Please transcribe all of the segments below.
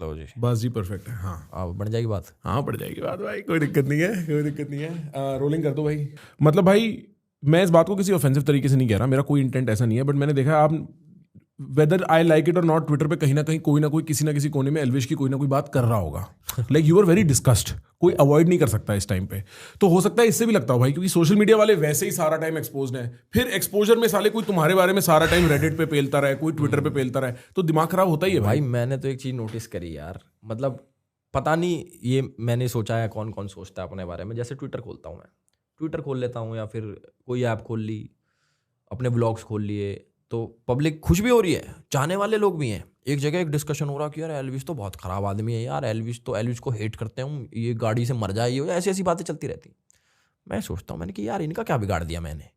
लो जी, बस जी परफेक्ट है। हाँ अब बन जाएगी बात। हाँ पड़ जाएगी बात भाई, कोई दिक्कत नहीं है, कोई दिक्कत नहीं है। रोलिंग कर दो भाई। मतलब भाई मैं इस बात को किसी ऑफेंसिव तरीके से नहीं कह रहा, मेरा कोई इंटेंट ऐसा नहीं है, बट मैंने देखा आप वेदर आई लाइक इट और नॉट, ट्विटर पे कहीं ना कहीं कोई ना कोई किसी ना किसी कोने में एल्विश की कोई ना कोई बात कर रहा होगा। Like you are very discussed, कोई अवॉइड नहीं कर सकता इस टाइम पे। तो हो सकता है इससे भी लगता हो भाई, क्योंकि सोशल मीडिया वाले वैसे ही सारा टाइम एक्सपोज्ड है, फिर एक्सपोजर में साले कोई तुम्हारे बारे में सारा टाइम रेडिट पे पेलता रहे, कोई ट्विटर पे पेलता रहे, तो दिमाग खराब होता ही है भाई भाई। मैंने तो एक चीज़ नोटिस करी यार, मतलब पता नहीं ये मैंने सोचा है कौन कौन सोचता है अपने बारे में। जैसे ट्विटर खोलता हूँ मैं, ट्विटर खोल लेता हूँ या फिर कोई ऐप खोल ली, अपने ब्लॉग्स खोल लिए, तो पब्लिक खुश भी हो रही है, चाहने वाले लोग भी हैं। एक जगह एक डिस्कशन हो रहा कि यार एल्विस तो बहुत ख़राब आदमी है यार, एल्विस को हेट करते हैं, ये गाड़ी से मर जाए, ये ऐसी ऐसी बातें चलती रहती। मैं सोचता हूँ मैंने कि यार इनका क्या बिगाड़ दिया मैंने।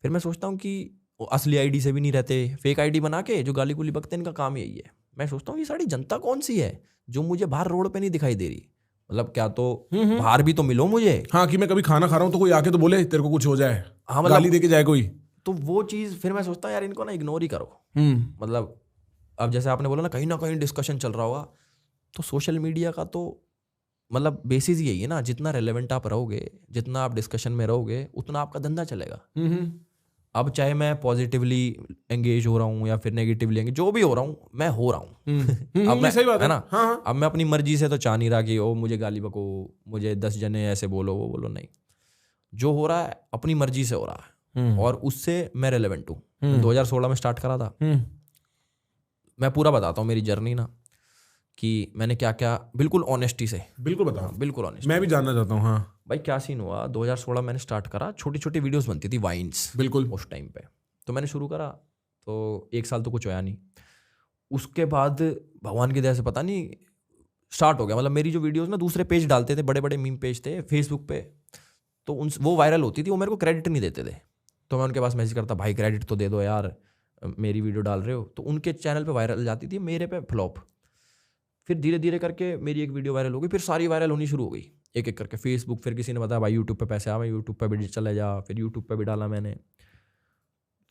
फिर मैं सोचता हूँ कि वो असली आईडी से भी नहीं रहते, फेक आईडी बना के जो गाली गुली बकते हैं, इनका काम यही है। मैं सोचता हूँ ये सारी जनता कौन सी है जो मुझे बाहर रोड पे नहीं दिखाई दे रही। मतलब क्या तो बाहर भी तो मिलो मुझे। हाँ कि मैं कभी खाना खा रहा हूँ तो कोई आके तो बोले तेरे को कुछ हो जाए, हाँ मतलब गाली दे के जाए कोई। तो वो चीज़ फिर मैं सोचता हूँ यार इनको ना इग्नोर ही करो। मतलब अब जैसे आपने बोला ना कहीं डिस्कशन चल रहा होगा, तो सोशल मीडिया का तो मतलब बेसिस यही है ना, जितना रेलेवेंट आप रहोगे, जितना आप डिस्कशन में रहोगे, उतना आपका धंधा चलेगा। अब चाहे मैं पॉजिटिवली एंगेज हो रहा हूँ या फिर नेगेटिवली एंगेज, जो भी हो रहा हूँ मैं हो रहा हूँ। अब मैं सही बात है ना, हाँ। अब मैं अपनी मर्जी से तो चाह नहीं रहा कि ओ मुझे गाली बको, मुझे 10 जने ऐसे बोलो वो बोलो, नहीं। जो हो रहा है अपनी मर्जी से हो रहा है और उससे मैं रेलेवेंट हूँ। 2016 में स्टार्ट करा था। मैं पूरा बताता हूँ मेरी जर्नी ना, कि मैंने क्या क्या, बिल्कुल ऑनेस्टी से। बिल्कुल बताओ, बिल्कुल ऑनेस्ट, मैं भी जानना चाहता हूँ। हाँ भाई क्या सीन हुआ, 2016 मैंने स्टार्ट करा, छोटी छोटी वीडियोस बनती थी वाइन्स बिल्कुल उस टाइम पे, तो मैंने शुरू करा, तो 1 साल तो कुछ होया नहीं। उसके बाद भगवान की दया से पता नहीं स्टार्ट हो गया। मतलब मेरी जो वीडियोस ना दूसरे पेज डालते थे, बड़े बड़े मीम पेज थे फेसबुक पे, तो वो वायरल होती थी, वो मेरे को क्रेडिट नहीं देते थे। तो मैं उनके पास मैसेज करता, भाई क्रेडिट तो दे दो यार, मेरी वीडियो डाल रहे हो। तो उनके चैनल पे वायरल जाती थी, मेरे पे फ्लॉप। फिर धीरे धीरे करके मेरी एक वीडियो वायरल हो गई, फिर सारी वायरल होनी शुरू हो गई एक एक करके। फेसबुक, फिर किसी ने बताया भाई यूट्यूब पे पैसे आ, मैं यूट्यूब पे भी चले जा, फिर यूट्यूब पे भी डाला मैंने।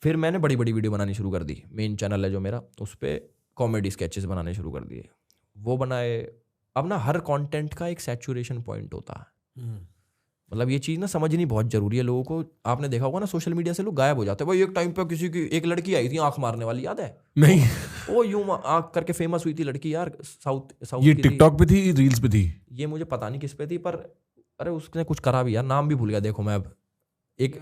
फिर मैंने बड़ी बड़ी वीडियो बनानी शुरू कर दी, मेन चैनल है जो मेरा, उस पर कॉमेडी स्केचेस बनाने शुरू कर दिए, वो बनाए। अब ना हर कंटेंट का एक सैचुरेशन पॉइंट होता है। मतलब ये चीज़ ना समझनी बहुत जरूरी है लोगों को। आपने देखा होगा ना सोशल मीडिया से लोग गायब हो जाते हैं। भाई एक टाइम पे किसी की एक लड़की आई थी आंख मारने वाली, याद है? नहीं वो यूं आंख करके फेमस हुई थी लड़की यार, साउथ ये की थी। टिकटॉक पे थी, रील्स पे थी, ये मुझे पता नहीं किस पे थी, पर अरे उसने कुछ करा भी यार, नाम भी भूल गया देखो मैं अब। एक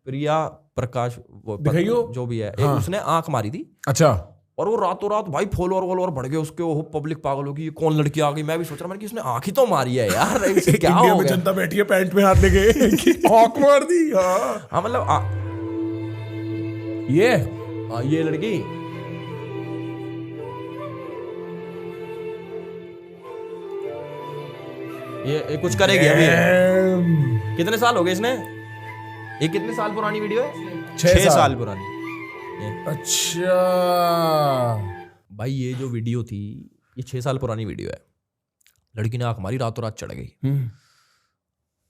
प्रिया प्रकाश, वो दिखाइयो। जो भी है, हाँ। एक उसने आंख मारी थी, अच्छा और वो रातों रात भाई फॉलोअर बढ़ गए उसके। वो पब्लिक पागल होगी, ये कौन लड़की आ गई। मैं भी सोच रहा, मैंने कि इसने आंख ही तो मारी है यार, इसे क्या इंडिया हो में गया। जनता बैठी है पैंट में हाथ लेके आंख मार दी। हाँ हाँ मतलब ये लड़की ये कुछ करेगी अभी। कितने साल हो गए इसने, ये कितने साल पुरानी वीडियो है? 6 साल पुरानी। अच्छा भाई ये जो वीडियो थी, ये 6 साल पुरानी वीडियो है। लड़की ने आंख मारी, रातों रात चढ़ गई।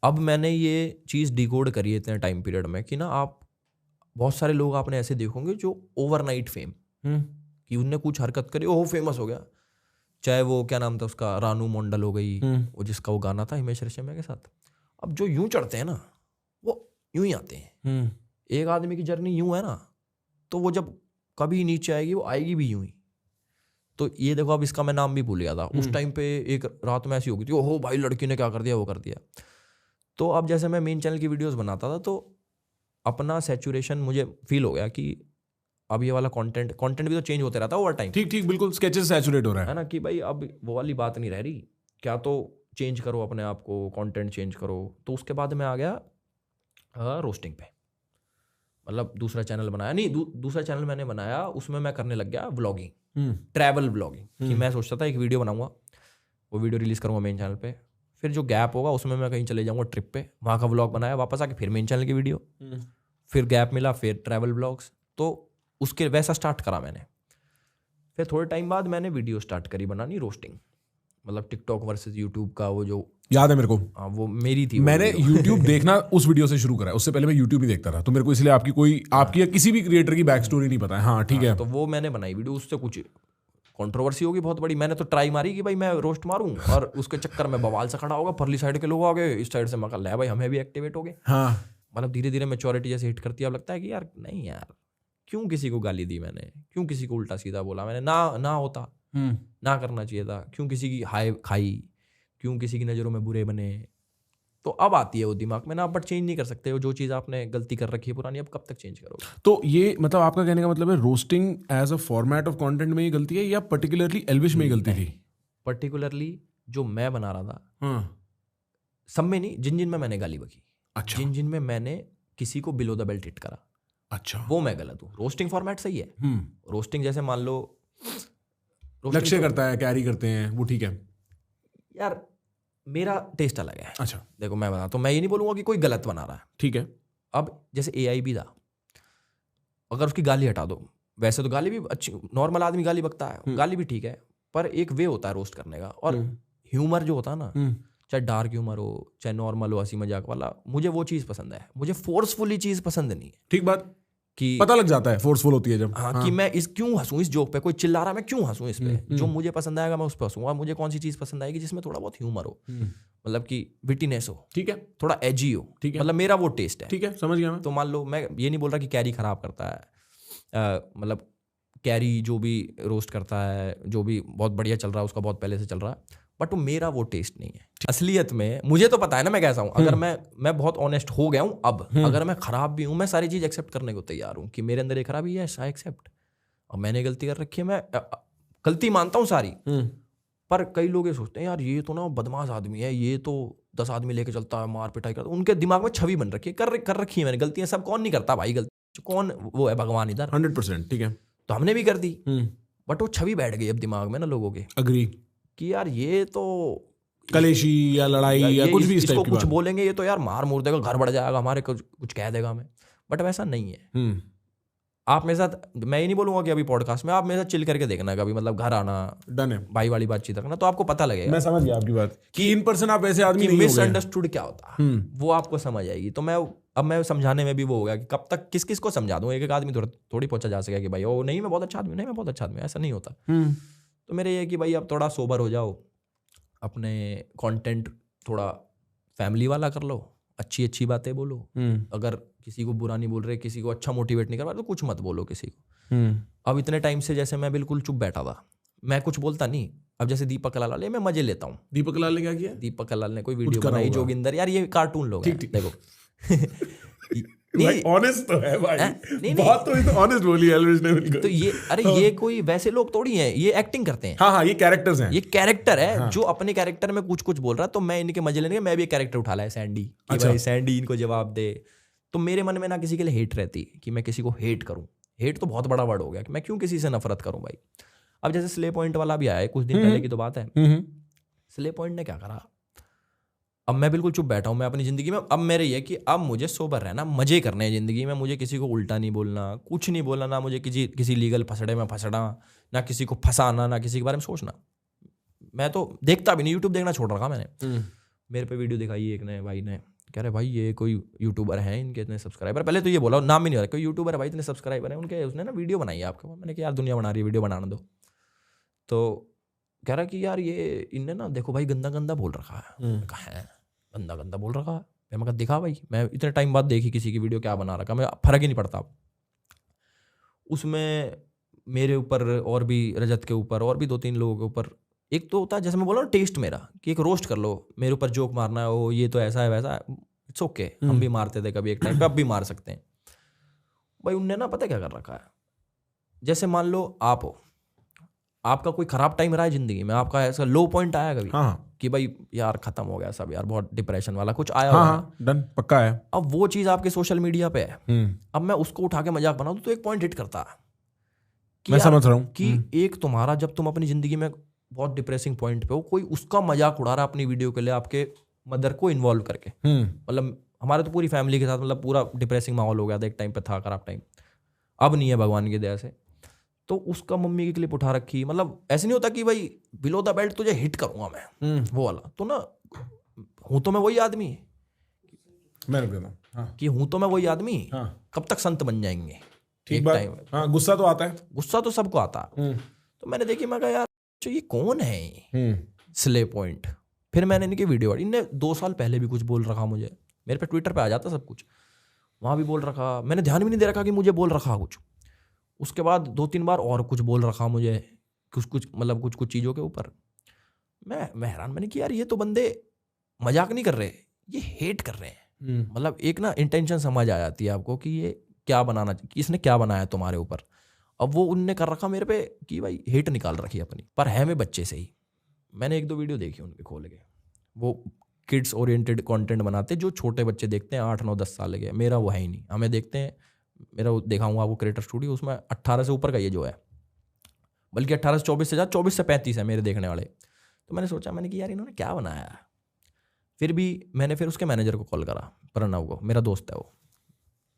अब मैंने ये चीज़ डिकोड करी है इतने टाइम पीरियड में कि ना, आप बहुत सारे लोग आपने ऐसे देखोगे जो ओवरनाइट फेम, कि उनने कुछ हरकत करी, ओह फेमस हो गया। चाहे वो क्या नाम था उसका, रानू मंडल हो गई, वो जिसका वो गाना था हिमेश रेशमिया के साथ। अब जो यूं चढ़ते हैं ना, वो यूं ही आते हैं। एक आदमी की जर्नी यूं है ना, तो वो जब कभी नीचे आएगी, वो आएगी भी यूं ही। तो ये देखो, अब इसका मैं नाम भी भूल गया था उस टाइम पे। एक रात में ऐसी हो गई थी, ओहो भाई लड़की ने क्या कर दिया, वो कर दिया। तो अब जैसे मैं मेन चैनल की वीडियोस बनाता था, तो अपना सैचुरेशन मुझे फील हो गया कि अब ये वाला कंटेंट भी तो चेंज होते रहता है ओवर टाइम। ठीक बिल्कुल, स्केचेस सैचुरेट हो रहा है ना, कि भाई अब वो वाली बात नहीं रह रही, क्या तो चेंज करो अपने आप को, कंटेंट चेंज करो। तो उसके बाद मैं आ गया रोस्टिंग पे। मतलब दूसरा चैनल बनाया, नहीं दूसरा चैनल मैंने बनाया, उसमें मैं करने लग गया व्लॉगिंग, ट्रैवल व्लॉगिंग। कि मैं सोचता था एक वीडियो बनाऊंगा, वो वीडियो रिलीज़ करूंगा मेन चैनल पे, फिर जो गैप होगा उसमें मैं कहीं चले जाऊंगा ट्रिप पे, वहाँ का व्लॉग बनाया, वापस आके फिर मेन चैनल की वीडियो, फिर गैप मिला, फिर ट्रैवल व्लॉग्स। तो उसके वैसा स्टार्ट करा मैंने। फिर थोड़े टाइम बाद मैंने वीडियो स्टार्ट करी बनानी रोस्टिंग, मतलब टिकटॉक वर्सेस यूट्यूब का, वो जो याद है मेरे को। हाँ वो मेरी थी। मैंने यूट्यूब देखना उस वीडियो से शुरू करा, उससे पहले मैं यूट्यूब ही देखता था, तो मेरे को इसलिए आपकी या किसी भी क्रिएटर की बैक स्टोरी नहीं पता है। हाँ ठीक है। तो वो मैंने बनाई वीडियो, उससे कंट्रोवर्सी होगी बहुत बड़ी। मैंने तो ट्राई मारी कि भाई मैं रोस्ट मारूं और उसके चक्कर में बवाल से खड़ा होगा, परली साइड के लोग आ गए, इस साइड से मैं कहा भाई हमें भी एक्टिवेट हो गए। हाँ, मतलब धीरे धीरे मैच्योरिटी जैसे हिट करती है, अब लगता है कि यार नहीं यार, क्यों किसी को गाली दी मैंने, क्यों किसी को उल्टा सीधा बोला मैंने, ना होता, ना करना चाहिए था, क्यों किसी की हाय खाई, क्यों किसी की नज़रों में बुरे बने। तो अब आती है वो दिमाग में ना, बट चेंज नहीं कर सकते हो जो चीज़ आपने गलती कर रखी है पुरानी, अब कब तक चेंज करोगे। तो ये मतलब आपका कहने का मतलब है roasting as a format of content में ही गलती है या पर्टिकुलरली एल्विश में ही गलती थी? पर्टिकुलरली जो मैं बना रहा था, हाँ, सब में नहीं, जिन जिन में मैंने गाली बकी, अच्छा, जिन जिन में मैंने किसी को बिलो द बेल्ट हिट करा, अच्छा, वो मैं गलत हूँ। रोस्टिंग फॉर्मेट सही है, रोस्टिंग जैसे मान लो लक्ष्य करता है, कैरी करते हैं, वो ठीक है यार, मेरा टेस्ट अलग है। अच्छा, देखो मैं बता, तो मैं ये नहीं बोलूंगा कि कोई गलत बना रहा है। ठीक है, अब जैसे AI भी था, अगर उसकी गाली हटा दो, वैसे तो गाली भी अच्छी, नॉर्मल आदमी गाली बकता है, गाली भी ठीक है, पर एक वे होता है रोस्ट करने का। और ह्यूमर जो होता है ना, चाहे डार्क ह्यूमर हो चाहे नॉर्मल हो, हंसी मजाक वाला, मुझे वो चीज़ पसंद है। मुझे फोर्सफुली चीज़ पसंद नहीं है। ठीक बात, कि पता लग जाता है फोर्सफुल होती है जब। हाँ, कि मैं इस क्यों हंसूं इस जोक पे, कोई चिल्ला रहा मैं क्यों हंसूं इस पे, जो मुझे पसंद आएगा मैं उस पर हंसूंगा। मुझे कौन सी चीज़ पसंद आएगी जिसमें थोड़ा बहुत ह्यूमर हो, मतलब कि विटीनेस हो, ठीक है, थोड़ा एजी हो, ठीक है, मतलब मेरा वो टेस्ट है। ठीक है, समझ गया मैं। तो मान लो, मैं ये नहीं बोल रहा कि कैरी खराब करता है, मतलब कैरी जो भी रोस्ट करता है, जो भी बहुत बढ़िया चल रहा है उसका बहुत पहले से चल रहा है, बट वो मेरा वो टेस्ट नहीं है। असलियत में मुझे तो पता है ना मैं कैसा हूँ। अगर मैं बहुत ऑनेस्ट हो गया हूँ अब, अगर मैं खराब भी हूँ, मैं सारी चीज़ एक्सेप्ट करने को तैयार हूँ कि मेरे अंदर ये खराबी है, आई एक्सेप्ट। और मैंने गलती कर रखी है, मैं गलती मानता हूँ सारी। पर कई लोग ये सोचते हैं यार ये तो ना बदमाश आदमी है, ये तो 10 आदमी लेके चलता है, मार पिटाई करता है। उनके दिमाग में छवि बन रखी है, कर रखी है मैंने गलतियां। सब कौन नहीं करता भाई गलती, कौन वो है भगवान इधर, 100%, ठीक है, तो हमने भी कर दी, बट वो छवि बैठ गई अब दिमाग में ना लोगों के, अग्री, कि यार ये तो कलेशी या लड़ाई या कुछ भी इस टाइप की कुछ बात। बोलेंगे ये तो यार मार मूर देगा, घर बढ़ जाएगा हमारे, कुछ कह देगा हमें। बट वैसा नहीं है। आप मेरे साथ, मैं ये नहीं बोलूंगा कि अभी पॉडकास्ट में, आप मेरे साथ चिल करके देखना कभी, मतलब घर आना, डन है, भाई वाली बातचीत रखना, तो आपको पता लगेगा। मैं समझ गया आपकी बात कि इन पर्सन आप ऐसे आदमी नहीं हो गए। मिसअंडरस्टूड क्या होता है वो आपको समझ आएगी। तो मैं समझाने में भी वो हो गया कि कब तक किस किस को समझा दूं, एक आदमी थोड़ी पहुंचा जा सके कि भाई ओ नहीं मैं बहुत अच्छा आदमी, नहीं मैं बहुत अच्छा आदमी, ऐसा नहीं होता। तो मेरे ये कि भाई अब थोड़ा सोबर हो जाओ, अपने कंटेंट थोड़ा फैमिली वाला कर लो, अच्छी अच्छी बातें बोलो। अगर किसी को बुरा नहीं बोल रहे, किसी को अच्छा मोटिवेट नहीं कर रहा, तो कुछ मत बोलो किसी को। अब इतने टाइम से जैसे मैं बिल्कुल चुप बैठा था, मैं कुछ बोलता नहीं। अब जैसे दीपक कलाल वाले मैं मजे लेता हूँ। दीपक कलाल ने क्या किया? दीपक कलाल ने कोई वीडियो बनाई, जोगिंदर, यार ये कार्टून लोग हैं, देखो भाई ऑनेस्ट तो है भाई, नहीं, बात तो ऑनेस्ट बोली एल्विश ने बिल्कुल। तो ये ये कोई वैसे लोग थोड़ी हैं, ये एक्टिंग करते हैं। हाँ, ये कैरेक्टर्स हैं, ये कैरेक्टर है जो अपने कैरेक्टर में कुछ कुछ बोल रहा है। तो मैं इनके मजे लेने के, मैं भी एक कैरेक्टर उठा लाया सैंडी, कि भाई सैंडी इनको जवाब दे। तो मेरे मन में ना किसी के लिए हेट रहती कि मैं किसी को हेट करूं। हेट तो बहुत बड़ा वर्ड हो गया कि मैं क्यों किसी से नफरत करूं भाई। अब जैसे स्ले पॉइंट वाला भी आया है, कुछ दिन पहले की तो बात है। स्ले पॉइंट ने क्या करा, अब मैं बिल्कुल चुप बैठा हूं मैं अपनी जिंदगी में। अब मेरे ये कि अब मुझे सोबर रहना, मजे करने हैं जिंदगी में। मुझे किसी को उल्टा नहीं बोलना, कुछ नहीं बोलना, ना मुझे किसी लीगल फसड़े में फंसना, ना किसी को फंसाना, ना किसी के बारे में सोचना। मैं तो देखता भी नहीं, यूट्यूब देखना छोड़ रखा मैंने। मेरे पे वीडियो दिखाई एक ने भाई ने, कह रहे भाई ये कोई यूट्यूबर है, इनके इतने सब्सक्राइबर। पहले तो ये बोला, नाम ही नहीं हो रहा, कोई यूट्यूबर है भाई इतने सब्सक्राइबर है उनके, उसने ना वीडियो बनाई है आपके। मैंने कहा यार दुनिया बना रही है, वीडियो बनाने दो। तो कह रहा कि यार ये इनने ना देखो भाई गंदा गंदा बोल रखा है। कहा है गंदा गंदा बोल रखा है? मैं कहा दिखा भाई, मैं इतने टाइम बाद देखी किसी की वीडियो क्या बना रखा, मैं फर्क ही नहीं पड़ता। उसमें मेरे ऊपर और भी, रजत के ऊपर और भी 2-3 लोगों के ऊपर, एक तो होता है जैसे मैं बोला ना टेस्ट मेरा, कि एक रोस्ट कर लो, मेरे ऊपर जोक मारना है, वो ये तो ऐसा है वैसा है, इट्स ओके। हम भी मारते थे कभी एक टाइम पे, अब भी मार सकते हैं भाई। उनने ना पता क्या कर रखा है, जैसे मान लो आप हो, आपका कोई खराब टाइम रहा है जिंदगी में, आपका ऐसा लो पॉइंट आया कभी कि भाई यार खत्म हो गया सब, यार बहुत डिप्रेशन वाला कुछ आया होगा, डन पक्का है। अब वो चीज आपके सोशल मीडिया पे है, अब मैं उसको उठा के मजाक बनाऊं तो एक पॉइंट हिट करता है कि मैं समझ रहा हूं कि एक तुम्हारा, जब तुम अपनी जिंदगी में बहुत डिप्रेसिंग पॉइंट पे हो, कोई उसका मजाक उड़ा रहा है अपनी वीडियो के लिए, आपके मदर को इन्वॉल्व करके। मतलब हमारे तो पूरी फैमिली के साथ मतलब पूरा डिप्रेसिंग माहौल हो गया था, एक टाइम पे था खराब टाइम, अब नहीं है भगवान की दया से। तो उसका मम्मी की क्लिप उठा रखी, मतलब ऐसे नहीं होता कि भाई बिलो द बेल्ट तुझे हिट करूंगा मैं, वो वाला तो ना, हूं तो मैं वही आदमी, मैं रुक देता हूं कि हूं तो मैं वही आदमी, कब तक संत बन जाएंगे। ठीक बात, गुस्सा तो आता है, गुस्सा तो सबको आता है। तो तो मैंने देखी, मैं कहा यार जो ये कौन है स्ले पॉइंट। फिर मैंने इनकी वीडियो, इनने 2 साल पहले भी कुछ बोल रखा मुझे, मेरे पे ट्विटर पे आ जाता सब कुछ, वहाँ भी बोल रखा, मैंने ध्यान भी नहीं दे रखा कि मुझे बोल रखा कुछ। उसके बाद 2-3 बार और कुछ बोल रखा मुझे, कुछ मतलब कुछ चीज़ों के ऊपर। मैं हैरान, मैंने कि यार ये तो बंदे मजाक नहीं कर रहे, ये हेट कर रहे हैं। मतलब एक ना इंटेंशन समझ आ जाती है आपको कि ये क्या बनाना, कि इसने क्या बनाया तुम्हारे ऊपर। अब वो उनने कर रखा मेरे पे कि भाई हेट निकाल रखी अपनी, पर है मैं बच्चे से ही। मैंने 1-2 वीडियो देखी उनके खोल के, वो किड्स ओरिएंटेड कंटेंट बनाते जो छोटे बच्चे देखते हैं 8-9-10 साल के। मेरा वो है ही नहीं, हमें देखते हैं, मेरा दिखाऊंगा आपको क्रिएटर स्टूडियो, उसमें 18 से ऊपर का ये जो है, बल्कि 18 से 24 से ज़्यादा, 24 से 35 है मेरे देखने वाले। तो मैंने सोचा, मैंने कि यार इन्होंने क्या बनाया। फिर भी मैंने फिर उसके मैनेजर को कॉल करा, प्रणव को, मेरा दोस्त है वो,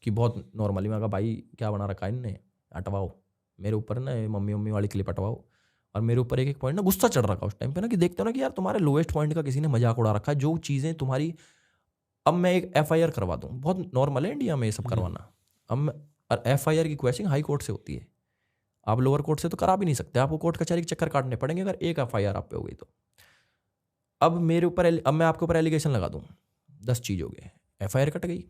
कि बहुत नॉर्मली मैं कहा भाई क्या बना रखा है इनने, हटवाओ मेरे ऊपर ना, मम्मी वाली क्लिप हटवाओ। और मेरे ऊपर एक पॉइंट ना गुस्सा चढ़ रखा उस टाइम पे ना, कि देखते हो ना कि यार तुम्हारे लोएस्ट पॉइंट का किसी ने मजाक उड़ा रखा है, जो चीज़ें तुम्हारी। अब मैं एक FIR करवा दूँ, बहुत नॉर्मल है इंडिया में ये सब करवाना। अब FIR की क्वेश्चन हाई कोर्ट से होती है, आप लोअर कोर्ट से तो करा भी नहीं सकते, आपको कोर्ट कचहरी के चक्कर काटने पड़ेंगे अगर एक FIR आप पे हो गई तो। अब मेरे ऊपर, अब मैं आपके ऊपर एलिगेशन लगा दूँ 10 चीज़ हो गए, FIR कट गई,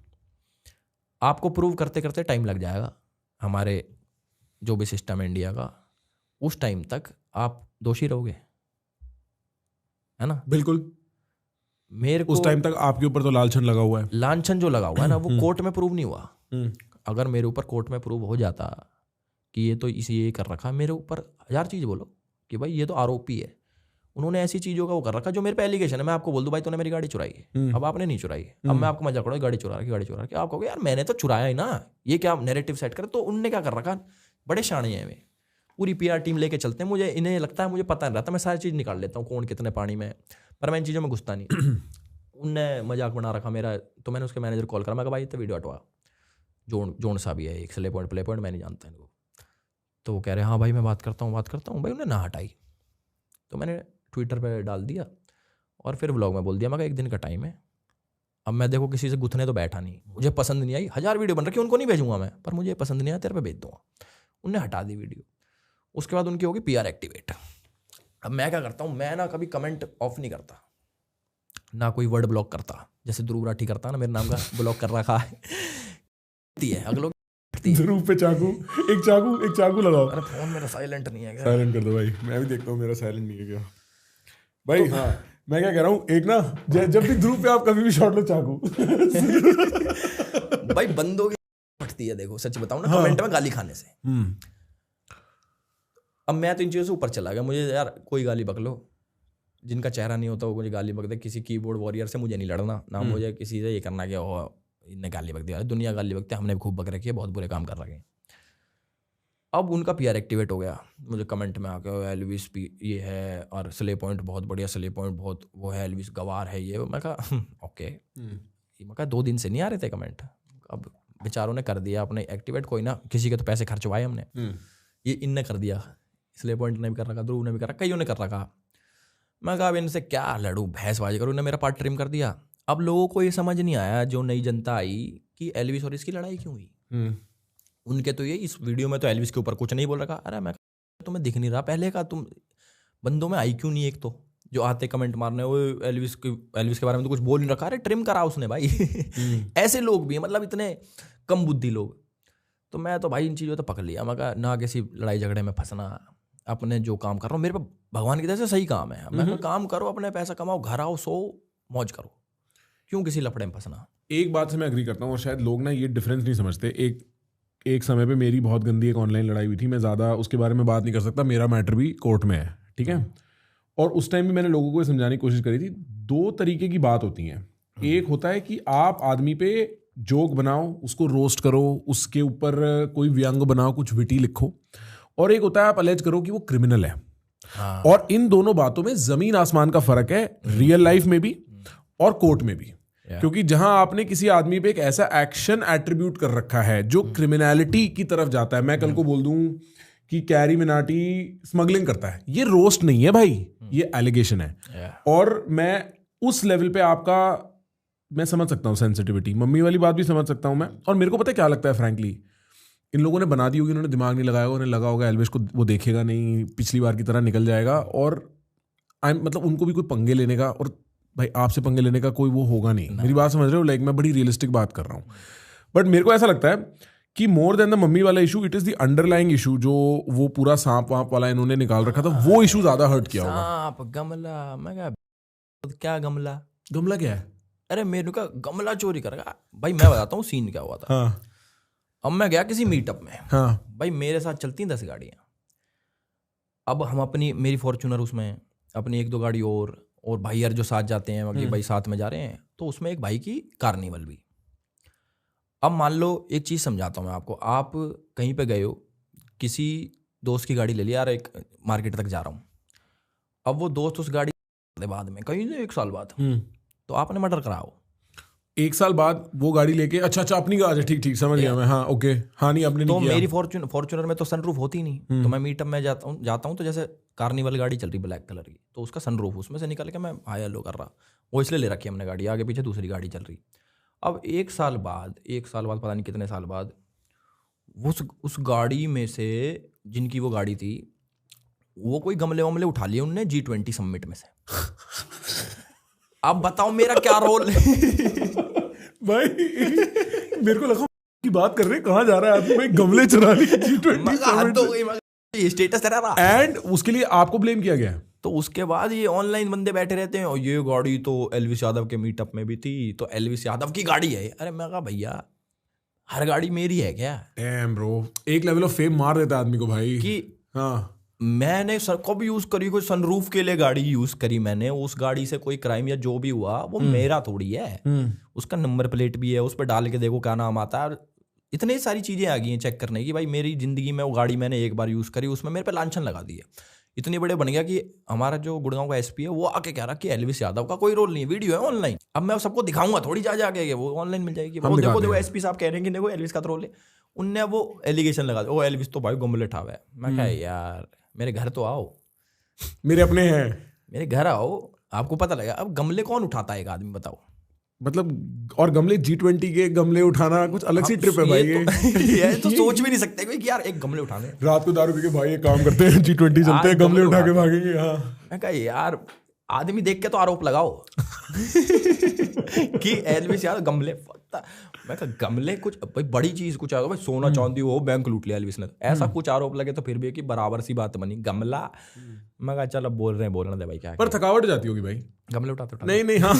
आपको प्रूव करते करते टाइम लग जाएगा। हमारे जो भी सिस्टम है इंडिया का, उस टाइम तक आप दोषी रहोगे, है ना। बिल्कुल, मेरे को उस टाइम तक आपके ऊपर तो लांछन लगा हुआ है। लांछन जो लगा हुआ है ना, वो कोर्ट में प्रूव नहीं हुआ। अगर मेरे ऊपर कोर्ट में प्रूव हो जाता कि ये तो इसी ये कर रखा, मेरे ऊपर 1000 चीज़ बोलो कि भाई ये तो आरोपी है, उन्होंने ऐसी चीज़ों का वो कर रखा जो मेरे पे एलिगेशन है। मैं आपको बोल दूं भाई तूने मेरी गाड़ी चुराई है, अब आपने नहीं चुराई, अब मैं आपको मजाक करूँ गाड़ी चुरा के, आप कहोगे यार मैंने तो चुराया ही ना, ये क्या नैरेटिव सेट करे। तो उनने क्या कर रखा, बड़े शाणे हैं वे, पूरी PR टीम लेके चलते हैं। मुझे इन्हें लगता है मुझे पता नहीं रहता, मैं सारी चीज़ निकाल लेता हूँ कौन कितने पानी में, पर मैं इन चीज़ों में घुसता नहीं। उनने मजाक बना रखा मेरा। तो मैंने उसके मैनेजर कॉल करा, मैं कहा भाई तो वीडियो हटवा, जोन सा भी है एक स्ले पॉइंट प्ले पॉइंट, मैं नहीं जानता इनको। तो वो कह रहे हाँ भाई मैं बात करता हूँ भाई, उन्हें ना हटाई। तो मैंने ट्विटर पे डाल दिया और फिर व्लॉग में बोल दिया, मैं कहा 1 दिन का टाइम है, अब मैं देखो किसी से गुथने तो बैठा नहीं, मुझे पसंद नहीं आई, 1000 वीडियो बन रखी, उनको नहीं भेजूंगा मैं, पर मुझे पसंद नहीं आया तेरे पे भेज दूंगा। उनने हटा दी वीडियो। उसके बाद उनकी होगी PR एक्टिवेट। अब मैं क्या करता हूँ, मैं ना कभी कमेंट ऑफ नहीं करता, ना कोई वर्ड ब्लॉक करता, जैसे ध्रुव राठी करता ना, मेरे नाम का ब्लॉक कर रखा है अगलों ध्रुव पे चाकू, एक चाकू लगाओ। अरे फोन मेरा साइलेंट नहीं है क्या? साइलेंट कर दो भाई, मैं भी देखता हूँ मेरा साइलेंट नहीं है क्या भाई। हाँ मैं क्या कह रहा हूँ, एक ना जब भी ध्रुव पे आप कभी भी शॉट लो चाकू भाई बंदों की फटती है, देखो सच बताऊं ना, कमेंट में गाली खाने से। अब मैं तो इन चीज़ों से ऊपर चला गया, मुझे यार कोई गाली बक लो, जिनका चेहरा नहीं होता वो मुझे गाली बक दे। किसी कीबोर्ड वॉरियर से मुझे नहीं लड़ना, ना मुझे किसी से ये करना कि ओह इनने गाली बक दिया, दुनिया गाली बकती है, हमने भी खूब बक रखी है, बहुत बुरे काम कर रखे हैं। अब उनका PR एक्टिवेट हो गया, मुझे कमेंट में आके एल्विस ये है, और स्ले पॉइंट बहुत बढ़िया, स्ले पॉइंट बहुत वो है, एल्विस गवार है ये। मैं कहा ओके, मैं कहा 2 दिन से नहीं आ रहे थे कमेंट, अब बेचारों ने कर दिया अपने एक्टिवेट। कोई ना, किसी के तो पैसे खर्चवाए हमने, ये इनने कर दिया, स्ले पॉइंट ने भी कर रखा, ध्रुव ने भी कर रखा, कईयों ने कर रखा। मैं कहा अब इनसे क्या लड़ूं, भैंसबाजी करूं। इन्होंने मेरा पार्ट ट्रिम कर दिया। अब लोगों को ये समझ नहीं आया, जो नई जनता आई, कि एल्विस और इसकी लड़ाई क्यों हुई। उनके तो ये इस वीडियो में तो एल्विस के ऊपर कुछ नहीं बोल रखा। अरे मैं तुम्हें दिख नहीं रहा पहले का, तुम बंदों में आई क्यों नहीं, एक तो जो आते कमेंट मारने, वो एल्विस के बारे में तो कुछ बोल नहीं रखा, अरे ट्रिम करा उसने भाई ऐसे लोग भी हैं, मतलब इतने कम बुद्धि लोग। तो मैं तो भाई इन चीज़ों तो पकड़ लिया, मैं कहा ना किसी लड़ाई झगड़े में फंसना, अपने जो काम कर रहा हूँ मेरे पे भगवान की तरह से सही काम है, मैं काम करो, अपने पैसा कमाओ, घर आओ, सो मौज करो, क्यों किसी लफड़े में फंसना। एक बात से मैं एग्री करता हूँ, और शायद लोग ना ये डिफरेंस नहीं समझते। एक समय पे मेरी बहुत गंदी एक ऑनलाइन लड़ाई हुई थी, मैं ज़्यादा उसके बारे में बात नहीं कर सकता, मेरा मैटर भी कोर्ट में है, ठीक है। और उस टाइम भी मैंने लोगों को समझाने की कोशिश करी थी। 2 तरीके की बात होती हैं, एक होता है कि आप आदमी पे जोक बनाओ, उसको रोस्ट करो, उसके ऊपर कोई व्यंग बनाओ, कुछ विटी लिखो, और एक होता है आप अलेज करो कि वो क्रिमिनल है। और इन दोनों बातों में जमीन आसमान का फर्क है, रियल लाइफ में भी और कोर्ट में भी। क्योंकि जहां आपने किसी आदमी पे एक ऐसा एक्शन एट्रीब्यूट कर रखा है जो क्रिमिनलिटी की तरफ जाता है, मैं कल को बोल दूं कि कैरी मिनाटी स्मगलिंग करता है, ये रोस्ट नहीं है भाई, ये एलिगेशन है। और मैं उस लेवल पे आपका मैं समझ सकता हूं सेंसिटिविटी, मम्मी वाली बात भी समझ सकता हूं मैं। और मेरे को पता है क्या लगता है फ्रैंकली, इन लोगों ने बना दी होगी, उन्होंने दिमाग नहीं लगाया होगा, उन्हें लगा होगा एल्विस को वो देखेगा नहीं, पिछली बार की तरह निकल जाएगा, और मतलब उनको भी कोई पंगे लेने का, और भाई आपसे पंगे लेने का कोई वो होगा नहीं। मेरी बात समझ रहे हो? लाइक मैं बड़ी रियलिस्टिक बात कर रहा हूँ, बट मेरे को ऐसा लगता है कि मोर देन द मम्मी वाला issue, it is the underlying issue, जो वो पूरा सांप वाप वाला इन्होंने निकाल रखा था, वो इशू ज्यादा हर्ट किया होगा। सांप, गमला, मैं कहा क्या गमला? गमला क्या है? अरे मेरे का गमला चोरी करेगा भाई? मैं बताता हूँ सीन क्या हुआ था। हाँ अब मैं गया किसी मीटअप में, हाँ भाई मेरे साथ चलती हैं 10 गाड़ियाँ। अब हम अपनी, मेरी फॉर्च्यूनर, उसमें अपनी 1-2 गाड़ी और भाई यार जो साथ जाते हैं कि भाई साथ में जा रहे हैं, तो उसमें एक भाई की कार्निवल भी। अब मान लो एक चीज़ समझाता हूँ मैं आपको, आप कहीं पे गए हो, किसी दोस्त की गाड़ी ले लिया, यार एक मार्केट तक जा रहा हूँ, अब वो दोस्त उस गाड़ी बाद में कहीं से 1 साल बाद, तो आपने मर्डर कराओ 1 साल बाद वो गाड़ी लेके, अच्छा अपनी गाड़ी, ठीक ठीक समझ गया मैं, हाँ ओके, हाँ नहीं आपने तो नहीं किया। मेरी फॉर्च्यूनर में तो सनरूफ होती नहीं, तो मैं मीटअप में जाता हूँ तो जैसे कार्निवल गाड़ी चल रही ब्लैक कलर की, तो उसका सनरूफ उसमें से निकल के मैं हाई हेलो कर रहा, वो इसलिए ले रखी है हमने गाड़ी, आगे पीछे दूसरी गाड़ी चल रही। अब 1 साल बाद पता नहीं कितने साल बाद, उस गाड़ी में से, जिनकी वो गाड़ी थी, वो कोई गमले वमले उठा लिए उनने G20 समिट में से। अब बताओ मेरा क्या रोल? भाई मेरे को लगा की बात कर रहे, कहाँ जा रहा है आदमी, भाई गमले चुरा लिए G20 स्टेटस रहा, एंड उसके लिए आपको ब्लेम किया गया। तो उसके बाद ये ऑनलाइन बंदे बैठे रहते हैं, और ये गाड़ी तो एल्विस यादव के मीटअप में भी थी, तो एल्विस यादव की गाड़ी है। अरे मैं कहा भैया हर गाड़ी मेरी है क्या? डैम ब्रो, एक लेवल ऑफ फेम मार देता है आदमी को भाई कि हाँ, मैंने कब यूज करी कोई सनरूफ के लिए गाड़ी यूज करी मैंने, उस गाड़ी से कोई क्राइम या जो भी हुआ वो मेरा थोड़ी है, उसका नंबर प्लेट भी है, उस पर डाल के देखो क्या नाम आता है, इतनी सारी चीजें आ गई हैं चेक करने की। भाई मेरी जिंदगी में वो गाड़ी मैंने एक बार यूज करी, उसमें मेरे पे लांछन लगा दी है, इतने बड़े बन गया कि हमारा जो गुड़गांव का एसपी है वो आके कह रहा कि एल्विस यादव का कोई रोल नहीं है, वीडियो है ऑनलाइन। अब मैं सबको दिखाऊंगा थोड़ी, जा जाके वो ऑनलाइन मिल जाएगी, वो देखो एसपी साहब कह रहे हैं कि देखो एल्विस का रोल है, उनने वो एलिगेशन लगा दिया, ओ एल्विस तो भाई गमले ठावा है। मैं कहा यार मेरे घर तो आओ, मेरे अपने हैं, मेरे घर आओ, आपको पता लगा। अब गमले कौन उठाता है एक आदमी बताओ? मतलब, और गमले G20 के गमले उठाना कुछ अलग सी ट्रिप है भाई ये तो सोच भी नहीं सकते कि यार एक गमले उठाने, रात को दारू पी के भाई एक काम करते हैं G20 चलते हैं, गमले उठा के भागेंगे। हाँ मैं कहा यार आदमी देख के तो आरोप लगाओ कि एल्विस यार गमले, मैं कहा गमले कुछ भाई बड़ी चीज कुछ आ, भाई सोना चांदी हो बैंक लूट लिया एल्विस ने, ऐसा कुछ आरोप लगे तो फिर भी कि बराबर सी बात बनी गमला। मैं कहा चल अब बोलने दे भाई, क्या पर थकावट जाती होगी भाई गमले उठाते नहीं हाँ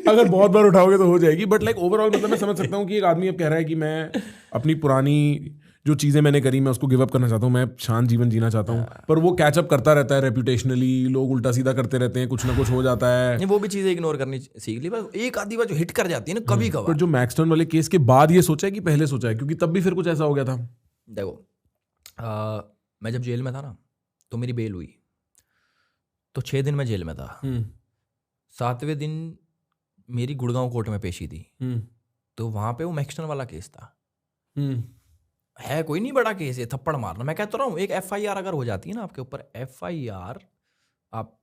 अगर बहुत बार उठाओगे तो हो जाएगी, बट लाइक ओवरऑल मतलब मैं समझ सकता हूँ कि एक आदमी अब कह रहा है कि मैं अपनी पुरानी जो चीज़ें मैंने करी मैं उसको गिव अप करना चाहता हूँ, मैं शांत जीवन जीना चाहता हूँ, पर वो कैचअप करता रहता है रेपुटेशनली, लोग उल्टा सीधा करते रहते हैं, कुछ ना कुछ हो जाता है, वो भी चीज़ें इग्नोर करनी सीख ली, बस एक आधी बार जो हिट कर जाती है ना कभी कभार। पर जो मैक्सटर्न वाले केस के बाद ये सोचा है कि पहले सोचा है, क्योंकि तब भी फिर कुछ ऐसा हो गया था। देखो मैं जब जेल में था ना, तो मेरी बेल हुई, तो 6 दिन मैं जेल में था, 7वें दिन मेरी गुड़गांव कोर्ट में पेशी थी, तो वहां पे वो मैक्सटन वाला केस था, है कोई नहीं बड़ा केस है, थप्पड़ मारना। मैं कहता रहा हूँ एक FIR अगर हो जाती है ना आपके ऊपर, FIR, आप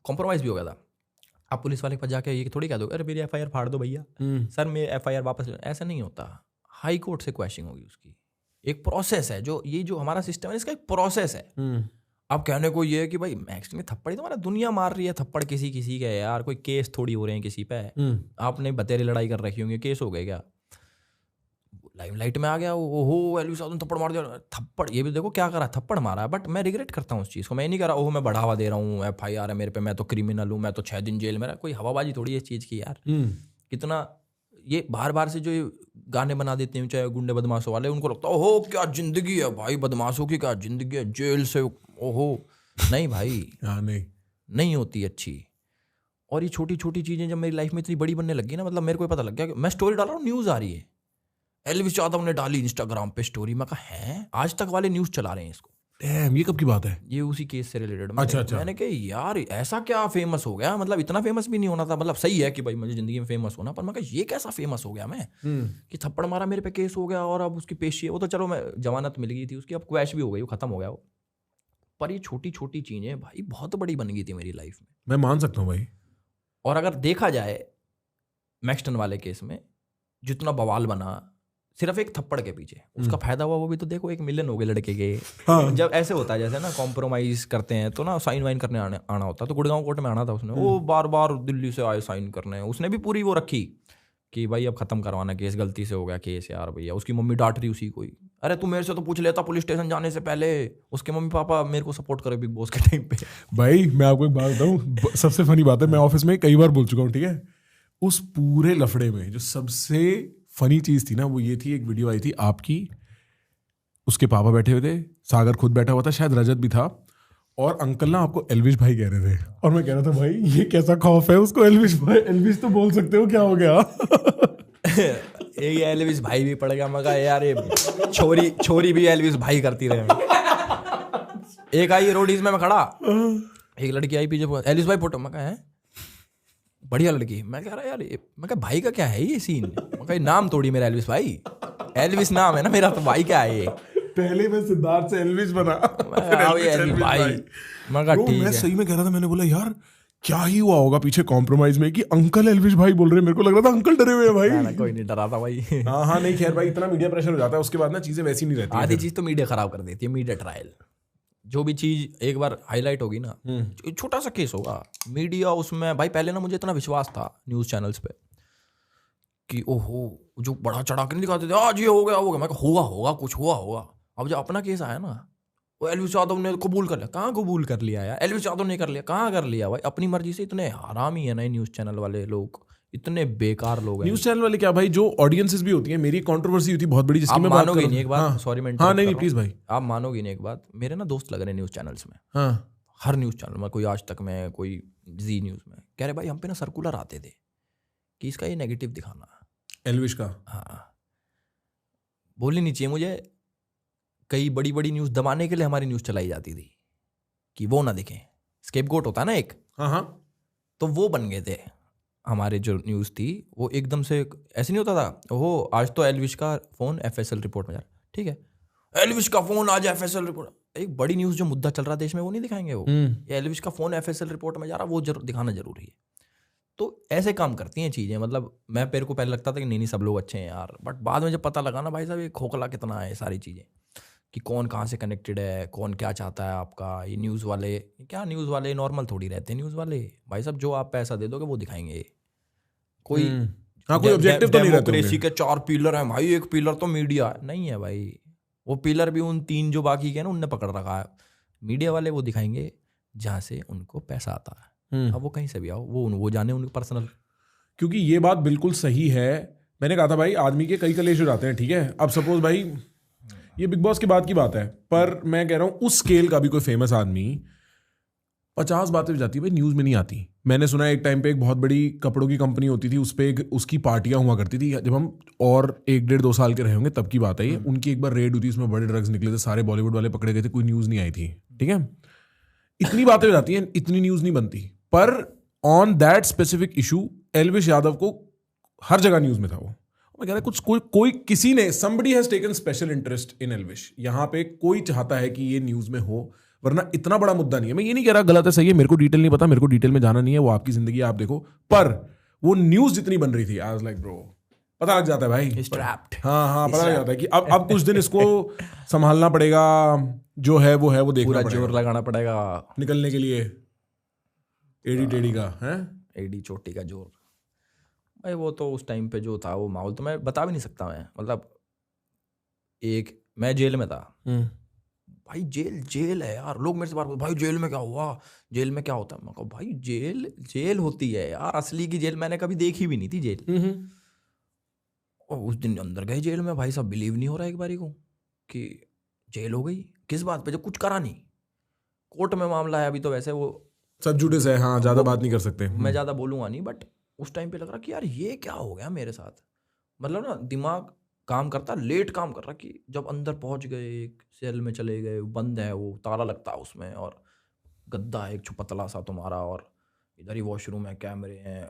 कॉम्प्रोमाइज भी हो गया था, आप पुलिस वाले के पास जाके ये थोड़ी कह दो अरे मेरी FIR फाड़ दो भैया, सर मेरी FIR वापस ले, ऐसा नहीं होता। हाई कोर्ट से क्वेश्चनिंग होगी उसकी, एक प्रोसेस है, जो ये जो हमारा सिस्टम है इसका एक प्रोसेस है। अब कहने को ये है कि भाई मैक्स में थप्पड़ ही तो हमारा दुनिया मार रही है, थप्पड़ किसी किसी के यार, कोई केस थोड़ी हो रहे हैं किसी पे, आपने बतेरी लड़ाई कर रखी होंगी, केस हो गए क्या, लाइमलाइट में आ गया, ओहो एल्विस यादव ने थप्पड़ मार दिया, थप्पड़ ये भी देखो क्या करा, थप्पड़ मारा है, बट मैं रिग्रेट करता हूँ उस चीज़ को, मैं नहीं कह रहा ओहो मैं बढ़ावा दे रहा हूँ, FIR है मेरे पे, मैं तो क्रिमिनल हूँ, मैं तो 6 दिन जेल में रहा, कोई हवाबाजी थोड़ी है इस चीज़ की यार। कितना ये बार बार से जो गाने बना देते हैं चाहे गुंडे बदमाशों वाले, उनको लगता है ओहो क्या जिंदगी है भाई, बदमाशों की क्या जिंदगी है, जेल से ओहो, नहीं भाई नहीं होती अच्छी। और ये छोटी छोटी चीज़ें जब मेरी लाइफ में इतनी बड़ी बनने लगी ना, मतलब मेरे को पता लग गया कि मैं स्टोरी डाल रहा हूँ, न्यूज़ आ रही है, एल्विस यादव ने डाली इंस्टाग्राम पे स्टोरी, मैं कहा है आज तक वाले न्यूज़ चला रहे हैं इसको। डैम, ये कब की बात है? ये उसी केस से रिलेटेड। अच्छा। मैंने कहा यार ऐसा क्या फेमस हो गया, मतलब इतना फेमस भी नहीं होना था, मतलब सही है कि भाई मुझे जिंदगी में फेमस होना, पर मैं कहा ये कैसा फेमस हो गया मैं कि थप्पड़ मारा मेरे पे केस हो गया, और अब उसकी पेशी है, वो तो चलो मैं जमानत मिल गई थी उसकी, अब क्वैश भी हो गई, वो खत्म हो गया वो, पर ये छोटी छोटी चीज़ें भाई बहुत बड़ी बन गई थी मेरी लाइफ में। मैं मान सकता हूँ भाई। और अगर देखा जाए मैक्सटन वाले केस में जितना बवाल बना, सिर्फ एक थप्पड़ के पीछे उसका फायदा हुआ, वो भी तो देखो 1 मिलियन हो गए लड़के के। हाँ। जब ऐसे होता है जैसे ना कॉम्प्रोमाइज करते हैं तो ना साइन वाइन करने आना होता है, तो गुड़गांव कोर्ट में आना था उसने, वो बार बार दिल्ली से आए साइन करने, उसने भी पूरी वो रखी कि भाई अब खत्म करवाना केस, गलती से हो गया केस यार भैया। उसकी मम्मी डांट रही उसी को ही, अरे तू मेरे से तो पूछ लेता पुलिस स्टेशन जाने से पहले। उसके मम्मी पापा मेरे को सपोर्ट करे बिग बॉस के टाइम पे। भाई मैं आपको एक बात बताऊं, सबसे फनी बात है, मैं ऑफिस में कई बार बोल चुका हूँ, ठीक है, उस पूरे लफड़े में जो सबसे फनी चीज थी ना वो ये थी, एक वीडियो आई थी आपकी, उसके पापा बैठे हुए थे, सागर खुद बैठा हुआ था, शायद रजत भी था, और अंकल ना आपको एल्विश भाई कह रहे थे, और मैं कह रहा था भाई ये कैसा खौफ है उसको, एल्विश भाई, एल्विश तो बोल सकते हो, क्या हो गया। ये एल्विस भाई भी पड़ गया, मगा यार ये छोरी भी एल्विस भाई करती रहे। एक आई रोडीज में मैं खड़ा, एक लड़की आई पीछे, एल्विस भाई फोटो, मैं कहा है बढ़िया लड़की, मैं कह रहा यार मैं कहा भाई का क्या है ये सीन, मैं कहा नाम तोड़ी मेरा एल्विस भाई, एल्विस नाम है ना मेरा, तो भाई क्या है ये। पहले मैं सिद्धार्थ से एल्विश बना, एल्विस भाई, मैं कहा ठीक है। सही में कह रहा था, मैंने बोला यार क्या ही हुआ होगा पीछे कॉम्प्रोमाइज में कि अंकल एल्विश भाई बोल रहे हैं, मेरे को लग रहा था अंकल डरे हुए हैं भाई। ना, कोई नहीं डरा था भाई। हाँ नहीं खैर भाई, इतना मीडिया प्रेशर हो जाता है उसके बाद ना चीजें वैसी नहीं रहती। आधी चीज तो मीडिया खराब कर देती है, मीडिया ट्रायल, जो भी चीज एक बार हाईलाइट होगी ना, छोटा सा केस होगा, मीडिया उसमें भाई, पहले ना मुझे इतना विश्वास था न्यूज चैनल्स पे कि ओहो जो बड़ा चढ़ा के नहीं दिखाते थे आज ये हो गया मैं होगा कुछ हुआ होगा। अब जब अपना केस आया ना, वो एल्विस यादव ने कबूल कर लिया, कहाँ कबूल कर लिया यार, एल्विस यादव ने कर लिया, कहाँ कर लिया भाई, अपनी मर्जी से। इतने हरामी है ना न्यूज चैनल वाले लोग, इतने बेकार लोग हैं। न्यूज चैनल वाले क्या भाई, जो ऑडियंसेस भी होती है, मेरी कंट्रोवर्सी होती है बहुत बड़ी, जिसकी मैं बात मानोगे नहीं एक बात, सॉरी मैं हाँ नहीं प्लीज भाई, आप मानोगे नहीं एक बात, मेरे ना दोस्त लग रहे हैं न्यूज चैनल्स में, हाँ हर न्यूज चैनल में, कोई आज तक में, कोई जी न्यूज में, कह रहे भाई हम पे ना सर्कुलर आते थे कि इसका ये नेगेटिव दिखाना, एल्विश का। हाँ बोलनी नहीं चाहिए मुझे, कई बड़ी बड़ी न्यूज दबाने के लिए हमारी न्यूज चलाई जाती थी कि वो ना दिखे, स्केपगोट होता है ना एक, हाँ हाँ, तो वो बन गए थे हमारे जो न्यूज़ थी, वो एकदम से ऐसे नहीं होता था, ओहो आज तो एल्विश का फोन FSL रिपोर्ट में जा रहा, ठीक है एल्विश का फोन आज FSL रिपोर्ट, एक बड़ी न्यूज़ जो मुद्दा चल रहा देश में वो नहीं दिखाएंगे, वो ये एल्विश का फोन FSL रिपोर्ट में जा रहा, वो दिखाना जरूरी है। तो ऐसे काम करती हैं चीज़ें, मतलब मैं पेड़ को पहले लगता था कि नहीं सब लोग अच्छे हैं यार, बट बाद में जब पता लगा ना भाई साहब ये खोखला कितना है सारी चीज़ें, कि कौन कहाँ से कनेक्टेड है, कौन क्या चाहता है आपका, ये न्यूज़ वाले क्या, न्यूज़ वाले नॉर्मल थोड़ी रहते हैं, न्यूज़ वाले भाई साहब जो आप पैसा दे दोगे वो दिखाएंगे, कोई कोई ऑब्जेक्टिव तो नहीं रहता, डेमोक्रेसी के 4 पिलर हैं भाई, एक पिलर तो मीडिया नहीं है भाई, वो पिलर भी उन 3 जो बाकी के ना उनने पकड़ रखा है, मीडिया वाले वो दिखाएंगे जहाँ से उनको पैसा आता है, अब वो कहीं से भी आओ, वो जाने उनके पर्सनल। क्योंकि ये बात बिल्कुल सही है, मैंने कहा था भाई आदमी के कई कलेश हो जाते हैं, ठीक है, अब सपोज भाई ये बिग बॉस के बाद की बात है, पर मैं कह रहा हूँ उस स्केल का भी कोई फेमस आदमी 50 बातें जाती है भाई, न्यूज़ में नहीं आती। मैंने सुना है एक टाइम पे एक बहुत बड़ी कपड़ों की कंपनी होती थी, उस पर उसकी पार्टियां हुआ करती थी, जब हम और 1-1.5-2 साल के रहे होंगे तब की बात है ये, उनकी एक बार रेड हुई थी, उसमें बड़े ड्रग्स निकले थे, सारे बॉलीवुड वाले पकड़े गए थे, कोई न्यूज़ नहीं आई थी, ठीक है, इतनी बातें हो जाती हैं, इतनी न्यूज़ नहीं बनती, पर on that specific issue Elvish Yadav को हर जगह न्यूज़ में था वो। मैं कह रहा कुछ कोई किसी ने somebody has taken special interest in Elvish, यहाँ पे कोई चाहता है कि ये न्यूज़ में हो, वरना इतना बड़ा मुद्दा नहीं है। मैं ये नहीं कह रहा गलत है सही है, मेरे को डिटेल नहीं पता, मेरे को डिटेल में जाना नहीं है, वो आपकी जिंदगी आप देखो, पर वो न्यूज़ जितनी बन रही थी आई वाज लाइक ब्रो, पता लग जाता है भाई, हाँ पता लग जाता है कि अब कुछ दिन इसको संभालना पड़ेगा, जो है वो देखना पड़ेगा, जोर लगाना पड़ेगा निकलने के लिए, एडी टेडी का है, एडी चोटी का जोर भाई। वो तो उस टाइम पे जो था वो माहौल तो मैं बता भी नहीं सकता, मैं मतलब मैं जेल में था भाई, जेल है यार, लोग मेरे से बात करते भाई जेल में क्या हुआ, जेल में क्या होता है, मैं कहा भाई जेल होती है यार, असली की जेल मैंने कभी देखी भी नहीं थी जेल। और उस दिन अंदर गए जेल में भाई साहब, बिलीव नहीं हो रहा एक बारी को कि जेल हो गई, किस बात पे, जब कुछ करा नहीं, कोर्ट में मामला है अभी, तो वैसे वो सब जुडिस है, हाँ ज्यादा बात नहीं कर सकते, मैं ज्यादा बोलूंगा नहीं, बट उस टाइम पे लग रहा कि यार ये क्या हो गया मेरे साथ, मतलब ना दिमाग काम करता, लेट काम कर रहा, कि जब अंदर पहुंच गए, एक सेल में चले गए, बंद है वो, ताला लगता है उसमें, और गद्दा है एक पतला सा तुम्हारा, और इधर ही वॉशरूम है, कैमरे हैं,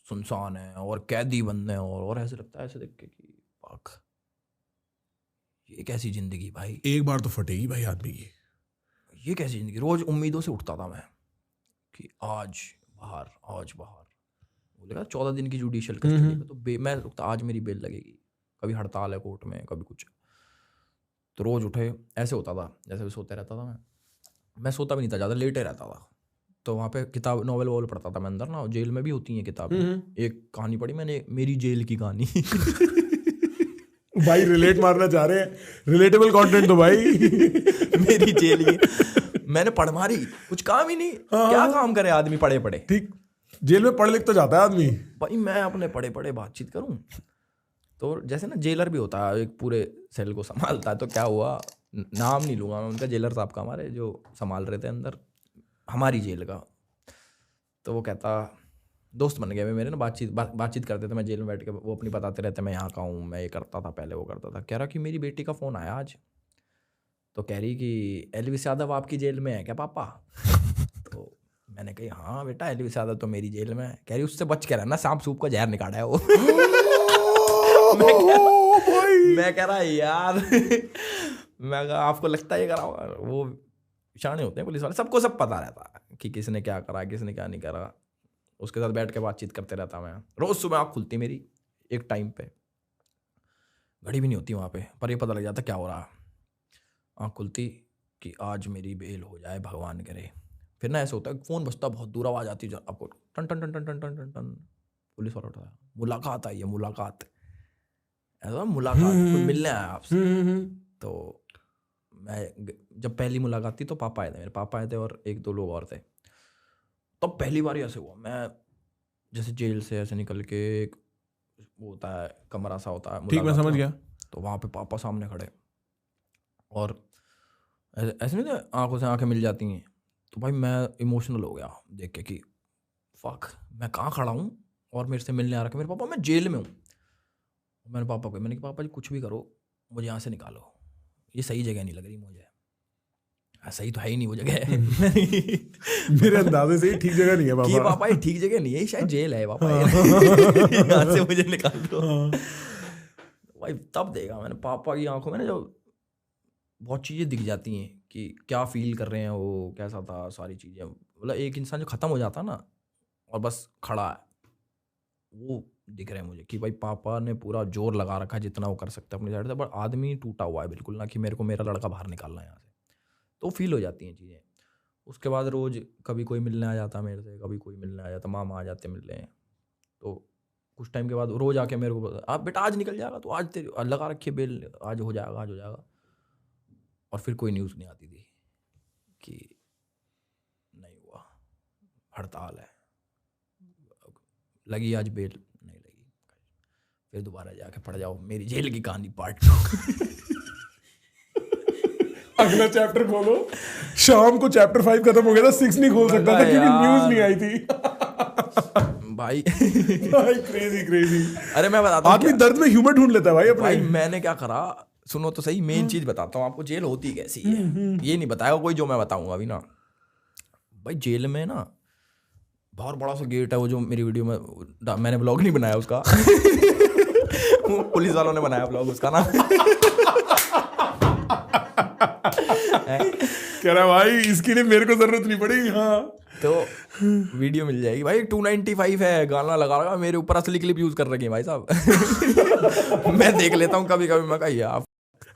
सुनसान है, और कैदी बंद है, और ऐसे लगता है ऐसे देख के कि पाक, ये कैसी जिंदगी भाई, एक बार तो फटेगी भाई आदमी की, ये कैसी जिंदगी। रोज उम्मीदों से उठता था मैं कि आज बाहर, बोलेगा 14 दिन की जुडिशियल कस्टडी में, तो मैं आज मेरी बेल लगेगी, कभी हड़ताल है कोर्ट में, कभी कुछ, तो रोज़ उठे ऐसे होता था जैसे भी सोते रहता था मैं सोता भी नहीं था ज़्यादा, लेटे रहता था। तो वहाँ पे किताब नॉवेल वॉवेल पढ़ता था मैं अंदर ना, जेल में भी होती हैं किताबें। एक कहानी पढ़ी मैंने, मेरी जेल की कहानी। भाई रिलेट मारना चाह रहे हैं, रिलेटेबल कंटेंट तो भाई। मेरी जेल की मैंने पढ़ मारी, कुछ काम ही नहीं। क्या काम करे आदमी पढ़े पढ़े, ठीक, जेल में पढ़ लिख तो जाता है आदमी भाई। मैं अपने पढ़े पढ़े बातचीत करूं तो जैसे ना जेलर भी होता है, एक पूरे सेल को संभालता है। तो क्या हुआ, नाम नहीं लूंगा मैं उनका, जेलर साहब का, हमारे जो संभाल रहे थे अंदर हमारी जेल का। तो वो कहता, दोस्त बन गए मेरे ना, बातचीत करते थे, मैं जेल में बैठ के, वो अपनी बताते रहते मैं यहाँ का हूँ, मैं ये करता था पहले, वो करता था। कह रहा कि मेरी बेटी का फ़ोन आया आज, तो कह रही कि एलविस यादव आपकी जेल में है क्या पापा? तो मैंने कही हाँ बेटा, एलविस यादव तो मेरी जेल में है। कह रही उससे बच के रहना, सांप सूप का जहर निकाला है वो। मैं कह रहा यार, मैं कहा आपको लगता है ये करा होगा? वो शाणे होते हैं पुलिस वाले, सबको सब पता रहता है कि किसने क्या करा, किसने क्या नहीं करा। उसके साथ बैठ के बातचीत करते रहता मैं। रोज़ सुबह आँख खुलती मेरी एक टाइम पे, घड़ी भी नहीं होती वहाँ पे, पर ये पता लग जाता क्या हो रहा। आँख खुलती कि आज मेरी बेल हो जाए, भगवान करे। फिर ना ऐसे होता है, फ़ोन बजता, बहुत दूर आवाज़ आती है आपको, टन टन टन टन टन टन टन टन, पुलिस वाला उठाया, मुलाकात आई है, मुलाकात, ऐसा मुलाकात, कोई मिलने आया आपसे। तो मैं जब पहली मुलाकात थी तो पापा आए थे, मेरे पापा आए थे और एक दो लोग और थे। तब पहली बार ऐसे हुआ, मैं जैसे जेल से ऐसे निकल के, एक वो होता है कमरा सा होता है, ठीक मैं समझ गया। तो वहाँ पे पापा सामने खड़े, और ऐसे नहीं, आंखों से आंखें मिल जाती हैं। तो भाई मैं इमोशनल हो गया देख के कि फक, मैं कहाँ खड़ा हूँ और मेरे से मिलने आ रखा है मेरे पापा, मैं जेल में हूँ। मैंने पापा को, मैंने कहा पापा जी कुछ भी करो, मुझे यहाँ से निकालो, ये सही जगह नहीं लग रही मुझे। सही तो है ही नहीं वो जगह। मेरे अंदाजे से ही ठीक जगह नहीं है पापा। कि पापा ये ठीक जगह नहीं है, शायद जेल है पापा, यहाँ से मुझे निकाल दो। भाई तब देखा मैंने पापा की आंखों में ना, जो बहुत चीज़ें दिख जाती हैं कि क्या फील कर रहे हैं वो, कैसा था, सारी चीज़ें। मतलब एक इंसान जो ख़त्म हो जाता ना और बस खड़ा है, वो दिख रहे हैं मुझे कि भाई पापा ने पूरा जोर लगा रखा है जितना वो कर सकता है अपनी साइड से, बट आदमी टूटा हुआ है बिल्कुल ना, कि मेरे को मेरा लड़का बाहर निकालना है यहाँ से। तो फील हो जाती हैं चीज़ें। उसके बाद रोज़ कभी कोई मिलने आ जाता मेरे से, कभी कोई मिलने आ जाता, मामा आ जाते मिलने। तो कुछ टाइम के बाद रोज़ आके मेरे को, आप बेटा आज निकल जाएगा, तो आज तेरी लगा रखी है बेल, आज हो जाएगा, आज हो जाएगा। और फिर कोई न्यूज़ नहीं आती थी कि नहीं हुआ, हड़ताल है, लगी आज बेल, नहीं लगी। फिर दोबारा जाके पढ़ जाओ मेरी जेल की कहानी पार्ट 2। अगला चैप्टर खोलो, शाम को चैप्टर 5 खत्म हो गया था, 6 नहीं खोल सकता था क्योंकि न्यूज़ नहीं आई थी। भाई क्रेजी। अरे मैं बताता हूँ, आदमी दर्द में ह्यूमर ढूंढ लेता है भाई अपने। भाई मैंने क्या करा, सुनो तो सही, मेन चीज बताता हूँ आपको, जेल होती कैसी है। ये नहीं बताएगा कोई जो मैं बताऊंगा अभी ना। भाई जेल में ना बहुत बड़ा सा गेट है, वो जो मेरी वीडियो में मैंने ब्लॉग नहीं बनाया उसका। वो पुलिस वालों ने बनाया ब्लॉग उसका ना। कह रहा भाई इसके लिए मेरे को जरूरत नहीं पड़ी। हाँ तो वीडियो मिल जाएगी भाई, 295 है, गाना लगा रहा, मेरे ऊपर असली क्लिप यूज कर रखे हैं भाई साहब। मैं देख लेता हूँ कभी कभी, मैं कहा यार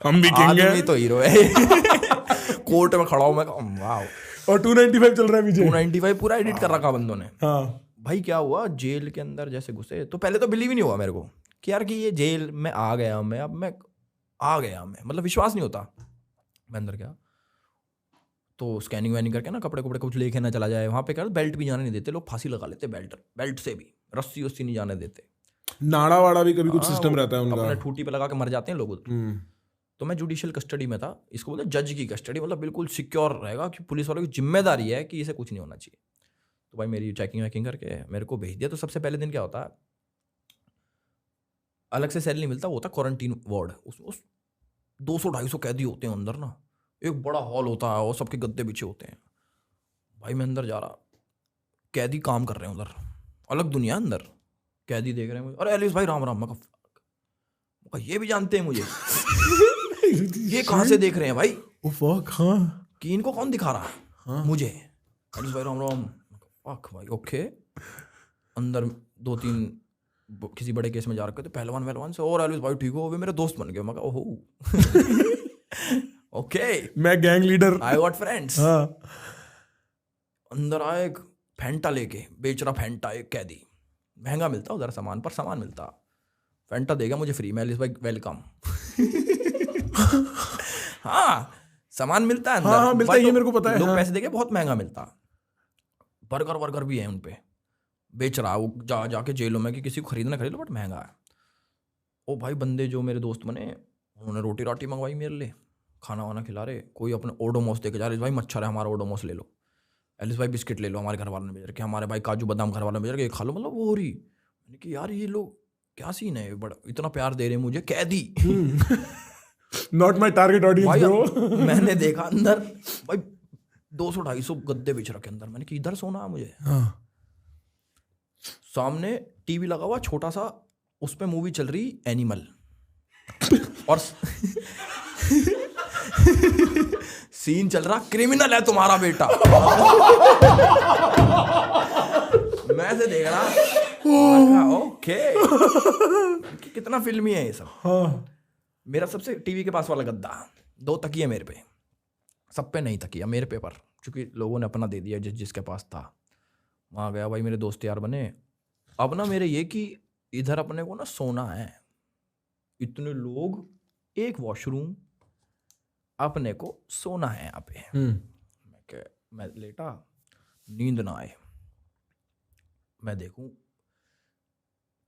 हम भी किंग हैं, तो हीरो है। कोर्ट में खड़ा हूँ मैं, वाह। और 295 चल रहा है पीछे, 295 पूरा एडिट कर रखा बंदों ने। हाँ भाई क्या हुआ, जेल के अंदर जैसे घुसे तो पहले तो बिलीव ही नहीं हुआ मेरे को कि यार कि ये जेल में आ गया मैं, अब मैं आ गया मैं, मतलब विश्वास नहीं होता। मैं अंदर गया तो स्कैनिंग वैनिंग करके ना, कपड़े कपड़े कुछ लेके ना चला जाए, वहाँ पे क्या बेल्ट भी जाने नहीं देते लोग, फांसी लगा लेते बेल्ट से भी, रस्सी वस्सी नहीं जाने देते। नाड़ा वाड़ा भी कभी कुछ सिस्टम रहता है उनका, अपने ठूटी पे लगा के मर जाते हैं लोग। तो मैं जुडिशियल कस्टडी में था, इसको बोलते जज की कस्टडी, मतलब बिल्कुल सिक्योर रहेगा कि पुलिस वालों की जिम्मेदारी है कि इसे कुछ नहीं होना चाहिए। तो भाई मेरी चेकिंग वैकिंग करके मेरे को भेज दिया। तो सबसे पहले दिन क्या होता है, अलग से सेल नहीं मिलता, वो होता क्वारंटीन वार्ड, उसमें 200-250 कैदी होते हैं अंदर ना, एक बड़ा हॉल होता है और सबके गद्दे बिछे होते हैं। भाई मैं अंदर जा रहा, कैदी काम कर रहे हैं उधर, अलग दुनिया अंदर, कैदी देख रहे हैं मुझे, अरे एलिस भाई राम राम। मैं कहा ये भी जानते हैं मुझे। ये कहाँ से देख रहे हैं भाई, हाँ कि इनको कौन दिखा रहा है, हाँ? मुझे एलिस भाई राम राम। फक भाई ओके। अंदर 2-3 किसी बड़े केस में जा रखे थे, पहलवान से, और एलिस भाई ठीक हो, वे मेरे दोस्त बन गए। मैं कहा ओहो ओके, मैं gang leader, I got friends. हाँ अंदर आए एक फैंटा लेके, बेच रहा फैंटा, एक कैदी, महंगा मिलता उधर सामान, पर सामान मिलता। फैंटा देगा मुझे फ्री में, एलिस भाई वेलकम। हाँ सामान मिलता है अंदर, हाँ मिलता है, ये मेरे को पता है। लोग पैसे देके बहुत महंगा मिलता। बर्गर वर्गर भी है उन पे, बेच रहा वो जाके जेलों में कि किसी को खरीदना खरीद लो बट महंगा है। ओ भाई बंदे जो मेरे दोस्त बने, उन्होंने रोटी राटी मंगवाई मेरे लिए, खाना वाना खिला रहे। कोई अपने ओडोमोस देके जा रहे, भाई मच्छर है हमारा, ओडोमोस ले लो। एलिस भाई बिस्किट ले लो, हमारे घर वालों ने भेज रखे, हमारे भाई काजू बादाम घर वालों ने भेज रखे, खा लो। मतलब वो हो रही, मैंने कि यार ये लोग क्या सीन है, बड़ा इतना प्यार दे रहे हैं मुझे, कैदी। Not my target audience bro. मैंने देखा अंदर भाई 200-250 गद्दे बिछ रखे अंदर। मैंने कि इधर सोना है मुझे। सामने टीवी लगा हुआ छोटा सा, उस पे मूवी चल रही एनिमल, और सीन चल रहा क्रिमिनल है तुम्हारा बेटा। मैं से देख रहा, ओके कितना फिल्मी है ये सब। हाँ। मेरा सबसे टीवी के पास वाला गद्दा, 2 तकिए मेरे पे, सब पे नहीं तकिया मेरे पे, पर क्योंकि लोगों ने अपना दे दिया जिसके पास था। वहाँ गया भाई, मेरे दोस्त यार बने। अब ना मेरे ये कि इधर अपने को ना सोना है, इतने लोग, एक वॉशरूम, अपने को सोना है यहाँ पे। मैं लेटा, नींद ना आए, मैं देखूं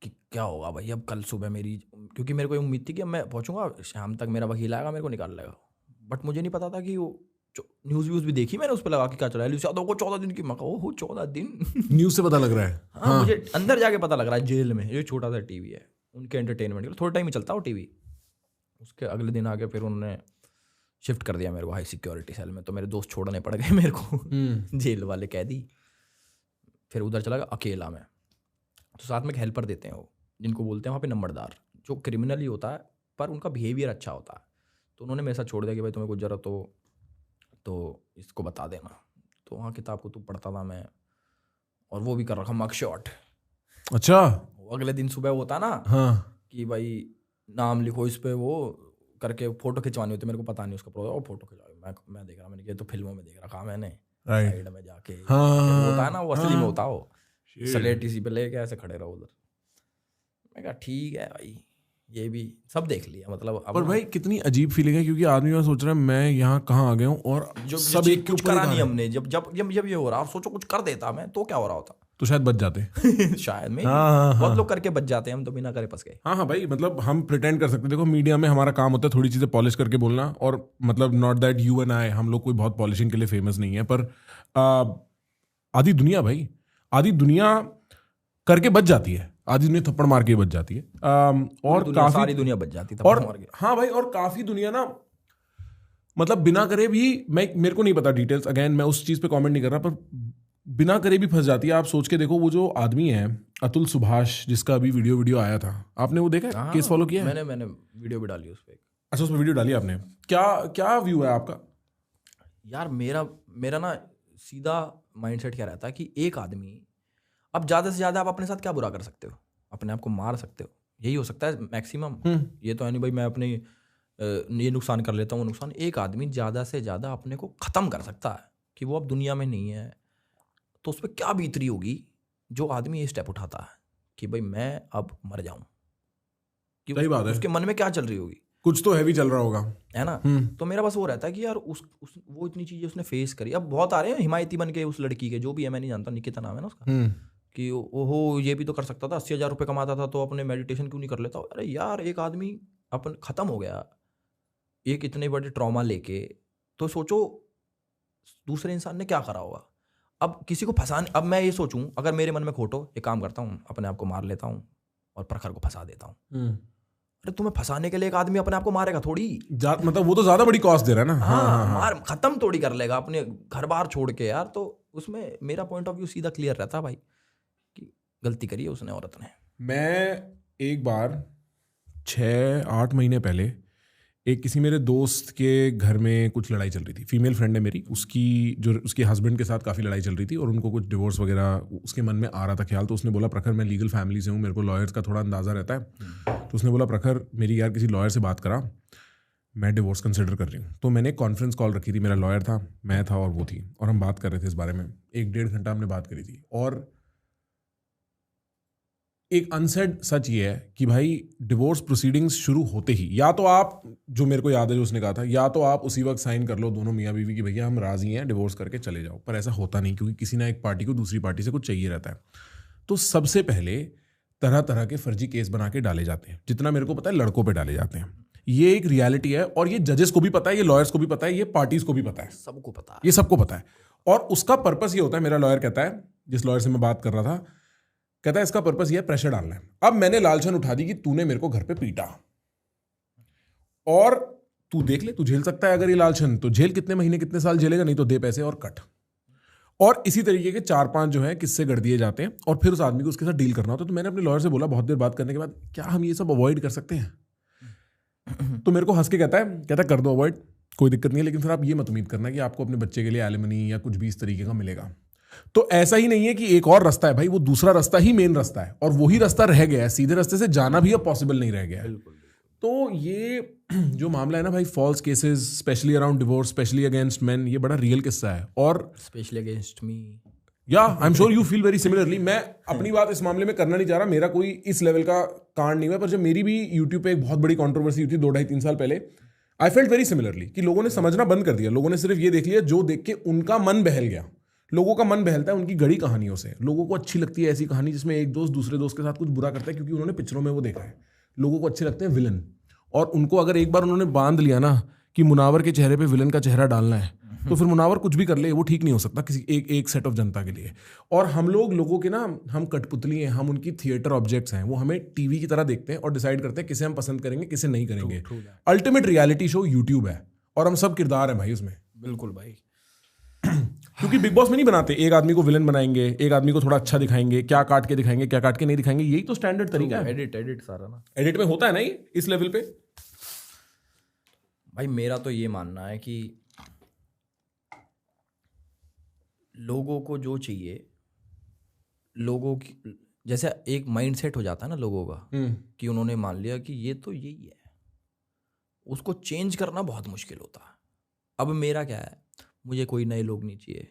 कि क्या होगा भाई अब कल सुबह मेरी, क्योंकि मेरे को उम्मीद थी कि अब मैं पहुंचूंगा शाम तक, मेरा वकील आएगा मेरे को निकाल लेगा। बट मुझे नहीं पता था कि वो न्यूज़ व्यूज़ भी देखी मैंने, उस पर लगा कि क्या चल रहा है, एलिस यादव को 14 दिन की। मैं कहा ओहो 14 दिन। न्यूज़ से पता लग रहा है। हाँ मुझे अंदर जाके पता लग रहा है, जेल में ये छोटा सा टीवी है उनके एंटरटेनमेंट के लिए, थोड़ा टाइम ही चलता वो टीवी। उसके अगले दिन आके फिर उन्होंने शिफ्ट कर दिया मेरे को हाई सिक्योरिटी सेल में, तो मेरे दोस्त छोड़ने पड़ गए मेरे को, जेल वाले कैदी। फिर उधर चला गया अकेला मैं। तो साथ में एक हेल्पर देते हैं वो, जिनको बोलते हैं वहाँ पे नंबरदार, जो क्रिमिनल ही होता है पर उनका बिहेवियर अच्छा होता है। तो उन्होंने मेरे साथ छोड़ दिया कि भाई तुम्हें कुछ जरूरत हो तो इसको बता देना। तो वहाँ किताब को पढ़ता था मैं, और वो भी कर रखा मग शॉट। अच्छा, अगले दिन सुबह होता ना कि भाई नाम लिखो इस पे, वो करके फोटो खिंचवानी होती, मेरे को पता नहीं उसका प्रोग्राम, फोटो खिंचवाई। मैं देख रहा, मैंने ये तो फिल्मों में देख रखा मैंने, साइड में जाके होता है ना, वो असली में होता हो, स्लेट इसी पे लेके ऐसे खड़े रहो उधर। मैं कहा ठीक है भाई, ये भी सब देख लिया। मतलब पर भाई कितनी अजीब फीलिंग है, क्योंकि आदमी मैं सोच रहा है मैं यहाँ कहाँ आ गया हूँ, और जो सब एक के ऊपर करा नहीं हमने। जब ये हो रहा, सोचो कुछ कर देता मैं तो क्या हो रहा होता, तो शायद बच जाते। शायद में बहुत लोग करके बच जाते हैं, हम तो बिना करे फंस गए। हाँ भाई, मतलब हम प्रिटेंड कर सकते, देखो मीडिया में हमारा काम होता है थोड़ी चीजें पॉलिश करके बोलना, और मतलब not that you and I, हम लोग कोई बहुत पॉलिशिंग के लिए फेमस नहीं है, पर आधी दुनिया भाई, आधी दुनिया करके बच जाती है, आधी दुनिया थप्पड़ मार के बच जाती है। और काफी सारी दुनिया बच जाती है, और हाँ भाई, और काफी दुनिया ना मतलब बिना करे भी, मेरे को नहीं पता डिटेल्स, अगेन मैं उस चीज पे कमेंट नहीं कर रहा, पर बिना करे भी फंस जाती है। आप सोच के देखो, वो जो आदमी है अतुल सुभाष, जिसका अभी वीडियो आया था, आपने वो देखा है? केस फॉलो किया है? मैंने वीडियो भी डाली उस पर। अच्छा, उसमें वीडियो डाली आपने, क्या व्यू है आपका? यार मेरा ना सीधा माइंडसेट क्या रहता है कि एक आदमी, अब ज़्यादा से ज़्यादा आप अपने साथ क्या बुरा कर सकते हो, अपने आप को मार सकते हो, यही हो सकता है मैक्सिमम। ये तो है नहीं भाई मैं अपने ये नुकसान कर लेता हूँ, नुकसान। एक आदमी ज़्यादा से ज़्यादा अपने को ख़त्म कर सकता है कि वो अब दुनिया में नहीं है, तो उस पर क्या बीतरी होगी जो आदमी ये स्टेप उठाता है कि भाई मैं अब मर जाऊं। सही बात है, उसके मन में क्या चल रही होगी, कुछ तो हैवी चल रहा होगा, है ना। तो मेरा बस वो रहता है कि यार वो इतनी चीजें उसने फेस करी। अब बहुत आ रहे हैं हिमायती बन के उस लड़की के, जो भी है मैं नहीं जानता, निकिता नाम है ना उसका, कि ओहो ये भी तो कर सकता था, 80,000 रुपये कमाता था तो अपने मेडिटेशन क्यों नहीं कर लेता। अरे यार एक आदमी अपन खत्म हो गया एक इतने बड़े ट्रॉमा लेके, तो सोचो दूसरे इंसान ने क्या करा होगा। अब किसी को फंसाने, अब मैं ये सोचूं अगर मेरे मन में खोटो, एक काम करता हूँ अपने आप को मार लेता हूँ और प्रखर को फंसा देता हूँ। अरे तुम्हें फंसाने के लिए एक आदमी अपने आप को मारेगा थोड़ी, मतलब वो तो ज्यादा बड़ी कॉस्ट दे रहा है ना। हाँ, मार खत्म थोड़ी कर लेगा अपने घर बार छोड़ के यार। तो उसमें मेरा पॉइंट ऑफ व्यू सीधा क्लियर रहता है भाई कि गलती करी है उसने, औरत ने। मैं एक बार 6-8 महीने पहले एक किसी मेरे दोस्त के घर में कुछ लड़ाई चल रही थी, फीमेल फ्रेंड है मेरी, उसके हस्बैंड के साथ काफ़ी लड़ाई चल रही थी और उनको कुछ डिवोर्स वगैरह उसके मन में आ रहा था ख्याल। तो उसने बोला प्रखर मैं लीगल फैमिली से हूँ, मेरे को लॉयर्स का थोड़ा अंदाज़ा रहता है। तो उसने बोला प्रखर मेरी यार किसी लॉयर से बात करा, मैं डिवोर्स कंसिडर कर रही हूँ। तो मैंने कॉन्फ्रेंस कॉल रखी थी, मेरा लॉयर था, मैं था और वो थी, और हम बात कर रहे थे इस बारे में। 1-1.5 घंटा हमने बात करी थी। और एक अनसेड सच ये है कि भाई डिवोर्स प्रोसीडिंग्स शुरू होते ही या तो आप, जो मेरे को याद है जो उसने कहा था, या तो आप उसी वक्त साइन कर लो दोनों मियाँ बीवी की भैया हम राजी हैं, डिवोर्स करके चले जाओ। पर ऐसा होता नहीं, क्योंकि किसी ना एक पार्टी को दूसरी पार्टी से कुछ चाहिए रहता है। तो सबसे पहले तरह तरह के फर्जी केस बना के डाले जाते हैं, जितना मेरे को पता है लड़कों पे डाले जाते हैं। ये एक रियलिटी है और ये जजेस को भी पता है, ये लॉयर्स को भी पता है, ये पार्टीज को भी पता है, सबको पता है, ये सबको पता है। और उसका पर्पस ये होता है, मेरा लॉयर कहता है, जिस लॉयर से मैं बात कर रहा था, कहता है इसका पर्पस ये है प्रेशर डालना है। अब मैंने लालचन उठा दी कि तूने मेरे को घर पे पीटा और तू देख ले तू झेल सकता है, अगर ये लालचन तो झेल, कितने महीने कितने साल झेलेगा, नहीं तो दे पैसे और कट। और इसी तरीके के 4-5 जो है किस्से गढ़ दिए जाते हैं और फिर उस आदमी को उसके साथ डील करना होता है। तो मैंने अपने लॉयर से बोला बहुत देर बात करने के बाद, क्या हम ये सब अवॉइड कर सकते हैं? तो मेरे को हंस के कहता कर दो अवॉइड, कोई दिक्कत नहीं है, लेकिन फिर आप ये मत उम्मीद करना कि आपको अपने बच्चे के लिए एलिमनी या कुछ भी इस तरीके का मिलेगा। तो ऐसा ही नहीं है कि एक और रास्ता है भाई, वो दूसरा रास्ता ही मेन रास्ता है और वही रास्ता रह गया है, सीधे रास्ते से जाना भी अब पॉसिबल नहीं रह गया है। तो ये जो मामला है ना भाई, false cases specially around divorce, specially against men, ये बड़ा रियल किस्सा है। और स्पेशली अगेंस्ट मी, या I am sure you feel very similarly. मैं अपनी बात इस मामले में करना नहीं चाह रहा, मेरा कोई इस लेवल का कांड नहीं हुआ, पर जब मेरी भी यूट्यूब पे एक बहुत बड़ी कंट्रोवर्सी हुई थी 2-2.5-3 साल पहले, आई फेल्ट वेरी सिमिलरली कि लोगों ने समझना बंद कर दिया। लोगों ने सिर्फ ये देख लिया जो देख के उनका मन बहल गया। लोगों का मन बहलता है उनकी गढ़ी कहानियों से। लोगों को अच्छी लगती है ऐसी कहानी जिसमें एक दोस्त दूसरे दोस्त के साथ कुछ बुरा करता है, क्योंकि उन्होंने पिक्चरों में वो देखा है। लोगों को अच्छे लगते हैं विलन, और उनको अगर एक बार उन्होंने बांध लिया ना कि मुनावर के चेहरे पे विलन का चेहरा डालना है, तो फिर मुनावर कुछ भी कर ले वो ठीक नहीं हो सकता किसी एक सेट ऑफ जनता के लिए। और हम लोगों के ना, हम कठपुतली हैं, हम उनकी थिएटर ऑब्जेक्ट्स हैं। वो हमें टीवी की तरह देखते हैं और डिसाइड करते हैं किसे हम पसंद करेंगे किसे नहीं करेंगे। अल्टीमेट रियलिटी शो यूट्यूब है और हम सब किरदार हैं भाई उसमें। बिल्कुल भाई। क्योंकि बिग बॉस में नहीं बनाते, एक आदमी को विलन बनाएंगे, एक आदमी को थोड़ा अच्छा दिखाएंगे, क्या काट के दिखाएंगे क्या काट के नहीं दिखाएंगे, यही तो स्टैंडर्ड तरीका है। एडिट सारा ना, एडिट में होता है ना ये इस लेवल पे। भाई मेरा तो ये मानना है कि लोगों को जो चाहिए, लोगों की जैसे एक माइंडसेट हो जाता है ना लोगों का, कि उन्होंने मान लिया कि ये तो यही है, उसको चेंज करना बहुत मुश्किल होता है। अब मेरा क्या है, मुझे कोई नए लोग नहीं चाहिए,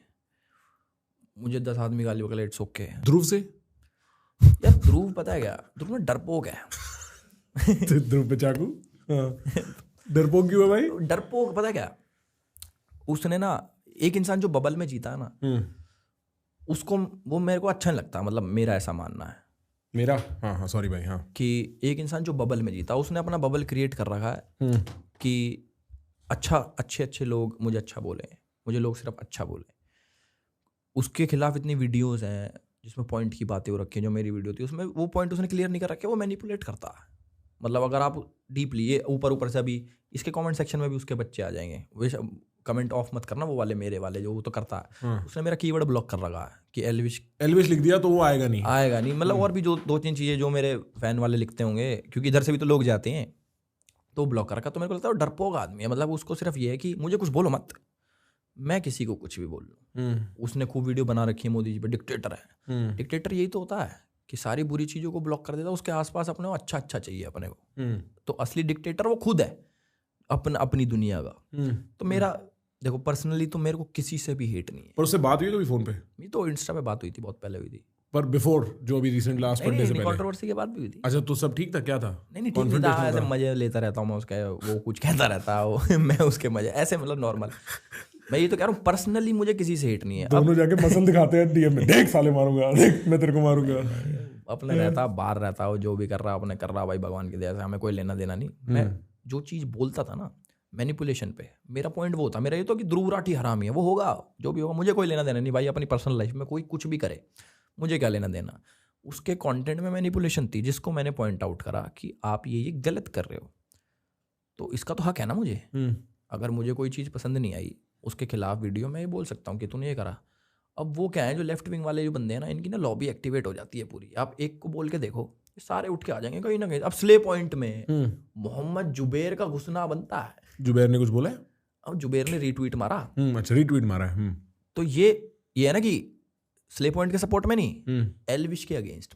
मुझे 10 आदमी गाली बकले इट्स ओके। ध्रुव से यार ध्रुव पता है क्या, ध्रुव में डरपोक है। तो ध्रुव पे चाकू, डरपोक क्यों है भाई? डरपोक पता है क्या, उसने ना एक इंसान जो बबल में जीता है ना, उसको वो मेरे को अच्छा नहीं लगता। मतलब मेरा ऐसा मानना है, मेरा हाँ सॉरी भाई, हाँ, कि एक इंसान जो बबल में जीता, उसने अपना बबल क्रिएट कर रखा है कि अच्छे लोग मुझे अच्छा बोले, मुझे लोग सिर्फ अच्छा बोले। उसके खिलाफ इतनी वीडियोस हैं जिसमें पॉइंट की बातें हो रखी हैं, जो मेरी वीडियो थी उसमें वो पॉइंट उसने क्लियर नहीं कर रखे, वो मैनिपुलेट करता है। मतलब अगर आप डीपली ये ऊपर से, अभी इसके कमेंट सेक्शन में भी उसके बच्चे आ जाएंगे, वे कमेंट ऑफ मत करना, वो वाले मेरे वाले जो वो तो करता है। उसने मेरा कीवर्ड ब्लॉक कर रखा है कि एल्विश लिख दिया तो वो आएगा नहीं। मतलब और भी जो 2-3 चीज़ें जो मेरे फैन वाले लिखते होंगे, क्योंकि इधर से भी तो लोग जाते हैं, तो ब्लॉक कर रखा। तो मेरे को लगता है वो डरपोक आदमी है। मतलब उसको सिर्फ ये है कि मुझे कुछ बोलो मत, मैं किसी को कुछ भी बोल लूँ। उसने खूब वीडियो बना रखी है मोदी जी पे, डिक्टेटर है। डिक्टेटर यही तो होता है कि सारी बुरी चीज़ों को ब्लॉक कर देता है, उसके आसपास अपने को अच्छा चाहिए अपने को। तो असली डिक्टेटर वो खुद है, अपनी दुनिया का। तो मेरा देखो पर्सनली तो मेरे को किसी से भी हेट नहीं है। पर उससे बात हुई कभी फोन पे? नहीं, तो इंस्टा पे बात हुई थी, बहुत पहले हुई थी। पर बिफोर जो अभी रिसेंट लास्ट बर्थडे से पहले कंट्रोवर्सी के बाद भी हुई थी। अच्छा, तो सब ठीक था? क्या था? नहीं ठीक नहीं था, ऐसे मजे लेता रहता हूँ मैं उसका, वो कुछ कहता रहता है वो मैं उसके मजे ऐसे, मतलब नॉर्मल। मैं ये तो कह रहा हूँ पर्सनली मुझे किसी से हेट नहीं है। दोनों जाके मसल दिखाते हैं डीएम में, देख साले मारूंगा, देख मैं तेरे को मारूंगा। अपने रहता, बाहर रहता हो, जो भी कर रहा अपने कर रहा, भाई भगवान की दया से हमें कोई लेना देना नहीं। मैं जो चीज़ बोलता था ना मैनिपुलेशन पे, मेरा पॉइंट वो था। मेरा ये तो कि ध्रुव राठी हरामी है, वो होगा जो भी होगा, मुझे कोई लेना देना नहीं भाई। अपनी पर्सनल लाइफ में कोई कुछ भी करे, मुझे क्या लेना देना। उसके कंटेंट में मैनिपुलेशन थी, जिसको मैंने पॉइंट आउट करा कि आप ये गलत कर रहे हो, तो इसका तो हक है ना मुझे। अगर मुझे कोई चीज़ पसंद नहीं आई, उसके खिलाफ वीडियो में ये बोल सकता हूँ कि तूने ये करा। अब वो क्या है, जो लेफ्ट विंग वाले जो बंदे हैं ना, इनकी ना लॉबी एक्टिवेट हो जाती है पूरी। आप एक को बोल के देखो, ये सारे उठ के आ जाएंगे कहीं ना कहीं। अब स्ले पॉइंट में मोहम्मद जुबैर का घुसना बनता है। जुबैर ने कुछ बोला है? अब जुबैर ने रीट्वीट मारा। अच्छा, रीट्वीट मारा है। तो ये है ना कि स्ले पॉइंट के सपोर्ट में नहीं, एल्विश के अगेंस्ट।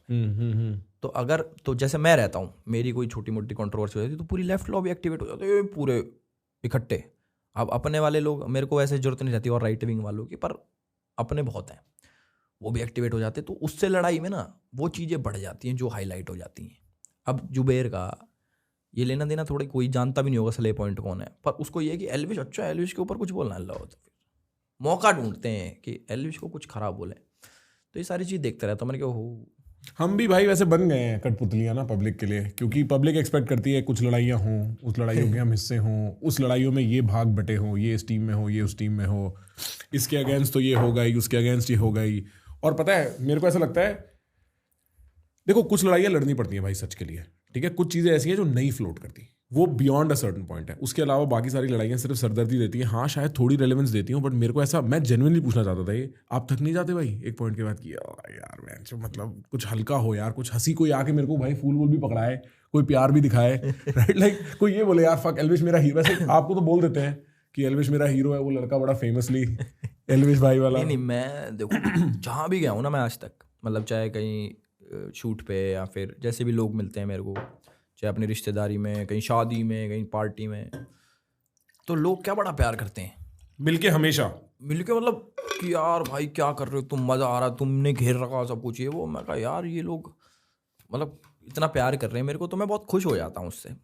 तो अगर तो जैसे मैं रहता हूँ, मेरी कोई छोटी मोटी कंट्रोवर्सी हो जाती है तो पूरी लेफ्ट लॉबी एक्टिवेट हो जाती है, पूरे इकट्ठे। अब अपने वाले लोग, मेरे को ऐसे जरूरत नहीं रहती और राइट विंग वालों की, पर अपने बहुत हैं, वो भी एक्टिवेट हो जाते। तो उससे लड़ाई में ना वो चीज़ें बढ़ जाती हैं जो हाईलाइट हो जाती हैं। अब जुबैर का ये लेना देना थोड़ी, कोई जानता भी नहीं होगा स्ले पॉइंट कौन है, पर उसको ये है कि एल्विश, अच्छा एल्विश के ऊपर कुछ बोलना अल्लाह, तो फिर मौका ढूंढते हैं कि एल्विश को कुछ खराब बोले। तो ये सारी चीज़ देखते रहता हूँ। मैंने कहा हो, हम भी भाई वैसे बन गए हैं कठपुतलियाँ ना पब्लिक के लिए, क्योंकि पब्लिक एक्सपेक्ट करती है कुछ लड़ाइयाँ हों, उस लड़ाइयों के हम हिस्से हों, उस लड़ाइयों में ये भाग बटे हों, ये इस टीम में हो, ये उस टीम में हो, इसके अगेंस्ट तो ये होगा ही, उसके अगेंस्ट ये होगा ही। और पता है मेरे को ऐसा लगता है, देखो कुछ लड़ाइयाँ लड़नी पड़ती हैं भाई सच के लिए, ठीक है। कुछ चीज़ें ऐसी हैं जो नहीं फ्लोट करती, वो बियॉन्ड अ सर्टन पॉइंट है। उसके अलावा बाकी सारी लड़ाइयाँ सिर्फ सरदर्दी देती हैं। हाँ शायद थोड़ी रेलेवेंस देती हूँ, बट मेरे को ऐसा, मैं जेन्युइनली पूछना चाहता था, ये आप थक नहीं जाते भाई एक पॉइंट के बाद कि यार मैं जो मतलब कुछ हल्का हो यार, कुछ हंसी, कोई आके मेरे को भाई फूल वूल भी पकड़ाए, कोई प्यार भी दिखाए, राइट? लाइक कोई ये बोले यार फक एल्विश मेरा हीरो। वैसे आपको तो बोल देते हैं कि एल्विश मेरा हीरो है, वो लड़का बड़ा फेमसली एल्विश भाई वाला। नहीं, मैं देखो जहाँ भी गया हूँ ना मैं आज तक, मतलब चाहे कहीं शूट पे या फिर जैसे भी लोग मिलते हैं मेरे को, चाहे अपनी रिश्तेदारी में, कहीं शादी में, कहीं पार्टी में, तो लोग क्या बड़ा प्यार करते हैं मिलके, हमेशा मिलके, मतलब कि यार भाई क्या कर रहे हो तुम, मज़ा आ रहा, तुमने घेर रखा सब कुछ ये वो। मैं कहा यार ये लोग मतलब इतना प्यार कर रहे हैं मेरे को, तो मैं बहुत खुश हो जाता हूँ उससे।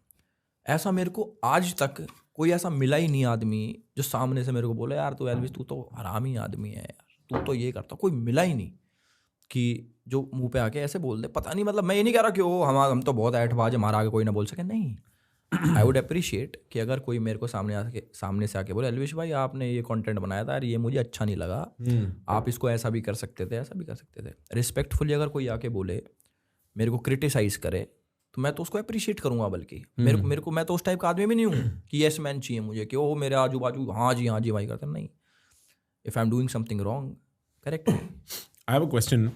ऐसा मेरे को आज तक कोई ऐसा मिला ही नहीं आदमी जो सामने से मेरे को बोले यार तू एल्विश तू तो हरामी आदमी है यार, तू तो ये करता, कोई मिला ही नहीं कि जो मुंह पे आके ऐसे बोल दे। पता नहीं, मतलब मैं ये नहीं कह रहा कि वो हम तो बहुत ऐठबाज, हमारा आगे कोई ना बोल सके, नहीं। आई वुड अप्रिशिएट कि अगर कोई मेरे को सामने से आके बोले एल्विश भाई आपने ये कंटेंट बनाया था यार, ये मुझे अच्छा नहीं लगा, आप इसको ऐसा भी कर सकते थे, ऐसा भी कर सकते थे। रिस्पेक्टफुली अगर कोई आके बोले, मेरे को क्रिटिसाइज करे, तो मैं तो उसको अप्रिशिएट करूंगा। बल्कि मेरे को मैं तो उस टाइप का आदमी भी नहीं हूँ कि यस मैन चाहिए मुझे, कि वो मेरे आजू बाजू हाँ जी भाई करते, नहीं। If I am doing something wrong, correct. I have a question.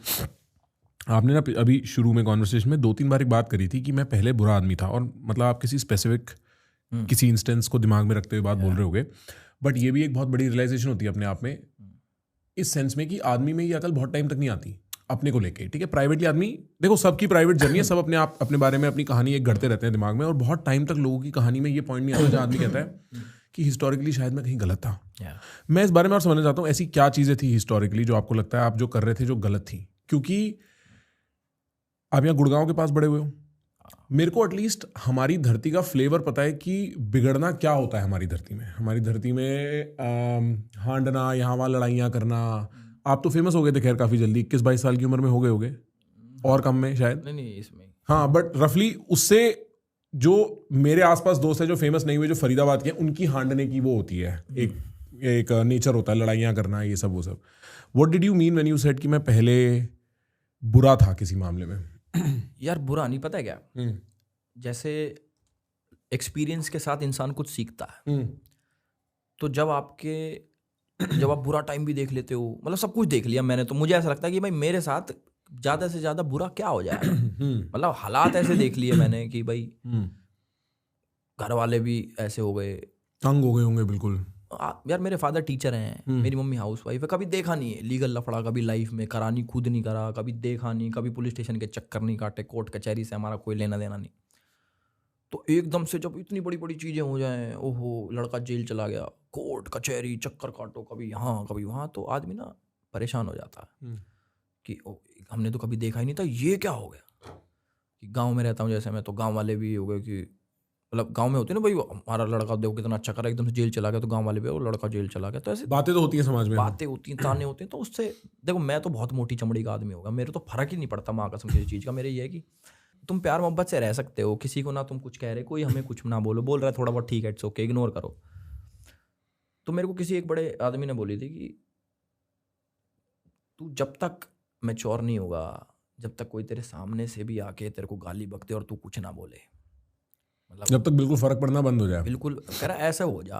आपने ना अभी शुरू में कॉन्वर्सेशन में 2-3 बार एक बात करी थी कि मैं पहले बुरा आदमी था, और मतलब आप किसी स्पेसिफिक किसी इंस्टेंस को दिमाग में रखते हुए बात बोल रहे होगे, बट ये भी एक बहुत बड़ी रियलाइजेशन होती है अपने आप में, इस सेंस में कि आदमी में ये अकल बहुत टाइम तक नहीं आती अपने को लेके, ठीक है। प्राइवेटली आदमी, देखो सबकी प्राइवेट जर्नी है, सब अपने आप अपने बारे में अपनी कहानी एक गढ़ते रहते हैं दिमाग में, और बहुत टाइम तक लोगों की कहानी में ये पॉइंट नहीं आता जहाँ आदमी कहता है कि हिस्टोरिकली शायद मैं कहीं गलत था। मैं इस बारे में और समझना चाहता हूँ, ऐसी क्या चीज़ें थी हिस्टोरिकली जो आपको लगता है आप जो कर रहे थे जो गलत थी? क्योंकि आप यहाँ गुड़गांव के पास बड़े हुए हो, मेरे को एटलीस्ट हमारी धरती का फ्लेवर पता है कि बिगड़ना क्या होता है हमारी धरती में। हमारी धरती में हांडना, यहाँ वहाँ लड़ाइयाँ करना। आप तो फेमस हो गए थे खैर काफ़ी जल्दी, 21-22 साल की उम्र में हो गए होगे, और कम में शायद नहीं इसमें, हाँ, बट रफली उससे जो मेरे आसपास दोस्त है जो फेमस नहीं हुए, जो फरीदाबाद के, उनकी हांडने की वो होती है, एक नेचर होता है लड़ाइयाँ करना, ये सब वो सब। What did you mean when you said कि मैं पहले बुरा था किसी मामले में? यार बुरा नहीं, पता है क्या, जैसे एक्सपीरियंस के साथ इंसान कुछ सीखता है। तो जब आप बुरा टाइम भी देख लेते हो, मतलब सब कुछ देख लिया मैंने, तो मुझे ऐसा लगता है कि भाई मेरे साथ ज़्यादा से ज़्यादा बुरा क्या हो जाएगा। मतलब हालात ऐसे देख लिए मैंने कि भाई घर वाले भी ऐसे हो गए, तंग हो गए होंगे बिल्कुल। यार मेरे फादर टीचर हैं, मेरी मम्मी हाउस वाइफ है, कभी देखा नहीं है लीगल लफड़ा, कभी लाइफ में करानी खुद नहीं करा, कभी देखा नहीं, कभी पुलिस स्टेशन के चक्कर नहीं काटे, कोर्ट कचहरी से हमारा कोई लेना देना नहीं। तो एकदम से जब इतनी बड़ी बड़ी चीज़ें हो जाएं, ओहो लड़का जेल चला गया, कोर्ट कचहरी चक्कर काटो, कभी यहाँ कभी वहाँ, तो आदमी ना परेशान हो जाता है कि हमने तो कभी देखा ही नहीं था, ये क्या हो गया। कि गाँव में रहता हूँ जैसे मैं, तो गाँव वाले भी हो गए कि मतलब गांव में होती है ना भाई, हमारा लड़का देखो कितना अच्छा कर रहा है, एकदम से जेल चला गया, तो गांव वाले भी वो लड़का जेल चला गया। तो ऐसे बातें तो होती हैं समाज में, बातें होती हैं, ताने होते हैं। तो उससे देखो मैं तो बहुत मोटी चमड़ी का आदमी होगा, मेरे तो फर्क ही नहीं पड़ता माँ कसम किसी चीज़ का। मेरे ये है कि तुम प्यार मोहब्बत से रह सकते हो, किसी को ना तुम कुछ कह रहे, कोई हमें कुछ ना बोल रहा है थोड़ा बहुत ठीक है, इट्स ओके, इग्नोर करो। तो मेरे को किसी एक बड़े आदमी ने बोली थी कि तू जब तक मैच्योर नहीं होगा, जब तक कोई तेरे सामने से भी आके तेरे को गाली बकते और तू कुछ ना बोले, मतलब जब तक बिल्कुल फर्क पड़ना बंद हो जाए, बिल्कुल कह रहा ऐसा हो जा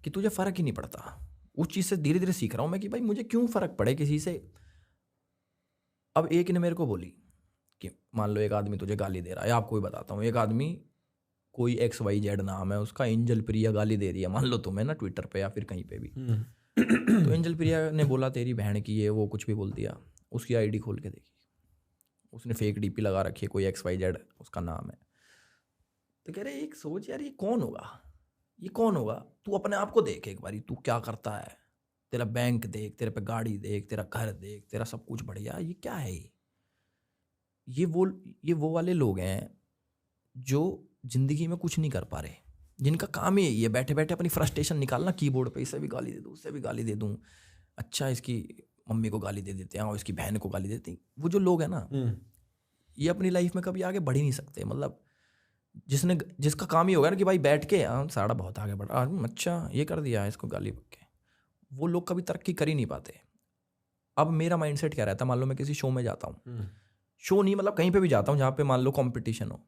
कि तुझे फर्क ही नहीं पड़ता। उस चीज़ से धीरे धीरे सीख रहा हूँ मैं कि भाई मुझे क्यों फर्क पड़े किसी से। अब एक ने मेरे को बोली कि मान लो एक आदमी तुझे गाली दे रहा है, आपको भी बताता हूँ, एक आदमी कोई XYZ नाम है उसका, एंजल प्रिया गाली दे रही है मान लो तुम्हें ना ट्विटर पे या फिर कहीं पे भी, तो एंजल प्रिया ने बोला तेरी बहन की ये वो कुछ भी बोल दिया, उसकी आईडी खोल के देखी, उसने फेक डीपी लगा रखी है, कोई XYZ उसका नाम है। तो कह रहे एक सोच यार, ये कौन होगा, ये कौन होगा, तू अपने आप को देख एक बारी, तू क्या करता है, तेरा बैंक देख, तेरे पे गाड़ी देख, तेरा घर देख, तेरा सब कुछ बढ़िया, ये क्या है ये वो वाले लोग हैं जो जिंदगी में कुछ नहीं कर पा रहे, जिनका काम ही यही है बैठे बैठे अपनी फ्रस्ट्रेशन निकालना कीबोर्ड पे, इसे भी गाली दे दूँ, उससे भी गाली दे दूँ, अच्छा इसकी मम्मी को गाली दे देते हैं और इसकी बहन को गाली देते हैं। वो जो लोग हैं ना, ये अपनी लाइफ में कभी आगे बढ़ ही नहीं सकते। मतलब जिसका काम ही होगा ना कि भाई बैठ के साड़ा बहुत आगे बढ़ा, अच्छा ये कर दिया इसको गाली बक के, वो लोग कभी तरक्की कर ही नहीं पाते। अब मेरा माइंडसेट क्या रहता है, मान लो मैं किसी शो में जाता हूँ, शो नहीं मतलब कहीं पे भी जाता हूँ जहाँ पे मान लो कंपटीशन हो,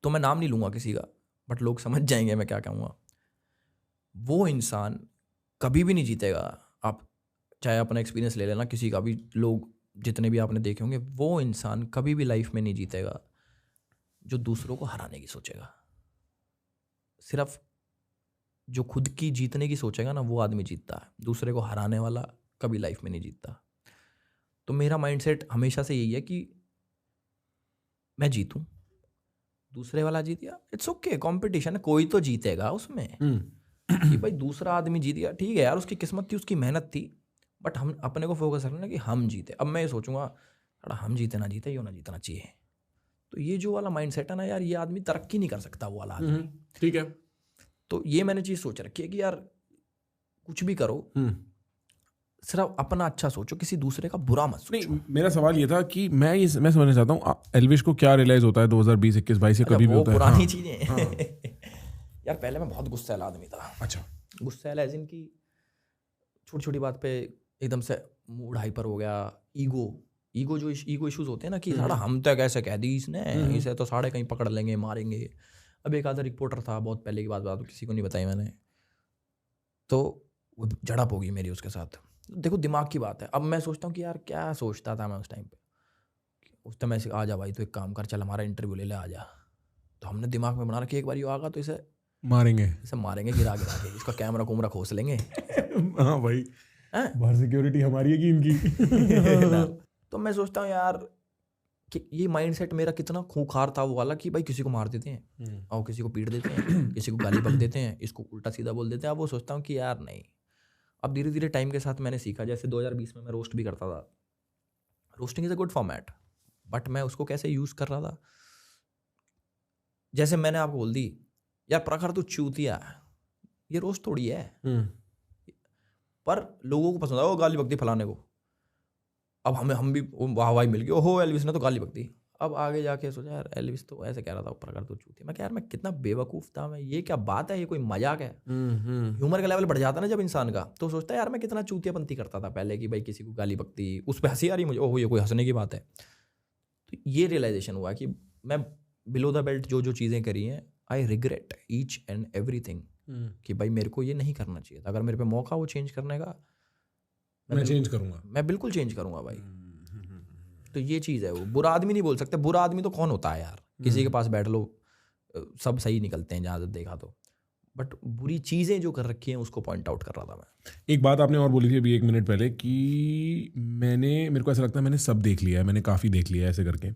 तो मैं नाम नहीं लूँगा किसी का, बट लोग समझ जाएंगे मैं क्या कहूँगा। वो इंसान कभी भी नहीं जीतेगा। आप चाहे अपना एक्सपीरियंस ले लेना किसी का भी, लोग जितने भी आपने देखे होंगे, वो इंसान कभी भी लाइफ में नहीं जीतेगा जो दूसरों को हराने की सोचेगा। सिर्फ जो खुद की जीतने की सोचेगा ना, वो आदमी जीतता है, दूसरे को हराने वाला कभी लाइफ में नहीं जीतता। तो मेरा माइंडसेट हमेशा से यही है कि मैं जीतूं, दूसरे वाला जीत गया, इट्स ओके, कंपटीशन है, कोई तो जीतेगा उसमें। कि भाई दूसरा आदमी जीत गया, ठीक है यार, उसकी किस्मत थी, उसकी मेहनत थी, बट हम अपने को फोकस रखना कि हम जीते। अब मैं ये सोचूंगा हम जीते ना जीते, ये ना जीतना चाहिए। तो ये जो वाला माइंडसेट है ना यार, ये आदमी तरक्की नहीं कर सकता, वो वाला आदमी। ठीक है। तो ये मैंने चीज़ सोच रखी है कि यार कुछ भी करो, सिर्फ अपना अच्छा सोचो, किसी दूसरे का बुरा मत सोचो। नहीं, मेरा सवाल ये था कि मैं समझना चाहता हूँ एल्विश को क्या रियलाइज होता है 2020, 21, 22 से कभी भी होता है? पुरानी चीजें यार पहले मैं बहुत गुस्सैल आदमी था। अच्छा। गुस्सैल एज इन की छोटी छोटी बात पे एकदम से मूड हाइपर हो गया, ईगो जो ईगो इश्यूज होते हैं ना कि साड़ा हम तो कैसे कह दी इसने, इसे तो साढ़े कहीं पकड़ लेंगे मारेंगे। अब एक आधा रिपोर्टर था, बहुत पहले की बात किसी को नहीं बताई मैंने, तो वो झड़प होगी मेरी उसके साथ। देखो दिमाग की बात है। अब मैं सोचता हूँ कि यार क्या सोचता था मैं उस टाइम पे, उस टाइम ऐसे आ जा भाई तो एक काम कर, चल हमारा इंटरव्यू ले आ जा। तो हमने दिमाग में बना रखा एक बार ये आगा तो इसे मारेंगे गिरा के, इसका कैमरा कुमरा खोस लेंगे। हाँ भाई, बाहर सिक्योरिटी हमारी है कि इनकी। तो मैं सोचता हूँ यार कि ये माइंडसेट मेरा कितना खूंखार था वो वाला कि भाई किसी को मार देते हैं और किसी को पीट देते हैं, किसी को गाली बक देते हैं, इसको उल्टा सीधा बोल देते हैं। अब वो सोचता हूँ कि यार नहीं। अब धीरे धीरे टाइम के साथ मैंने सीखा, जैसे 2020 में मैं रोस्ट भी करता था। Roasting is a good format, but मैं उसको कैसे यूज़ कर रहा था, जैसे मैंने आपको बोल दी यार प्रखर तू चूतिया, ये रोस्ट थोड़ी है, पर लोगों को पसंद आया वो गाली बकती फलाने को। अब हम भी वाहवाही मिल गई, ओहो एल्विस ने तो गाली बकती। अब आगे जाके सोचा यार एल्विस तो ऐसे कह रहा था प्रखर तू चूतिया। मैं यार मैं कितना बेवकूफ़ था मैं, ये क्या बात है, ये कोई मजाक है। ह्यूमर का लेवल बढ़ जाता ना जब इंसान का, तो सोचता है यार मैं कितना चूतियापंती करता था पहले कि भाई किसी को गाली बकती, उस पर हंसी आ रही मुझे, ओहो ये कोई हंसने की बात है। तो ये रियलाइजेशन हुआ कि मैं बिलो द बेल्ट जो जो चीज़ें करी हैं, I regret each and everything, कि भाई मेरे को ये नहीं करना चाहिए था। अगर मेरे पे मौका वो चेंज करने का, मैं चेंज करूंगा, मैं बिल्कुल चेंज करूंगा भाई। तो ये चीज़ है, वो बुरा आदमी नहीं बोल सकते। बुरा आदमी तो कौन होता है यार, किसी के पास बैठ लो सब सही निकलते हैं जहाँ देखा तो, बट बुरी चीज़ें जो कर रखी हैं उसको पॉइंट आउट कर रहा था मैं। एक बात आपने और बोली थी अभी 1 मिनट पहले कि मेरे को ऐसा लगता है मैंने सब देख लिया है, मैंने काफ़ी देख लिया है ऐसे करके।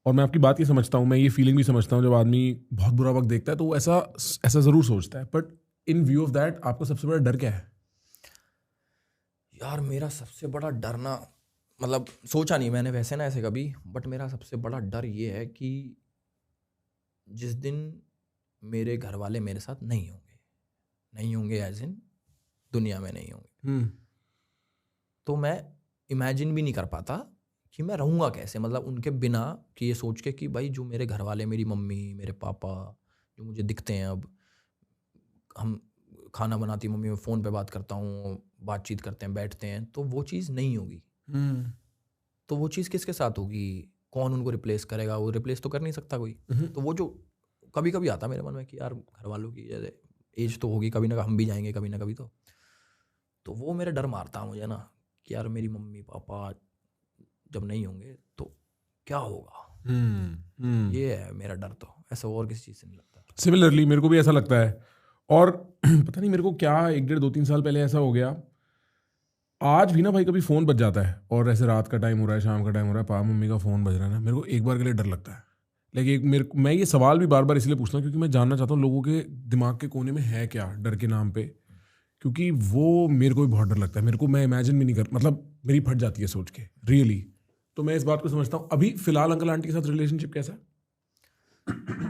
और मैं आपकी बात ये समझता हूँ, मैं ये फीलिंग भी समझता हूँ, जब आदमी बहुत बुरा वक्त देखता है तो वो ऐसा ज़रूर सोचता है। But in view of that आपका सबसे बड़ा डर क्या है? यार मेरा सबसे बड़ा डर ना, मतलब सोचा नहीं मैंने वैसे ना ऐसे कभी, बट मेरा सबसे बड़ा डर ये है कि जिस दिन मेरे घर वाले मेरे साथ नहीं होंगे एज इन दुनिया में नहीं होंगे, तो मैं इमेजिन भी नहीं कर पाता कि मैं रहूँगा कैसे, मतलब उनके बिना, कि ये सोच के कि भाई जो मेरे घर वाले, मेरी मम्मी मेरे पापा जो मुझे दिखते हैं, अब हम खाना बनाती मम्मी, में फ़ोन पे बात करता हूँ, बातचीत करते हैं, बैठते हैं, तो वो चीज़ नहीं होगी। तो वो चीज़ किसके साथ होगी, कौन उनको रिप्लेस करेगा? वो रिप्लेस तो कर नहीं सकता कोई। तो वो जो कभी कभी आता मेरे मन में कि यार घर वालों की जैसे एज तो होगी, कभी ना हम भी जाएंगे कभी ना कभी, तो वो मेरा डर मारता मुझे ना कि यार मेरी मम्मी पापा जब नहीं होंगे तो क्या होगा, हम्म। ये है मेरा डर। तो ऐसा और किसी चीज़ से नहीं लगता। सिमिलरली मेरे को भी ऐसा लगता है। और पता नहीं मेरे को क्या 1 डेढ़ 2 3 साल पहले ऐसा हो गया, आज भी ना भाई कभी फ़ोन बज जाता है और ऐसे रात का टाइम हो रहा है, शाम का टाइम हो रहा है, पापा मम्मी का फ़ोन बज रहा है ना, मेरे को एक बार के लिए डर लगता है। लेकिन मैं ये सवाल भी बार बार इसलिए पूछता हूँ क्योंकि मैं जानना चाहता हूँ लोगों के दिमाग के कोने में है क्या डर के नाम पे, क्योंकि वो मेरे को भी बहुत डर लगता है। मेरे को, मैं इमेजिन भी नहीं कर, मतलब मेरी फट जाती है सोच के रियली। तो मैं इस बात को समझता हूँ। अभी फिलहाल अंकल आंटी के साथ रिलेशनशिप कैसा है?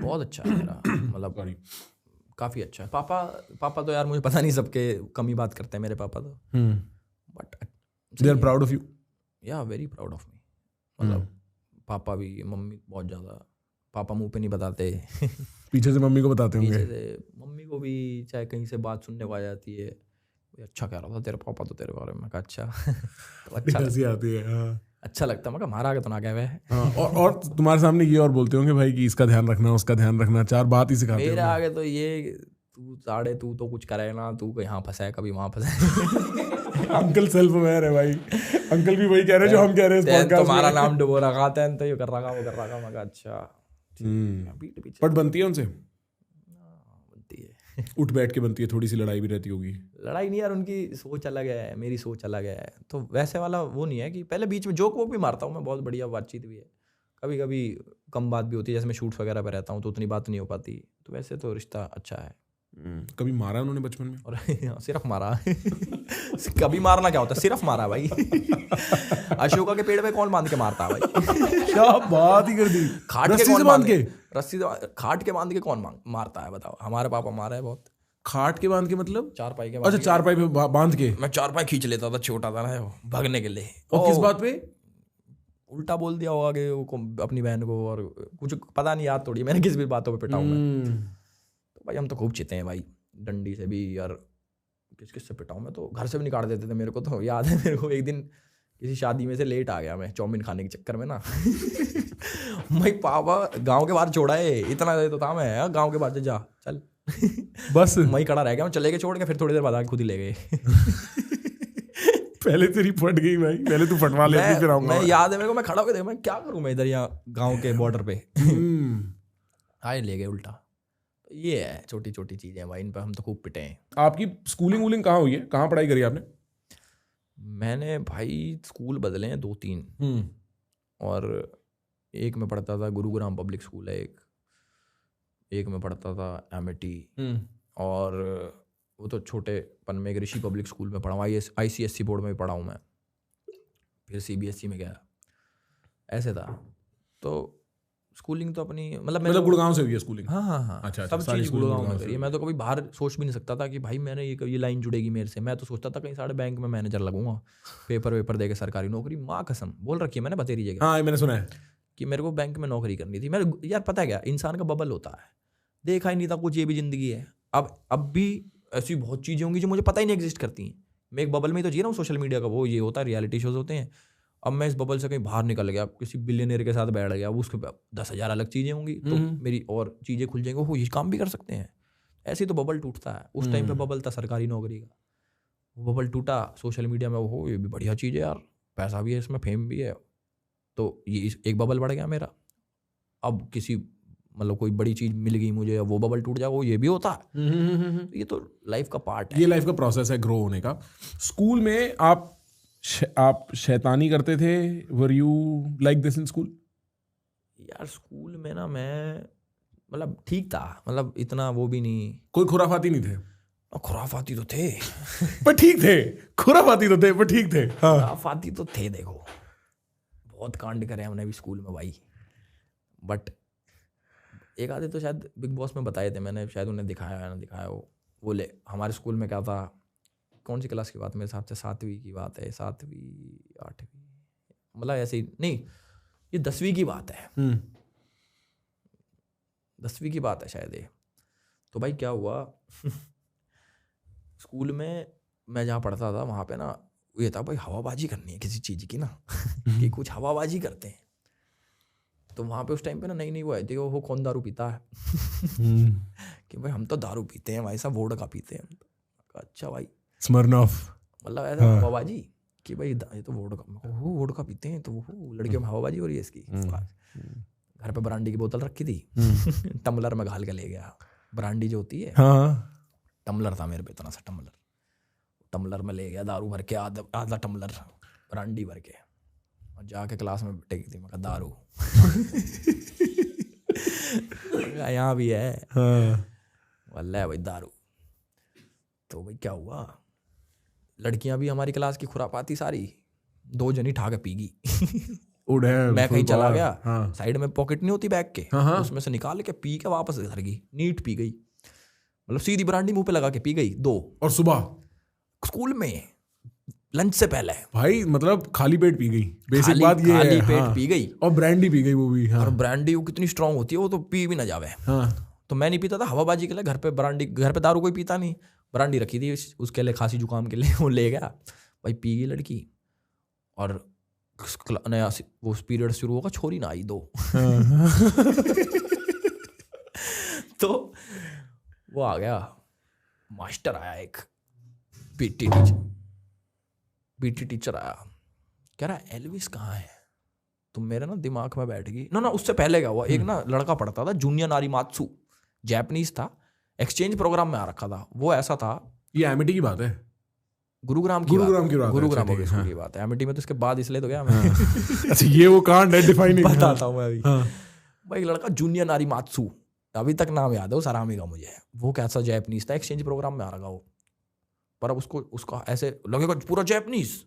बहुत अच्छा है मेरा, मतलब काफ़ी अच्छा है। पापा तो यार मुझे पता नहीं, सबके कम ही बात करते हैं मेरे पापा तो, but they are proud of you? Yeah very proud of me. मतलब पापा भी, मम्मी बहुत ज़्यादा। पापा मुंह पे नहीं बताते पीछे से मम्मी को बताते होंगे। पीछे से मम्मी को भी, चाहे कहीं से बात सुनने को आ जाती है, अच्छा कह रहा था तेरे पापा तो तेरे बारे में। कहा अच्छा तो अच्छा हंसी आती है। हाँ। अच्छा लगता है। मैं कहा हमारा आगे तो ना गए हुए। हाँ, और तुम्हारे सामने ये और बोलते होंगे भाई कि इसका ध्यान रखना, उसका ध्यान रखना, 4 बात ही सिखाते मेरे होंगे। आगे तो ये तू तो कुछ करे ना, तू यहाँ फंसा है कभी वहाँ फंसा है। अंकल सेल्फ अवेयर है भाई। अंकल भी वही कह रहे हैं जो हम कह रहे हैं इस पॉडकास्ट में। तुम्हारा नाम डुबो रखा था तो ये कर रखा वो कर रखा। मैं कहा अच्छा पट बनती है उनसे? बनती है, उठ बैठ के बनती है, थोड़ी सी लड़ाई भी रहती होगी? लड़ाई नहीं यार, उनकी सोच अलग है, मेरी सोच अलग है, तो वैसे वाला वो नहीं है कि पहले बीच में जोक वोक भी मारता हूँ मैं, बहुत बढ़िया बातचीत भी है। कभी कभी कम बात भी होती है, जैसे मैं शूट्स वगैरह पे रहता हूँ तो उतनी बात नहीं हो पाती, तो वैसे तो रिश्ता अच्छा है। कभी मारा उन्होंने बचपन में? और सिर्फ मारा कभी मारना क्या होता है, सिर्फ मारा भाई। अशोका के पेड़ पे कौन बांध के मारता है भाई? क्या बात ही कर दी। खाट के रस्सी कौन से बांध के? रस्सी से खाट के बांध के कौन मारता है बताओ? हमारे पापा मारा है बहुत। खाट के बांध के मतलब? चारपाई के। अच्छा, चारपाई पे बांध के? मैं चारपाई खींच लेता था, छोटा था ना, भागने के लिए। और किस बात पे? उल्टा बोल दिया होगा कि अपनी बहन को, और कुछ पता नहीं याद थोड़ी, मैंने किस भी बातों पे पिटाऊं मैं। तो भाई हम तो खूब चिते हैं भाई, डंडी से भी यार, किस से पिटाऊं मैं, तो घर से भी निकाल देते थे मेरे को। तो याद है मेरे को, एक दिन किसी शादी में से लेट आ गया मैं चाउमीन खाने के चक्कर में ना। भाई पापा गांव के बाहर छोड़ा है, इतना दे तो था मैं, गांव के बाहर जा चल। बस वहीं खड़ा रह गया, मैं चले गए छोड़ के, फिर थोड़ी देर बाद आके खुद ही ले गए। पहले तेरी फट गई भाई, पहले तू फटवा ले, फिर आऊंगा मैं। याद है मेरे को, मैं खड़ा होकर मैं क्या करूं मैं इधर यहाँ गांव के बॉर्डर पे। आए ले गए उल्टा। ये है छोटी छोटी चीजें भाई, इन पर हम तो खूब पिटे हैं। आपकी स्कूलिंग वूलिंग कहाँ हुई है? कहाँ पढ़ाई करी आपने? मैंने भाई स्कूल बदले हैं 2-3, और एक में पढ़ता था गुरुग्राम पब्लिक स्कूल है, एक में पढ़ता था एमिटी, और वो तो छोटेपन में एक ऋषि पब्लिक स्कूल में पढ़ा हूँ, ICSE बोर्ड में भी पढ़ा हूँ मैं, फिर CBSE में गया, ऐसे था। तो स्कूलिंग तो अपनी मतलब गुड़गांव से हुई है स्कूलिंग? हाँ, अच्छा, सब सारी चीज़ स्कूलिंग गुड़गांव में गुड़गांव करी से है। मैं तो कभी बाहर सोच भी नहीं सकता था कि भाई मैंने ये लाइन जुड़ेगी मेरे से। मैं तो सोचता था कहीं साढ़े बैंक में मैनेजर लगूंगा, पेपर दे के सरकारी नौकरी। माँ कसम बोल रखी है मैंने बतेरी जगह। हाँ, मैंने सुना है कि मेरे को बैंक में नौकरी करनी थी। मेरे यार पता है क्या, इंसान का बबल होता है, देखा ही नहीं था कुछ, ये भी जिंदगी है। अब भी ऐसी बहुत चीज़ें होंगी जो मुझे पता ही नहीं एग्जिस्ट करती हैं। मैं एक बबल में ही तो जी रहा हूँ, सोशल मीडिया का वो ये होता है, रियलिटी शोज होते हैं। अब मैं इस बबल से कहीं बाहर निकल गया, किसी बिलियनर के साथ बैठ गया, उसके 10,000 अलग चीज़ें होंगी, तो मेरी और चीज़ें खुल जाएंगी, वो ये काम भी कर सकते हैं। ऐसे ही तो बबल टूटता है। उस टाइम पे बबल था सरकारी नौकरी का, वो बबल टूटा सोशल मीडिया में, वो ये भी बढ़िया चीज़ है यार, पैसा भी है इसमें, फेम भी है, तो ये एक बबल बढ़ गया मेरा। अब किसी मतलब कोई बड़ी चीज़ मिल गई मुझे, वो बबल टूट जाए, वो ये भी होता है। ये तो लाइफ का पार्ट है, ये लाइफ का प्रोसेस है ग्रो होने का। स्कूल में आप शैतानी करते थे? Were you like this in school? यार स्कूल में ना मैं मतलब ठीक था, मतलब इतना वो भी नहीं। कोई खुराफाती नहीं थे? खुराफाती तो थे पर ठीक थे। खुराफाती तो थे पर ठीक थे। हाँ, खुराफाती तो थे। देखो बहुत कांड करे हमने भी स्कूल में भाई, बट एक आधे तो शायद बिग बॉस में बताए थे मैंने, शायद उन्हें दिखाया है ना दिखाया हो। वो ले हमारे स्कूल में क्या था, कौन सी क्लास की बात, मेरे हिसाब से 7वीं की बात है, 7वीं 8वीं, मतलब ऐसे ही नहीं, ये 10वीं की बात है। 10वीं की बात है शायद ये। तो भाई क्या हुआ, स्कूल में मैं जहाँ पढ़ता था वहाँ पे ना ये था भाई, हवाबाजी करनी है किसी चीज़ की ना, कि कुछ हवाबाजी करते हैं। तो वहाँ पे उस टाइम पे ना नई वो आई थी, वो कौन दारू पीता है। कि भाई हम तो दारू पीते हैं भाई साहब, वोडका पीते हैं। अच्छा भाई, स्मर्नॉफ, मतलब ऐसा हवाबाजी। कि भाई ये तो वोडका पीते हैं, तो वो लड़कियों में हवाबाजी हो रही है इसकी। घर पे ब्रांडी की बोतल रखी थी, टम्बलर में घाल के ले गया। ब्रांडी जो होती है, टम्बलर था मेरे पे इतना सा टम्बलर में ले गया दारू भर के, आधा टम्बलर ब्रांडी भर के, और जाके क्लास में टेक थी। मैं कहा दारू यहाँ भी है, वल्लाह भाई दारू। तो भाई क्या हुआ, लड़कियां भी हमारी क्लास की खुरापाती सारी 2 जनी ठा के पीगी। मैं कहीं चला गया, साइड में पॉकेट नहीं होती बैग के, उसमें से निकाल के पी के वापस घर गई, नीट पी गई, मतलब सीधी ब्रांडी मुंह पे लगा के पी गई 2। और सुबह स्कूल में लंच से पहले भाई, मतलब खाली पेट पी गई, बेसिक बात ये है। खाली पेट पी गई, और ब्रांडी पी गई वो भी। और ब्रांडी वो कितनी स्ट्रांग होती है, वो तो पी भी ना जावे। तो मैं नहीं पीता था, हवाबाजी के लिए। घर पे दारू कोई पीता नहीं, ब्रांडी रखी थी उसके लिए, खांसी जुकाम के लिए, वो ले गया भाई, पी गई लड़की। और नया वो पीरियड शुरू होगा, छोरी ना आई 2। तो वो आ गया, मास्टर आया एक, पीटी टीचर आया, कह रहा एल्विस कहाँ है। तो मेरे ना दिमाग में बैठ गई। ना उससे पहले क्या हुआ, एक ना लड़का पढ़ता था, जूनियर नारीमात्सु, जैपनीज था, एक्सचेंज प्रोग्राम में आ रखा था। वो ऐसा था, ये एमिटी की बात है, गुरुग्राम की बात है। एमिटी में तो इसके बाद इसलिए तो गया मैं। अच्छा, ये वो कांड है, डिफाइन बताता हूँ मैं अभी। भाई लड़का जूनियर नारीमात्सु, अभी तक नाम याद है उस आरामी का मुझे। वो कैसा जैपनीज था, एक्सचेंज प्रोग्राम में आ रखा वो, पर अब उसका ऐसे लगेगा पूरा जैपनीज,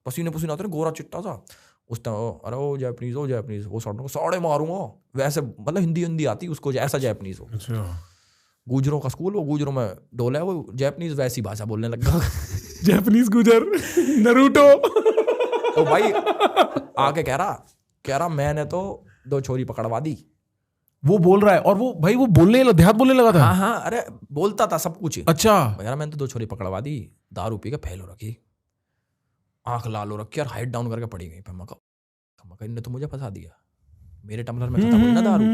पसीने आता है, गोरा चिट्टा सा। उस टाइम अरे वो जैपनीज वो साड़े मारूंगा वैसे, मतलब हिंदी आती उसको, ऐसा जैपनीज हो। गुजरों का स्कूल, वो गुजरों में डोला है, वो जैपनीज वैसी भाषा बोलने लगा। जैपनीज गुजर, नरूटो। तो भाई आके कह रहा मैंने तो 2 छोरी पकड़वा दी। वो बोल रहा है, और वो भाई वो देहात बोलने लगा था। हाँ, अरे बोलता था सब कुछ। अच्छा, यार मैंने तो 2 छोरी पकड़वा दी, दारू पी के फैल हो रखी, आंख लाल हो रखी, और हाइट डाउन करके पड़ी गई। मैं इनने तो मुझे फंसा दिया, मेरे टम्बलर में खत्म हुई ना दारू।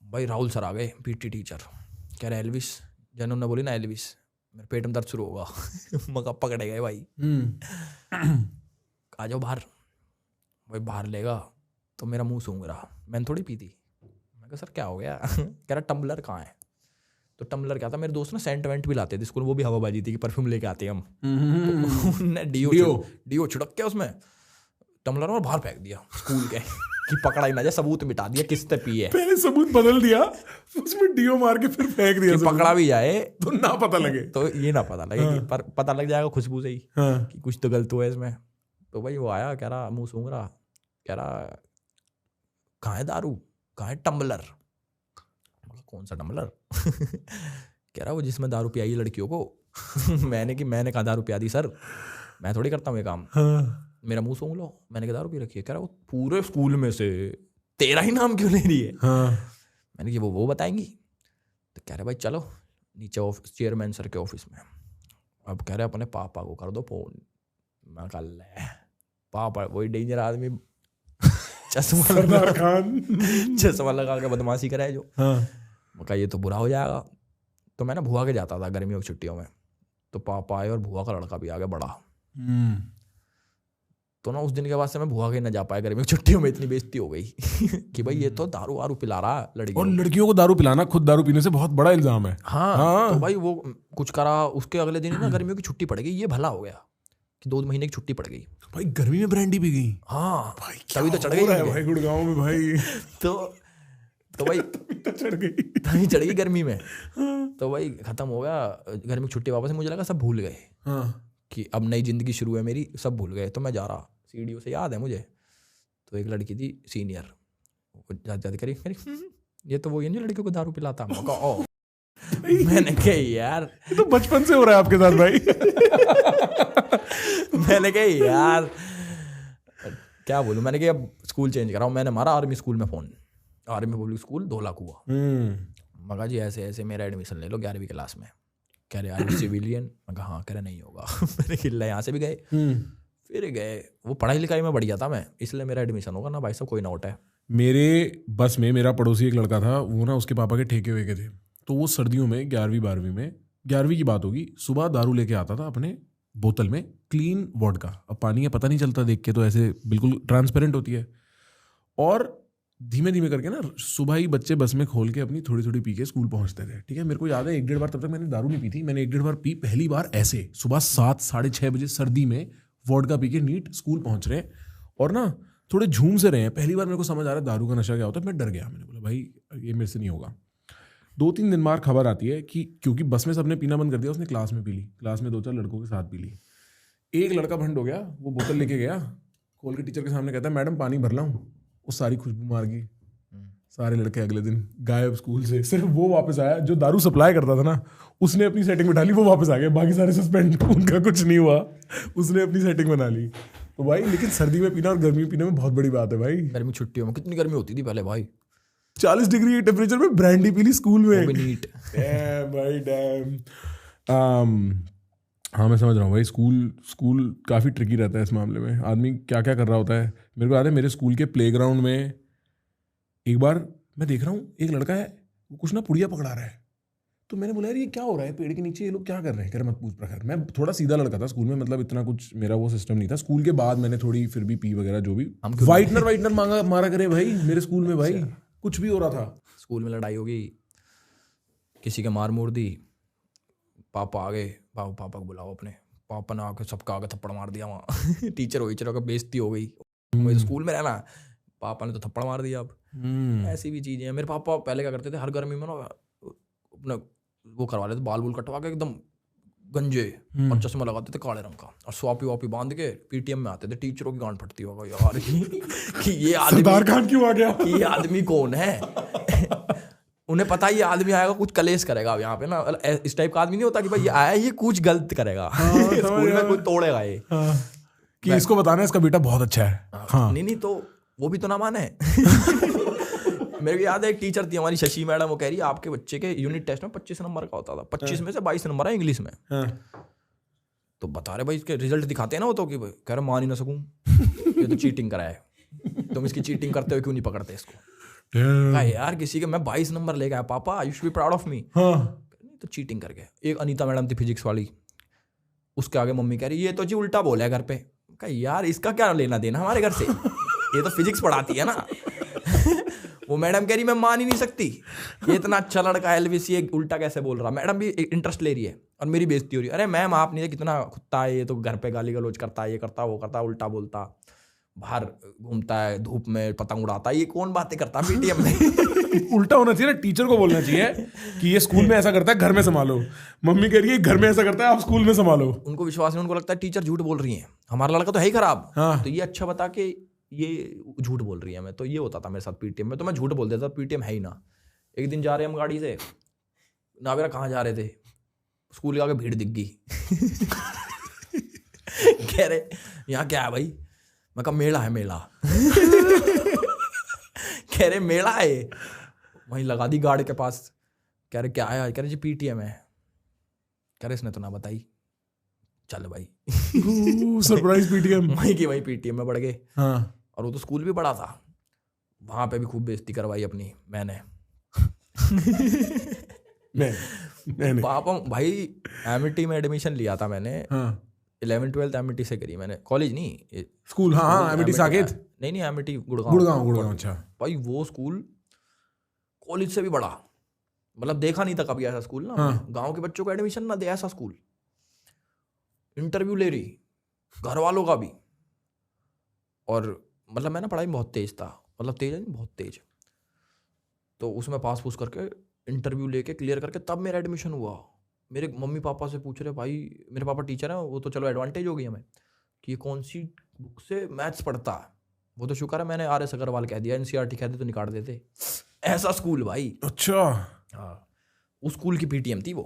भाई राहुल सर आ गए, पीटी टीचर, कह रहे एल्विस, जनू ने बोली ना एल्विस, मेरे पेट में दर्द शुरू होगा। मगर पकड़े गए भाई, आ जाओ बाहर। भाई बाहर लेगा तो मेरा मुंह सूंघ रहा, मैंने थोड़ी पी थी। मैं कहा सर क्या हो गया। कह रहा टम्बलर कहाँ है। तो टम्बलर क्या था, मेरे दोस्त ना सेंट वेंट भी लाते थे स्कूल, वो भी हवाबाजी थी कि परफ्यूम लेके आते हम। तो उन्होंने डीओ छिड़क के उसमें टम्बलर में बाहर फेंक दिया स्कूल के, कि पकड़ा ही ना जाए, सबूत मिटा दिया किसने पी है। पहले सबूत बदल दिया, उसमें डीओ मार के फिर फेंक दिया, पकड़ा भी जाए तो ना पता लगे, तो ये ना पता लगे। हाँ। पर पता लग जाएगा खुशबू से ही, हाँ। कि कुछ तो गलत हुआ है इसमें। तो भाई वो आया, कह रहा मुंह सूंघ रहा, कह रहा कहाँ है दारू, कहाँ है टम्बलर। कौन सा टम्बलर। कह रहा वो जिसमें दारू पियाई लड़कियों को। मैंने कहा दारू पिया दी सर, मैं थोड़ी करता हूँ ये काम। हाँ। मेरा मुंह सूंघ लो, मैंने कहा दारू पी रखी है। कह रहा वो पूरे स्कूल में से तेरा ही नाम क्यों ले रही है। हाँ। मैंने कहा वो बताएंगी। तो कह रहे भाई चलो नीचे ऑफिस, चेयरमैन सर के ऑफिस में। अब कह रहे अपने पापा को कर दो फोन। मैं कहा ले पापा, वही डेंजर आदमी, चश्मा लगा के बदमाशी कराए जो। हाँ। मैं कहा ये तो बुरा हो जाएगा। तो मैं ना भुआ के जाता था गर्मियों की छुट्टियों में, तो पापा आए और भुआ का लड़का भी आ गया बड़ा। तो ना उस दिन के बाद से मैं भुआ के न जा पाया गर्मियों की छुट्टियों में, इतनी बेइज्जती हो गई कि भाई ये तो दारू वारू पिला रहा लड़कियों। और लड़कियों को दारू पिलाना खुद दारू पीने से बहुत बड़ा इल्जाम है। हाँ। तो भाई वो कुछ करा, उसके अगले दिन ना गर्मियों की छुट्टी पड़ गई। ये भला हो गया कि 2 महीने की छुट्टी पड़ गई। भाई गर्मी में ब्रांडी पी गई। हाँ भाई तभी तो चढ़ गई भाई गुड़गांव में भाई। तो भाई चढ़ गई गर्मी में। तो भाई खत्म हो गया, गर्मी की छुट्टी वापस, मुझे लगा सब भूल गए कि अब नई जिंदगी शुरू है मेरी, सब भूल गए। तो मैं जा रहा सीढ़ियों से, याद है मुझे, तो एक लड़की थी सीनियर, जाते करी ये तो वो ये नहीं लड़कियों को दारू पिलाता। मैंने कहा यार तो बचपन से हो रहा है आपके साथ भाई। मैंने कहा यार क्या बोलूं, मैंने कहा अब स्कूल चेंज कराऊं। मैंने मारा आर्मी स्कूल में फोन, आर्मी पब्लिक स्कूल धोला कुआ। मगा जी ऐसे ऐसे मेरा एडमिशन ले लो 11वीं क्लास में। कह रहे यार सिविलियन। मैं कहा हाँ, कह रहे नहीं होगा। मैंने खिल्ला यहाँ से भी गए, फिर गए। वो पढ़ाई लिखाई में बढ़िया था मैं, इसलिए मेरा एडमिशन होगा ना भाई साहब, कोई ना उठा है। मेरे बस में मेरा पड़ोसी एक लड़का था, वो ना उसके पापा के ठेके हुए के थे। तो वो सर्दियों में 11वीं 12वीं में, 11वीं की बात होगी, सुबह दारू लेके आता था अपने बोतल में क्लीन वोडका। अब पानी है पता नहीं चलता देख के, तो ऐसे बिल्कुल ट्रांसपेरेंट होती है। और धीमे धीमे करके ना सुबह ही बच्चे बस में खोल के अपनी थोड़ी थोड़ी पी के स्कूल पहुंचते थे। ठीक है, मेरे को याद है 1-1.5 बार, तब तक मैंने दारू नहीं पी थी, मैंने 1-1.5 बार पी। पहली बार ऐसे सुबह 7 साढ़े 6 बजे सर्दी में वोडका पी के नीट स्कूल पहुंच रहे हैं और ना थोड़े झूम से रहे हैं। पहली बार मेरे को समझ आ रहा है दारू का नशा क्या होता है। मैं डर गया, मैंने बोला भाई ये मेरे से नहीं होगा। 2-3 दिन बाद खबर आती है कि क्योंकि बस में सबने पीना बंद कर दिया, उसने क्लास में पी ली, क्लास में 2-4 लड़कों के साथ पी ली। एक लड़का भंड हो गया, वो बोतल लेके गया, खोल के टीचर के सामने कहता है मैडम पानी भर लाऊं। वो सारी खुशबू मार गई। सारे लड़के अगले दिन गायब स्कूल से। सिर्फ वो वापस आया जो दारू सप्लाई करता था ना, उसने अपनी सेटिंग बिठा ली, वो वापस आ गया। बाकी सारे सस्पेंड, उनका कुछ नहीं हुआ, उसने अपनी सेटिंग बना ली। तो भाई लेकिन सर्दी में पीना और गर्मी में पीने में बहुत बड़ी बात है भाई। गर्मी छुट्टियों में कितनी गर्मी होती थी पहले भाई, 40 डिग्री टेम्परेचर में ब्रांडी पी ली स्कूल में। नीट डैम भाई डैम। हाँ मैं समझ रहा हूँ भाई, स्कूल काफ़ी ट्रिकी रहता है इस मामले में। आदमी क्या क्या कर रहा होता है। मेरे को याद है मेरे स्कूल के प्लेग्राउंड में एक बार मैं देख रहा हूँ एक लड़का है, वो कुछ ना पुड़िया पकड़ा रहा है। तो मैंने बोला यार ये क्या हो रहा है पेड़ के नीचे, ये लोग क्या कर रहे हैं। कह रहे मत पूछ प्रखर। मैं थोड़ा सीधा लड़का था स्कूल में, मतलब इतना कुछ मेरा वो सिस्टम नहीं था। स्कूल के बाद मैंने थोड़ी फिर भी पी वगैरह जो भी, वाइटनर मारा करे भाई मेरे स्कूल में भाई, कुछ भी हो रहा था। स्कूल में लड़ाई होगी, किसी के मार मूर दी, पापा आ गए, पापा को बुलाओ अपने। पापा ने आके सबका आगे थप्पड़ मार दिया वहाँ। टीचर का बेइज्जती हो गई। मुझे स्कूल में रहना, पापा ने तो थप्पड़ मार दिया। अब ऐसी भी चीजें हैं। मेरे पापा पहले क्या करते थे, हर गर्मी में ना अपना वो करवा लेते, बाल कटवा के एकदम गंजे, और चश्मा लगाते थे काले रंग का, और स्वापी वापी बांध के पीटीएम में आते थे। टीचरों की गांड फटती होगा यार कि ये आदमी सरदार खान क्यों आ गया, कि ये आदमी कौन है। उन्हें पता है ये आदमी आएगा कुछ कलेश करेगा। अब यहाँ पे ना इस टाइप का आदमी नहीं होता कि भाई ये आया ये कुछ गलत करेगा। स्कूल में कुछ तोड़ेगा ये, कि इसको बताना है इसका बेटा बहुत अच्छा है। हाँ। नहीं तो वो भी तो ना माने। मेरे को याद है एक टीचर थी हमारी, शशि मैडम, वो कह रही है आपके बच्चे के यूनिट टेस्ट में 25 नंबर का होता था, 25 में से 22 नंबर है इंग्लिश में। तो बता रहे भाई इसके रिजल्ट दिखाते हैं ना वो, तो कि कह रहे मान ही ना सकूं, ये तो चीटिंग करा है, तुम इसकी चीटिंग करते हुए क्यों नहीं पकड़ते इसको। कहा यार किसी के मैं 22 नंबर ले गया पापा, you should be proud of मी। तो चीटिंग कर गया। एक अनीता मैडम थी फिजिक्स वाली, उसके आगे मम्मी कह रही ये तो जी उल्टा बोला है घर पे। कहा यार इसका क्या लेना देना हमारे घर से, ये तो फिजिक्स पढ़ाती है ना। वो मैडम कह रही मैं मान ही नहीं सकती, ये इतना अच्छा लड़का है एलवीसी, ये उल्टा कैसे बोल रहा। मैडम भी इंटरेस्ट ले रही है और मेरी बेइज्जती हो रही है। अरे मैम आप नहीं, कितना खुत्ता है ये, तो घर पे गाली गलौज करता है, ये करता वो करता, उल्टा बोलता, बाहर घूमता है धूप में, पतंग उड़ाता है, ये कौन बातें करता है पीटीएम में। उल्टा होना चाहिए ना, टीचर को बोलना चाहिए कि ये स्कूल में ऐसा करता है घर में संभालो। मम्मी कह रही है घर में ऐसा करता है आप स्कूल में संभालो। उनको विश्वास नहीं, उनको लगता है टीचर झूठ बोल रही है, हमारा लड़का तो है ही खराब। तो ये अच्छा बता के ये झूठ बोल रही है। मैं तो ये होता था मेरे साथ पीटीएम में, तो मैं झूठ बोल देता पीटीएम है ही ना। एक दिन जा रहे हम गाड़ी से, ना बेरा कहाँ जा रहे थे, स्कूल के आगे भीड़ दिख गई। कह रहे यहाँ क्या है भाई, मैं कहा मेला है मेला। कह रहे मेला है, वहीं लगा दी गाड़ी के पास। कह रहे क्या है, कह रहे जी पीटीएम है। कह रहे इसने तो ना बताई, चल भाई। Surprise PTM. वहीं की वहीं पीटीएम में बढ़ गए। हाँ। और वो तो स्कूल भी बड़ा था, वहां पे भी खूब बेइज्जती करवाई अपनी मैंने। पापा भाई एमिटी में एडमिशन लिया था मैंने। 11th-12th एमिटी से करी मैंने, कॉलेज नहीं स्कूल। हाँ एमिटी साकेत, नहीं एमिटी गुड़गांव। अच्छा भाई वो स्कूल कॉलेज से भी बड़ा, मतलब देखा नहीं था कभी ऐसा स्कूल ना। गांव के बच्चों को एडमिशन ना दे ऐसा स्कूल। इंटरव्यू ले रही घर वालों का भी, और मतलब मैं ना पढ़ाई में बहुत तेज था, मतलब तेज है नहीं बहुत तेज। तो उसमें पास पूस करके इंटरव्यू लेके क्लियर करके तब मेरा एडमिशन हुआ। मेरे मम्मी पापा से पूछ रहे, भाई मेरे पापा टीचर हैं, वो तो चलो एडवांटेज हो गई हमें कि ये कौन सी बुक से मैथ्स पढ़ता है। वो तो शुक्र है मैंने RS अग्रवाल कह दिया, NCERT कह दी तो निकाल देते। ऐसा स्कूल भाई। अच्छा हाँ, उस स्कूल की पीटीएम थी वो।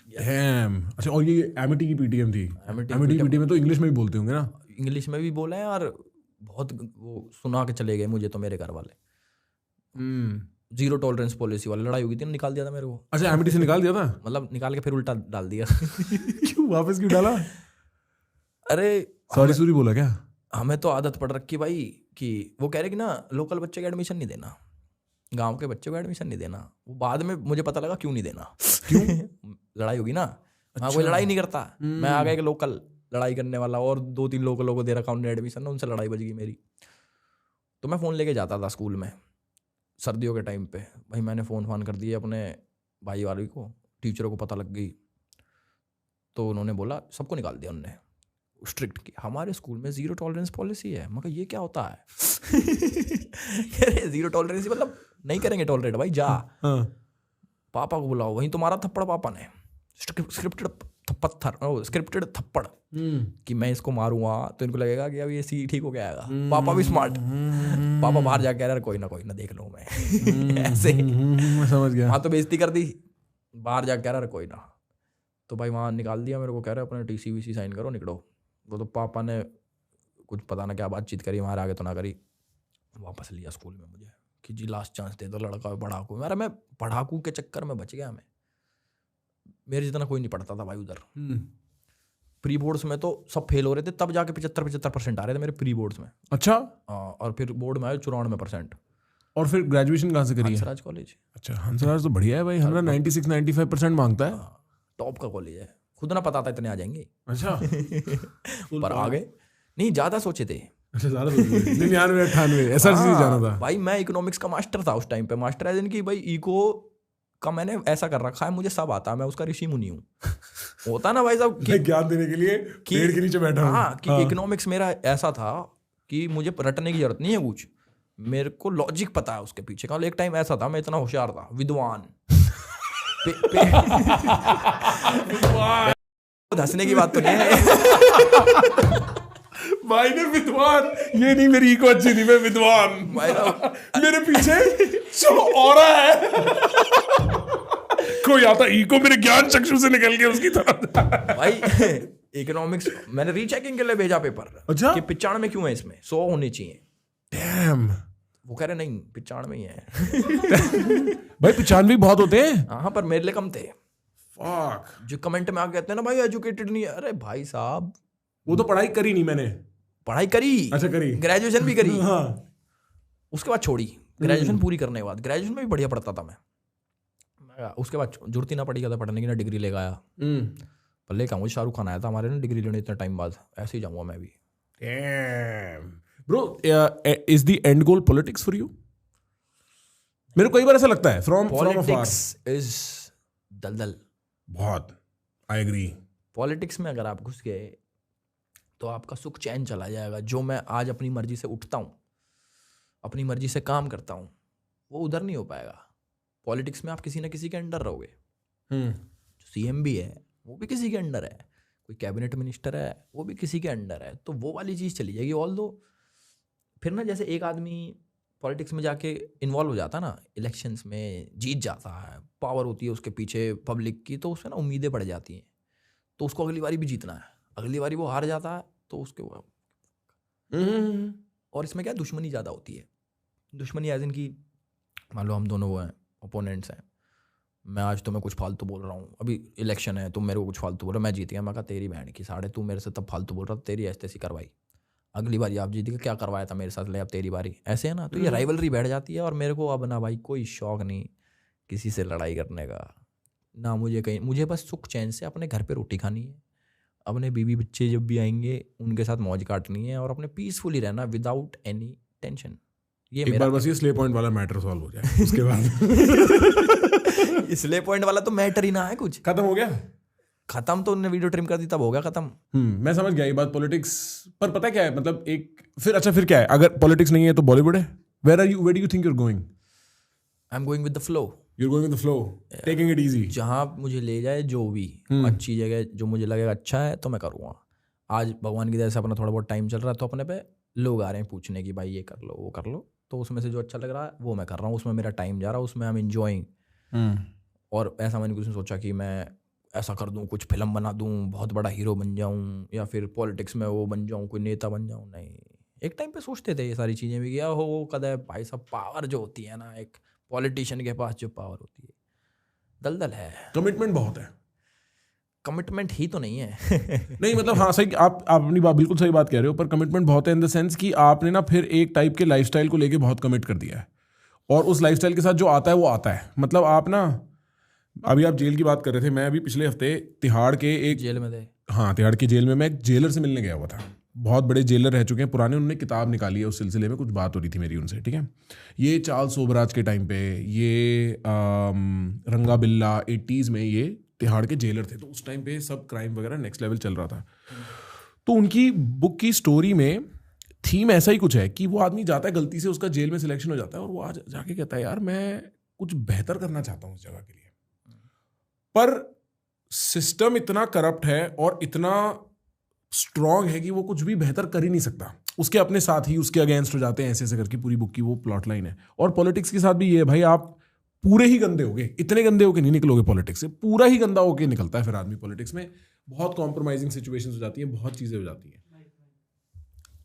अच्छा, और ये एमिटी की पीटीएम थी। एमिटी की पीटीएम में तो इंग्लिश में भी बोलते होंगे ना। इंग्लिश में भी बोला है, और बहुत वो सुना के चले गए मुझे तो मेरे घर वाले। 0 टॉलरेंस पॉलिसी वाली लड़ाई हुई थी, निकाल दिया था मेरे को। अच्छा एमिटी से निकाल दिया था। मतलब निकाल के फिर उल्टा डाल दिया। क्यों वापस क्यों डाला? अरे सॉरी बोला क्या? हमें तो आदत पड़ रखी भाई कि वो कह रहे कि ना लोकल बच्चे को एडमिशन नहीं देना, गांव के बच्चे को एडमिशन नहीं देना। वो बाद में मुझे पता लगा क्यों नहीं देना। क्यों? लड़ाई होगी ना, हाँ, कोई लड़ाई नहीं करता। मैं आ गया एक लोकल लड़ाई करने वाला, और 2-3 लोगों को दे रखा उन्हें एडमिशन, उनसे लड़ाई बज गई मेरी। तो मैं फ़ोन लेके जाता था स्कूल में सर्दियों के टाइम पे। भाई मैंने फ़ोन कर दिए अपने भाई वाले को, टीचरों को पता लग गई, तो उन्होंने बोला, सबको निकाल दिया उन्होंने, स्ट्रिक्ट की, हमारे स्कूल में 0 टॉलरेंस पॉलिसी है। मैं कहा ये क्या होता है? अरे 0 टॉलरेंस मतलब नहीं करेंगे टॉलरेट भाई, जा। पापा को बुलाओ, वहीं तुम्हारा थप्पड़ पापा ने, स्क्रिप्टेड थप्पड़ कि मैं इसको मारूंगा तो इनको लगेगा कि अब ये सी ठीक हो गया आएगा। पापा भी स्मार्ट, पापा बाहर जाके कह रहे कोई ना देख लो मैं ऐसे समझ गया। वहाँ तो बेइज्जती कर दी, बाहर जाके कह रहा कोई ना। तो भाई वहाँ निकाल दिया मेरे को, कह रहे अपने TC साइन करो निकलो। वो तो पापा ने कुछ पता ना क्या बातचीत करी, हमारे आगे तो ना करी, वापस लिया स्कूल में मुझे कि जी लास्ट चांस दे दो, लड़का पढ़ाकू। अरे मैं पढ़ाकू के चक्कर में बच गया। मैं मेरे जितना कोई नहीं पढ़ता था भाई उधर। प्री बोर्ड्स में तो सब फेल हो रहे थे, तब जाके 75% आ रहे थे मेरे प्री बोर्ड्स में। अच्छा। और फिर बोर्ड में आए 94%। और फिर ग्रेजुएशन कहाँ से करी है? हंसराज कॉलेज। अच्छा, हंसराज तो बढ़िया है भाई, हमारा 96-95% मांगता है। टॉप का कॉलेज है, खुद ना पता था इतने आ जाएंगे। अच्छा। पर आ गए, नहीं ज़्यादा सोचे थे। अच्छा, ज़्यादा 99-98 SRC जाना था भाई। मैं इकोनॉमिक्स का मास्टर था उस टाइम पे, मास्टर है कि भाई इको का मैंने ऐसा कर रखा है, मुझे सब आता है, मैं उसका ऋषि मुनि हूँ। होता ना भाई साहब ज्ञान देने के लिए पेड़ के नीचे बैठा हूँ। हाँ, कि इकोनॉमिक्स मेरा ऐसा था कि मुझे रटने की जरूरत नहीं है कुछ, मेरे को लॉजिक पता है उसके पीछे का। एक टाइम ऐसा था, मैं इतना होशियार था, विद्वान। हंसने की बात तो नहीं है भाई ने विद्वान, ये नहीं मेरी इको अच्छी थी, मैं विद्वान मेरे पीछे चलो और है कोई आता इको मेरे ज्ञान चक्षु से निकल के उसकी तरफ। भाई इकोनॉमिक्स मैंने रीचेकिंग के लिए भेजा पेपर। अच्छा, कि 95 क्यों है इसमें, 100 होने चाहिए। डैम, वो कह रहे नहीं 95 ही है। भाई 95 बहुत होते हैं। हाँ, पर मेरे लिए कम थे। फक, जो कमेंट में आ कहते हैं ना भाई एजुकेटेड नहीं है, अरे भाई साहब वो तो पढ़ाई करी नहीं मैंने। पढ़ाई करी, अच्छा करी, ग्रेजुएशन भी करी। हाँ। उसके बाद छोड़ी, ग्रेजुएशन पूरी करने के बाद। ग्रेजुएशन में भी बढ़िया पढ़ता था मैं। उसके बाद जरूरत ही ना पड़ी था पढ़ने की, ना डिग्री लेकर आया। पर लेकर आऊँ, शाहरुख खान आया था हमारे ना डिग्री लेने इतने टाइम बाद, ऐसे ही जाऊँगा मैं भी। Bro, is the end goal politics for you? मेरे को कई बार ऐसा लगता है फ्रॉम पॉलिटिक्स इज दलदल बहुत। I agree. पॉलिटिक्स में अगर आप घुस गए तो आपका सुख चैन चला जाएगा। जो मैं आज अपनी मर्जी से उठता हूँ, अपनी मर्जी से काम करता हूँ, वो उधर नहीं हो पाएगा। पॉलिटिक्स में आप किसी ना किसी के अंडर रहोगे। जो CM भी है वो भी किसी के अंडर है, कोई कैबिनेट मिनिस्टर है वो भी किसी के अंडर है। तो वो वाली चीज़ चली जाएगी। ऑल दो फिर ना, जैसे एक आदमी पॉलिटिक्स में जाके इन्वॉल्व हो जाता है ना, इलेक्शंस में जीत जाता है, पावर होती है उसके पीछे पब्लिक की, तो उसमें ना उम्मीदें बढ़ जाती हैं। तो उसको अगली बारी भी जीतना है, अगली बारी वो हार जाता है तो उसके और इसमें क्या दुश्मनी ज़्यादा होती है। दुश्मनी एज इन की मान लो हम दोनों वो हैं, ओपोनेंट्स हैं। मैं आज तुम्हें कुछ फालतू बोल रहा हूँ, अभी इलेक्शन है, तुम मेरे को कुछ फालतू बोल रहे हो, मैं जीत गया, मैं कहा तेरी बहन की साढ़े, तू मेरे से तब फालतू बोल रहा था, तेरी ऐसी करवाई, अगली बारी आप जीत गए, क्या करवाया था मेरे साथ, ले अब तेरी बारी, ऐसे है ना। तो ये राइवलरी बैठ जाती है। और मेरे को अब ना भाई कोई शौक नहीं किसी से लड़ाई करने का, ना मुझे कहीं, मुझे बस सुख चैन से अपने घर पे रोटी खानी है, अपने बीवी बच्चे जब भी आएंगे उनके साथ मौज काटनी है, और अपने पीसफुली रहना विदाउट एनी टेंशन। ये एक मेरा बार बस ये स्ले पॉइंट वाला मैटर सॉल्व हो जाए उसके बाद स्ले पॉइंट वाला तो मैटर ही ना है, कुछ खत्म हो गया। खत्म तो उन्होंने वीडियो ट्रिम कर दी तब हो गया खत्म। मैं समझ गया ये बात पॉलिटिक्स। पर पता क्या है, मतलब एक फिर अच्छा फिर क्या है, अगर पॉलिटिक्स नहीं है तो बॉलीवुड है। Where do you think you are going? I am going with the flow. You're going with the flow, taking it easy. जहाँ मुझे ले जाए, जो भी अच्छी जगह जो मुझे लगेगा अच्छा है तो मैं करूँगा। आज भगवान की दया से अपना थोड़ा बहुत टाइम चल रहा है, तो अपने पे लोग आ रहे हैं पूछने की भाई ये कर लो वो कर लो, तो उसमें से जो अच्छा लग रहा है वो मैं कर रहा हूँ, उसमें मेरा टाइम जा रहा है, उसमें आई एम एंजॉइंग। और ऐसा मैंने कुछ नहीं सोचा कि मैं ऐसा कर दूँ, कुछ फिल्म बना दूँ, बहुत बड़ा हीरो बन जाऊँ, या फिर पॉलिटिक्स में वो बन जाऊँ, कोई नेता बन जाऊँ। नहीं, एक टाइम पे सोचते थे ये सारी चीज़ें भी, क्या हो कदे भाई साहब, पावर जो होती है ना, एक पॉलिटिशियन के पास जो पावर होती है, दलदल है। कमिटमेंट बहुत है। कमिटमेंट ही तो नहीं है। नहीं मतलब हाँ सही, आप अपनी बात बिल्कुल सही बात कह रहे हो, पर कमिटमेंट बहुत है इन द सेंस कि आपने ना फिर एक टाइप के लाइफस्टाइल को लेके बहुत कमिट कर दिया है, और उस लाइफस्टाइल के साथ जो आता है वो आता है। मतलब आप ना अभी आप जेल की बात कर रहे थे, मैं अभी पिछले हफ्ते तिहाड़ के एक, जेल में थे। हाँ तिहाड़ की जेल में मैं एक जेलर से मिलने गया हुआ था। बहुत बड़े जेलर रह चुके हैं पुराने, उन्होंने किताब निकाली है उस सिलसिले में, कुछ बात हो रही थी मेरी उनसे, ठीक है। ये चार्ल्स सोबराज के टाइम पे, ये रंगा बिल्ला 80s में ये तिहाड़ के जेलर थे, तो उस टाइम पे सब क्राइम वगैरह नेक्स्ट लेवल चल रहा था। तो उनकी बुक की स्टोरी में थीम ऐसा ही कुछ है कि वो आदमी जाता है, गलती से उसका जेल में सिलेक्शन हो जाता है और वो आज जाके कहता है यार मैं कुछ बेहतर करना चाहता हूँ उस जगह के लिए, पर सिस्टम इतना करप्ट है और इतना स्ट्रांग है कि वो कुछ भी बेहतर कर ही नहीं सकता। उसके अपने साथ ही उसके अगेंस्ट हो जाते हैं, ऐसे ऐसे करके पूरी बुक की वो प्लॉट लाइन है। और पॉलिटिक्स के साथ भी ये है भाई, आप पूरे ही गंदे होगे, इतने गंदे होके नहीं निकलोगे पॉलिटिक्स से, पूरा ही गंदा होके निकलता है फिर आदमी पॉलिटिक्स में। बहुत कॉम्प्रोमाइजिंग सिचुएशंस हो जाती हैं, बहुत चीजें हो जाती हैं।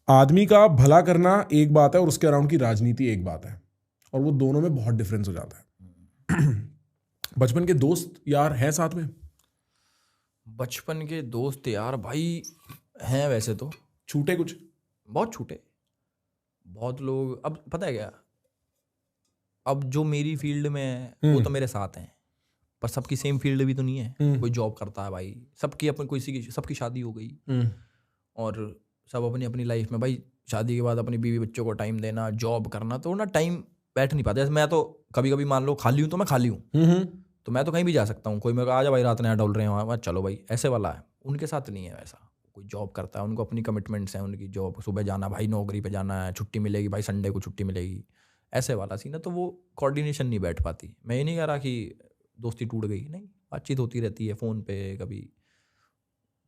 आदमी का भला करना एक बात है और उसके अराउंड की राजनीति एक बात है, और वो दोनों में बहुत डिफरेंस हो जाता है। बचपन के दोस्त यार हैं साथ में? बचपन के दोस्त यार भाई हैं वैसे तो, छूटे कुछ? बहुत छूटे। बहुत लोग, अब पता है क्या, अब जो मेरी फील्ड में है वो तो मेरे साथ हैं, पर सबकी सेम फील्ड भी तो नहीं है। कोई जॉब करता है भाई, सबकी अपनी, कोई सबकी शादी हो गई और सब अपनी अपनी लाइफ में भाई, शादी के बाद अपनी बीवी बच्चों को टाइम देना, जॉब करना, तो ना टाइम बैठ नहीं पाता। जैसे मैं तो कभी कभी मान लो खाली हूँ तो मैं खाली हूँ, तो मैं तो कहीं भी जा सकता हूँ। कोई मेरे को आ जा भाई रात में डोल रहे हैं वहाँ, चलो भाई, ऐसे वाला है। उनके साथ नहीं है वैसा। कोई जॉब करता है, उनको अपनी कमिटमेंट्स हैं, उनकी जॉब, सुबह जाना भाई, नौकरी पे जाना है, छुट्टी मिलेगी भाई, संडे को छुट्टी मिलेगी, ऐसे वाला सीन है। तो वो कोऑर्डिनेशन नहीं बैठ पाती। मैं ये नहीं कह रहा कि दोस्ती टूट गई, नहीं, बातचीत होती रहती है फ़ोन पे, कभी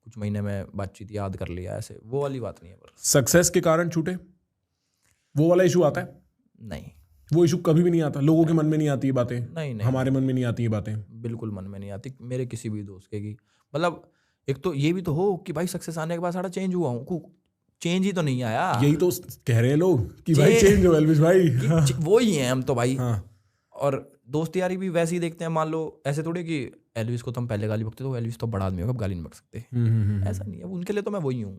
कुछ महीने में बातचीत याद कर लिया, ऐसे वो वाली बात नहीं है। पर सक्सेस के कारण छूटे, वो वाला इशू आता है? नहीं, वो इशू कभी भी नहीं आता, लोगों के मन में नहीं आती ये बातें। नहीं, हमारे मन में नहीं आती ये बातें, बिल्कुल मन में नहीं आती मेरे किसी भी दोस्त के की। मतलब एक तो ये भी तो हो कि भाई सक्सेस आने के बाद सारा चेंज हुआ हूँ, चेंज ही तो नहीं आया। यही तो कह रहे हैं लोग कि भाई चेंज हो एल्विश भाई। वो ही हैं हम तो भाई। हाँ। और दोस्त यारी भी वैसे ही देखते हैं। मान लो ऐसे थोड़े कि एल्विस को तो हम पहले गाली बकते, तो एल्विस तो बड़ा आदमी होगा, अब गाली नहीं बक सकते, ऐसा नहीं है। उनके लिए तो मैं वही हूँ,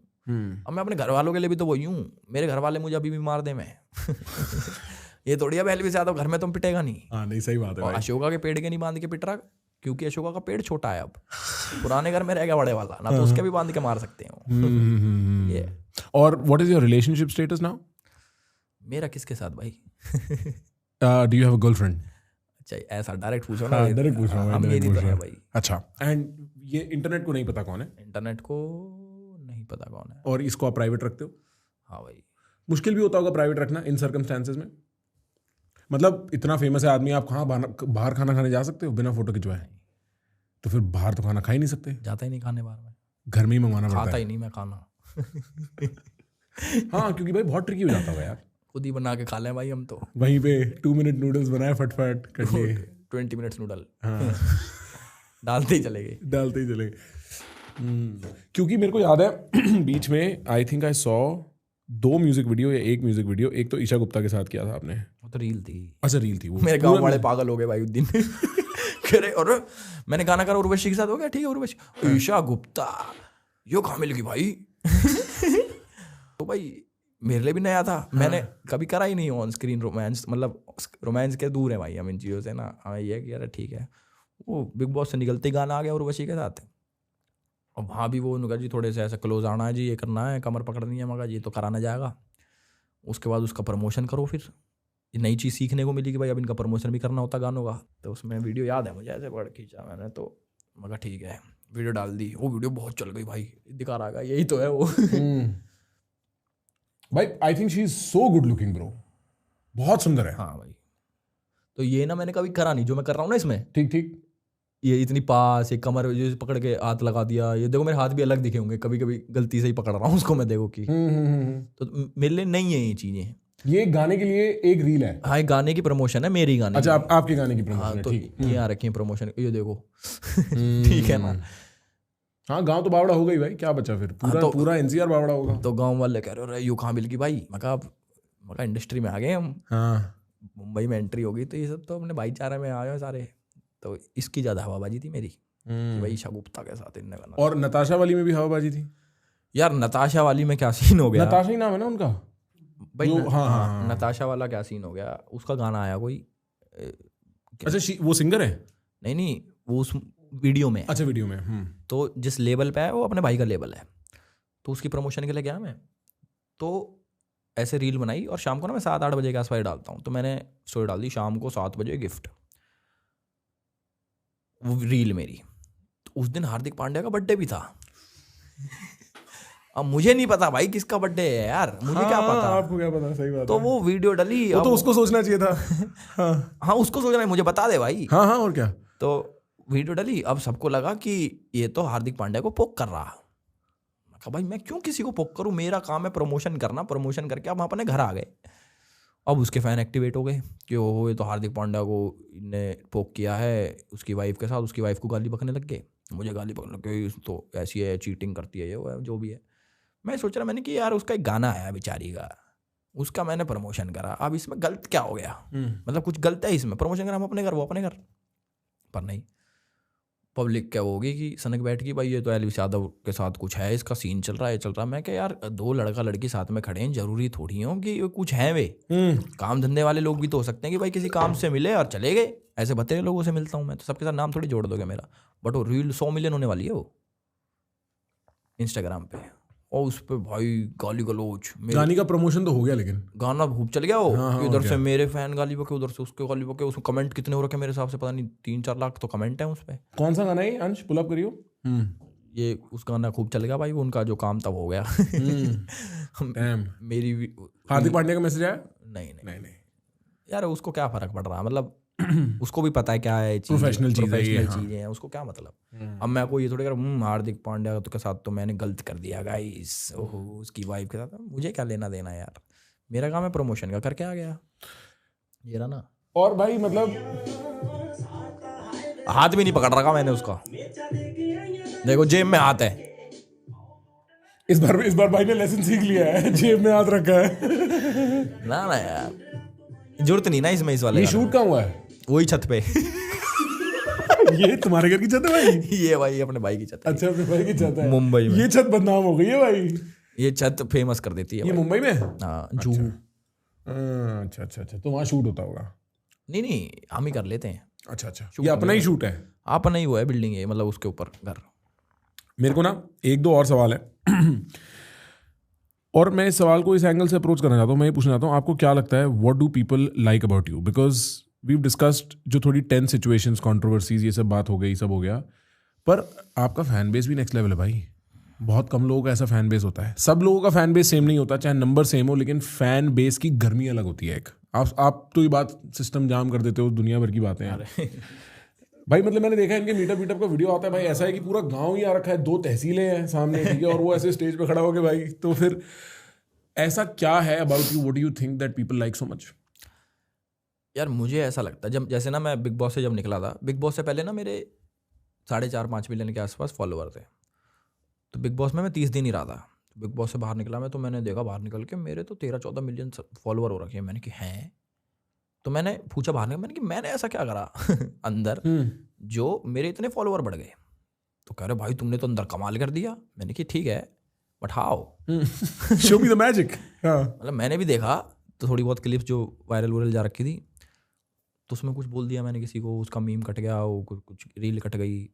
अब मैं अपने घर वालों के लिए भी तो वही हूँ। मेरे घर वाले मुझे अभी भी मार दे मैं ये थोड़ी अब एल्विस यादव घर में तुम पिटेगा नहीं। हाँ नहीं, सही बात है। और अशोका के पेड़ के नहीं बांध के पिट रहा, क्योंकि अशोका का पेड़ छोटा है, अब पुराने घर में रह गया बड़े वाला ना, तो उसके भी बांध के मार सकते हो ये। और what is your relationship status now? मेरा किसके साथ भाई? Do you have a girlfriend? अच्छा, ऐसा डायरेक्ट पूछो ना। डायरेक्ट पूछ रहा हूँ, मेरी तो है भाई। अच्छा, एंड ये इंटरनेट को नहीं पता कौन है? इंटरनेट को नहीं पता कौन है। और इसको आप प्राइवेट रखते हो? हाँ भाई। मुश्किल भी होता होगा प्राइवेट रखना इन सर्कमस्टेंसेस में? मतलब इतना फेमस है आदमी, आप कहाँ बाहर खाना खाने जा सकते हो बिना फोटो खिंचवाए? तो फिर बाहर तो खाना खा ही नहीं सकते। जाता ही नहीं खाने बाहर में, घर में ही मंगवाना पड़ता है। खाता ही नहीं मैं खाना हाँ, क्योंकि भाई बहुत ट्रिकी हो जाता है यार। खुद ही बना के खा लें भाई हम तो। वहीं पे 2 मिनट नूडल्स बनाए फटफट कर लिए, 20 मिनट्स नूडल हाँ डालते ही चले गए, डालते ही चले गए। क्योंकि मेरे को याद है बीच में I think I saw 2 music video या 1 म्यूजिक वीडियो, एक तो ईशा गुप्ता के साथ किया था आपने। वो तो रील थी। अच्छा, रील थी वो। मेरे गांव वाले पागल हो गए भाई उस दिन कह रहे, और मैंने गाना करा उर्वशी के साथ, हो गया ठीक है उर्वशी, ईशा गुप्ता यो कहाँ मिल गई भाई तो भाई मेरे लिए भी नया था, मैंने कभी करा ही नहीं ऑन स्क्रीन रोमांस। मतलब रोमांस के दूर है भाई हम इन चीज़ों से ना। हमें ये कि यार ठीक है, वो बिग बॉस से निकलते ही गाना आ गया उर्वशी के साथ, और वहाँ भी वो उनका जी थोड़े से ऐसा क्लोज आना है जी, ये करना है, कमर पकड़नी है, मगर ये तो कराना जाएगा। उसके बाद उसका प्रमोशन करो, फिर नई चीज़ सीखने को मिली कि भाई अब इनका प्रमोशन भी करना होता गानों का। तो उसमें वीडियो याद है मुझे, ऐसे पढ़ खींचा मैंने, तो मगर ठीक है वीडियो डाल दी। वो वीडियो बहुत चल गई भाई, दिखा रहा यही तो है वो भाई I think she is so good looking bro, बहुत सुंदर है। हाँ भाई, तो ये ना मैंने कभी करा नहीं जो मैं कर रहा हूँ ना इसमें। ठीक ठीक, ये इतनी पास, एक कमर जो पकड़ के हाथ लगा दिया, ये देखो मेरे हाथ भी अलग दिखे होंगे, कभी कभी गलती से ही पकड़ रहा हूँ उसको मैं, देखो कि तो मेरे लिए नहीं है ये चीजें। ये गाने के लिए एक रील है? हाँ, एक गाने की प्रमोशन है, मेरी गाने। अच्छा, आपके गाने की प्रमोशन है, है, तो ठीक। ये आ रखी है प्रमोशन, ये देखो ठीक है ना। हाँ, गांव तो बावड़ा हो गई भाई, क्या बचा फिर? पूरा तो, पूरा एनसीआर बावड़ा होगा। तो गांव वाले कह रहे यू कहाँ मिल गई भाई, मका इंडस्ट्री में आ गए हम। हाँ, मुंबई में एंट्री हो गई, तो ये सब तो अपने भाईचारे में आ गए सारे। तो इसकी ज्यादा हवाबाजी थी मेरी कि भाई ईशा गुप्ता के साथ इनने गाना। और नताशा वाली में भी हवाबाजी थी यार। नताशा वाली में क्या सीन हो गया? नताशा ही नाम है ना उनका भाई। हाँ, नताशा वाला क्या सीन हो गया, उसका गाना आया कोई। अच्छा, वो सिंगर है? नहीं, वो उस वीडियो में है। अच्छा, वीडियो में। तो जिस लेवल पे है वो अपने भाई का लेवल है, तो उसकी प्रमोशन के लिए गया मैं, तो ऐसे रील बनाई और शाम को ना मैं 7-8 बजे के आसपास डालता हूँ, तो मैंने स्टोरी डाल दी शाम को 7 बजे गिफ्ट, वो रील मेरी। तो उस दिन हार्दिक पांड्या का बर्थडे भी था। अब मुझे नहीं पता भाई किसका बर्थडे है यार, मुझे क्या पता, आपको क्या पता, सही बात तो है। वो वीडियो डली, वो तो उसको सोचना चाहिए था। हाँ उसको सोचना है, मुझे बता दे भाई। हाँ हाँ, और क्या। तो वीडियो डली, अब सबको लगा कि ये तो हार्दिक पांड्या को पोक कर रहा। मैं कहा भाई मैं क्यों किसी को पोक करूं, मेरा काम है प्रमोशन करना, प्रमोशन करके अब हम अपने घर आ गए। अब उसके फैन एक्टिवेट हो गए कि ओ ये तो हार्दिक पांड्या को ने पोक किया है उसकी वाइफ के साथ, उसकी वाइफ को गाली बकने लग गए, मुझे गाली बकने लग गए, तो ऐसी है, चीटिंग करती है, ये वो है, जो भी है। मैं सोच रहा मैंने कि यार उसका एक गाना आया बेचारी का, उसका मैंने प्रमोशन करा, अब इसमें गलत क्या हो गया, मतलब कुछ गलत है इसमें, प्रमोशन करा हम अपने घर, वो अपने घर। पर नहीं, पब्लिक क्या होगी कि सनक बैठ की भाई ये तो एलविस यादव के साथ कुछ है, इसका सीन चल रहा है, चल रहा है। मैं क्या यार, दो लड़का लड़की साथ में खड़े हैं, जरूरी थोड़ी हो कि कुछ है, वे काम धंधे वाले लोग भी तो हो सकते हैं कि भाई किसी काम से मिले और चले गए, ऐसे बतेरे लोगों से मिलता हूँ मैं, तो सबके साथ नाम थोड़ी जोड़ दोगे मेरा। बट वो रील 100 मिलियन होने वाली है वो इंस्टाग्राम पे, और उस पर भाई गाली गलोच, गाने का प्रमोशन तो हो गया, लेकिन गाना खूब चल गया वो। हाँ, कि उधर से मेरे फैन गाली बके, उधर से उसके गाली बके, उसमें कमेंट कितने हो रखे मेरे हिसाब से पता नहीं 3-4 लाख तो कमेंट है उस पर। कौन सा गाना है अंश, पुल अप करियो। ये उस गाना खूब चल गया भाई, उनका जो काम तब हो गया। मेरी हार्दिक पांड्या का मैसेज आया? नहीं नहीं नहीं नहीं यार, उसको क्या फर्क पड़ रहा है, मतलब उसको भी पता है क्या है, प्रोफेशनल चीजें हैं, उसको क्या मतलब। अब मैं को ये थोड़ी कर हार्दिक पांड्या के साथ तो मैंने गलत कर दिया गाइस, ओहो उसकी वाइफ के साथ, मुझे क्या लेना देना यार, मेरा काम है प्रमोशन का, करके आ गया ये रहा ना। और भाई मतलब हाथ भी नहीं पकड़ रखा मैंने उसका, देखो जेब में हाथ है। इस बार भाई ने लेसन सीख लिया है, जेब में हाथ रखा है। ना ना यार, जरूरत नहीं ना इसमें, इस वाले ये शूट कहाँ हुआ है? वही छत पे। ये तुम्हारे घर की छत है भाई? ये भाई अपने भाई की छत है। अच्छा, अपने भाई की छत है मुंबई में। ये छत बदनाम हो गई है भाई, ये छत फेमस कर देती है ये भाई। मुंबई में? हाँ जूहू। अच्छा अच्छा अच्छा, तो वहाँ शूट होता होगा? नहीं हम ही कर लेते हैं। अच्छा अच्छा, ये अपना ही शूट है? अपना ही हुआ है, बिल्डिंग है, मतलब उसके ऊपर घर। मेरे को ना 1-2 और सवाल है और मैं इस सवाल को इस एंगल से अप्रोच करना चाहता हूँ। मैं ये पूछना चाहता हूँ, आपको क्या लगता है, what do people like about you? Because we discussed जो थोड़ी टेंस सिचुएशंस, कंट्रोवर्सीज, ये सब बात हो गई, सब हो गया, पर आपका फैन बेस भी नेक्स्ट लेवल है भाई। बहुत कम लोगों का ऐसा फैन बेस होता है, सब लोगों का फैन बेस सेम नहीं होता, चाहे नंबर सेम हो, लेकिन फैन बेस की गर्मी अलग होती है एक। आप तो ये बात सिस्टम जाम कर देते हो, दुनिया भर की बातें हैं भाई। मतलब मैंने देखा है इनके मीटअप का वीडियो आता है भाई, ऐसा है कि पूरा गांव ही आ रखा है, 2 तहसीलें हैं सामने, ठीक है, और वो ऐसे स्टेज पे खड़ा हो गया भाई। तो फिर ऐसा क्या है about you, what do you think that people like so much? यार मुझे ऐसा लगता है, जब जैसे ना मैं बिग बॉस से जब निकला था, बिग बॉस से पहले ना मेरे 4.5-5 मिलियन के आसपास फॉलोअर थे, तो बिग बॉस में मैं 30 दिन ही रहा था। बिग बॉस से बाहर निकला मैं, तो मैंने देखा बाहर निकल के मेरे तो 13-14 मिलियन फॉलोअर हो रखे हैं। मैंने कि हैं, तो मैंने पूछा बाहर निकल, मैंने कि मैंने ऐसा क्या करा अंदर जो मेरे इतने फॉलोअर बढ़ गए। तो कह रहे भाई तुमने तो अंदर कमाल कर दिया। मैंने कि ठीक है, but how, show me the magic. मतलब मैंने भी देखा तो थोड़ी बहुत क्लिप्स जो वायरल जा रखी थी, तो उसमें कुछ बोल दिया मैंने किसी को, उसका मीम कट गया, वो कुछ रील कट गई,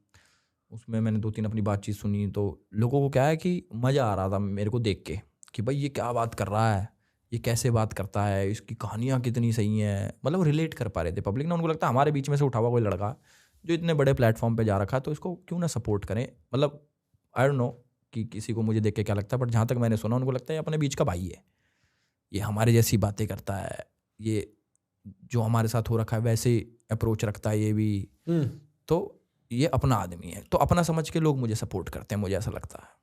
उसमें मैंने 2-3 अपनी बातचीत सुनी, तो लोगों को क्या है कि मज़ा आ रहा था मेरे को देख के कि भाई ये क्या बात कर रहा है, ये कैसे बात करता है, इसकी कहानियाँ कितनी सही हैं, मतलब रिलेट कर पा रहे थे पब्लिक ना। उनको लगता है हमारे बीच में से उठा हुआ कोई लड़का जो इतने बड़े प्लेटफॉर्म पे जा रखा है, तो इसको क्यों ना सपोर्ट करें। मतलब आई डोंट नो कि किसी को मुझे देख के क्या लगता है, बट जहाँ तक मैंने सुना उनको लगता है ये अपने बीच का भाई है, ये हमारे जैसी बातें करता है, ये जो हमारे साथ हो रखा है वैसे अप्रोच रखता है ये भी, तो ये अपना आदमी है, तो अपना समझ के लोग मुझे सपोर्ट करते हैं, मुझे ऐसा लगता है।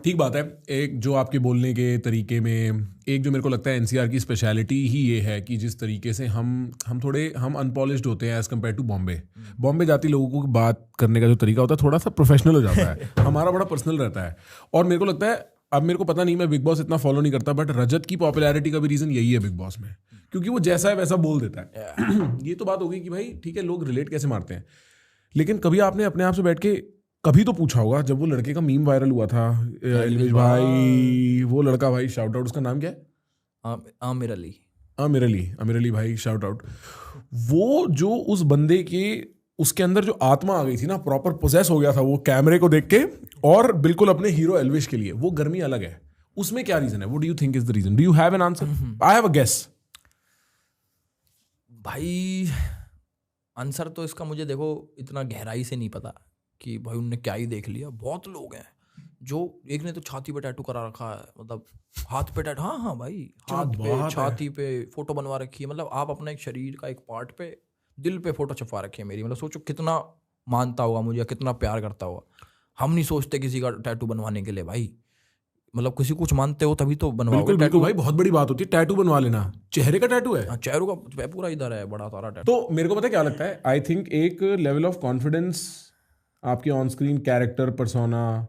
ठीक बात है। एक जो आपके बोलने के तरीके में, एक जो मेरे को लगता है एनसीआर की स्पेशलिटी ही ये है कि जिस तरीके से हम थोड़े अनपॉलिश्ड होते हैं एज कम्पेयर टू बॉम्बे जाती लोगों को बात करने का जो तरीका होता है थोड़ा सा प्रोफेशनल हो जाता है, हमारा बड़ा पर्सनल रहता है। और मेरे को लगता है, अब मेरे को पता नहीं, मैं बिग बॉस इतना फॉलो नहीं करता, बट रजत की पॉपुलैरिटी का भी रीज़न यही है बिग बॉस में, क्योंकि वो जैसा है वैसा बोल देता है। ये तो बात हो गई कि भाई ठीक है, लोग रिलेट कैसे मारते हैं, लेकिन कभी आपने अपने आप से बैठ के कभी तो पूछा होगा, जब वो लड़के का मीम वायरल हुआ था, एलविश भाई, वो लड़का भाई, शाउट आउट, उसका नाम क्या है? आमिर अली। आमिर अली भाई, शाउट आउट। वो जो उस बंदे के उसके अंदर जो आत्मा आ गई थी ना, प्रॉपर पोजेस हो गया था वो कैमरे को देख के, और बिल्कुल अपने हीरो एल्विश के लिए, वो गर्मी अलग है। उसमें क्या रीजन है? What do you think is the reason? Do you have an answer? I have a guess. भाई आंसर तो इसका मुझे देखो इतना गहराई से नहीं पता कि भाई उनने क्या ही देख लिया। बहुत लोग हैं जो, एक ने तो छाती पे टैटू करा रखा है, मतलब हाथ पे टैटू, हाँ भाई, हाथ पे, छाती पे फोटो बनवा रखी है। मतलब आप अपना एक शरीर का एक पार्ट पे, दिल पे फोटो छपवा रखी है मेरी। मतलब सोचो कितना मानता होगा मुझे, कितना प्यार करता होगा। हम नहीं सोचते किसी का टैटू बनवाने के लिए भाई, मतलब किसी कुछ मानते हो तभी तो बनवाओगे। बिल्कुल बिल्कुल भाई, बहुत बड़ी बात होती है टैटू बनवा लेना। चेहरे का टैटू है? चेहरों का पूरा इधर है बड़ा सारा टैटू। तो मेरे को पता है क्या लगता है, आई थिंक एक लेवल ऑफ कॉन्फिडेंस आपके on screen character, persona,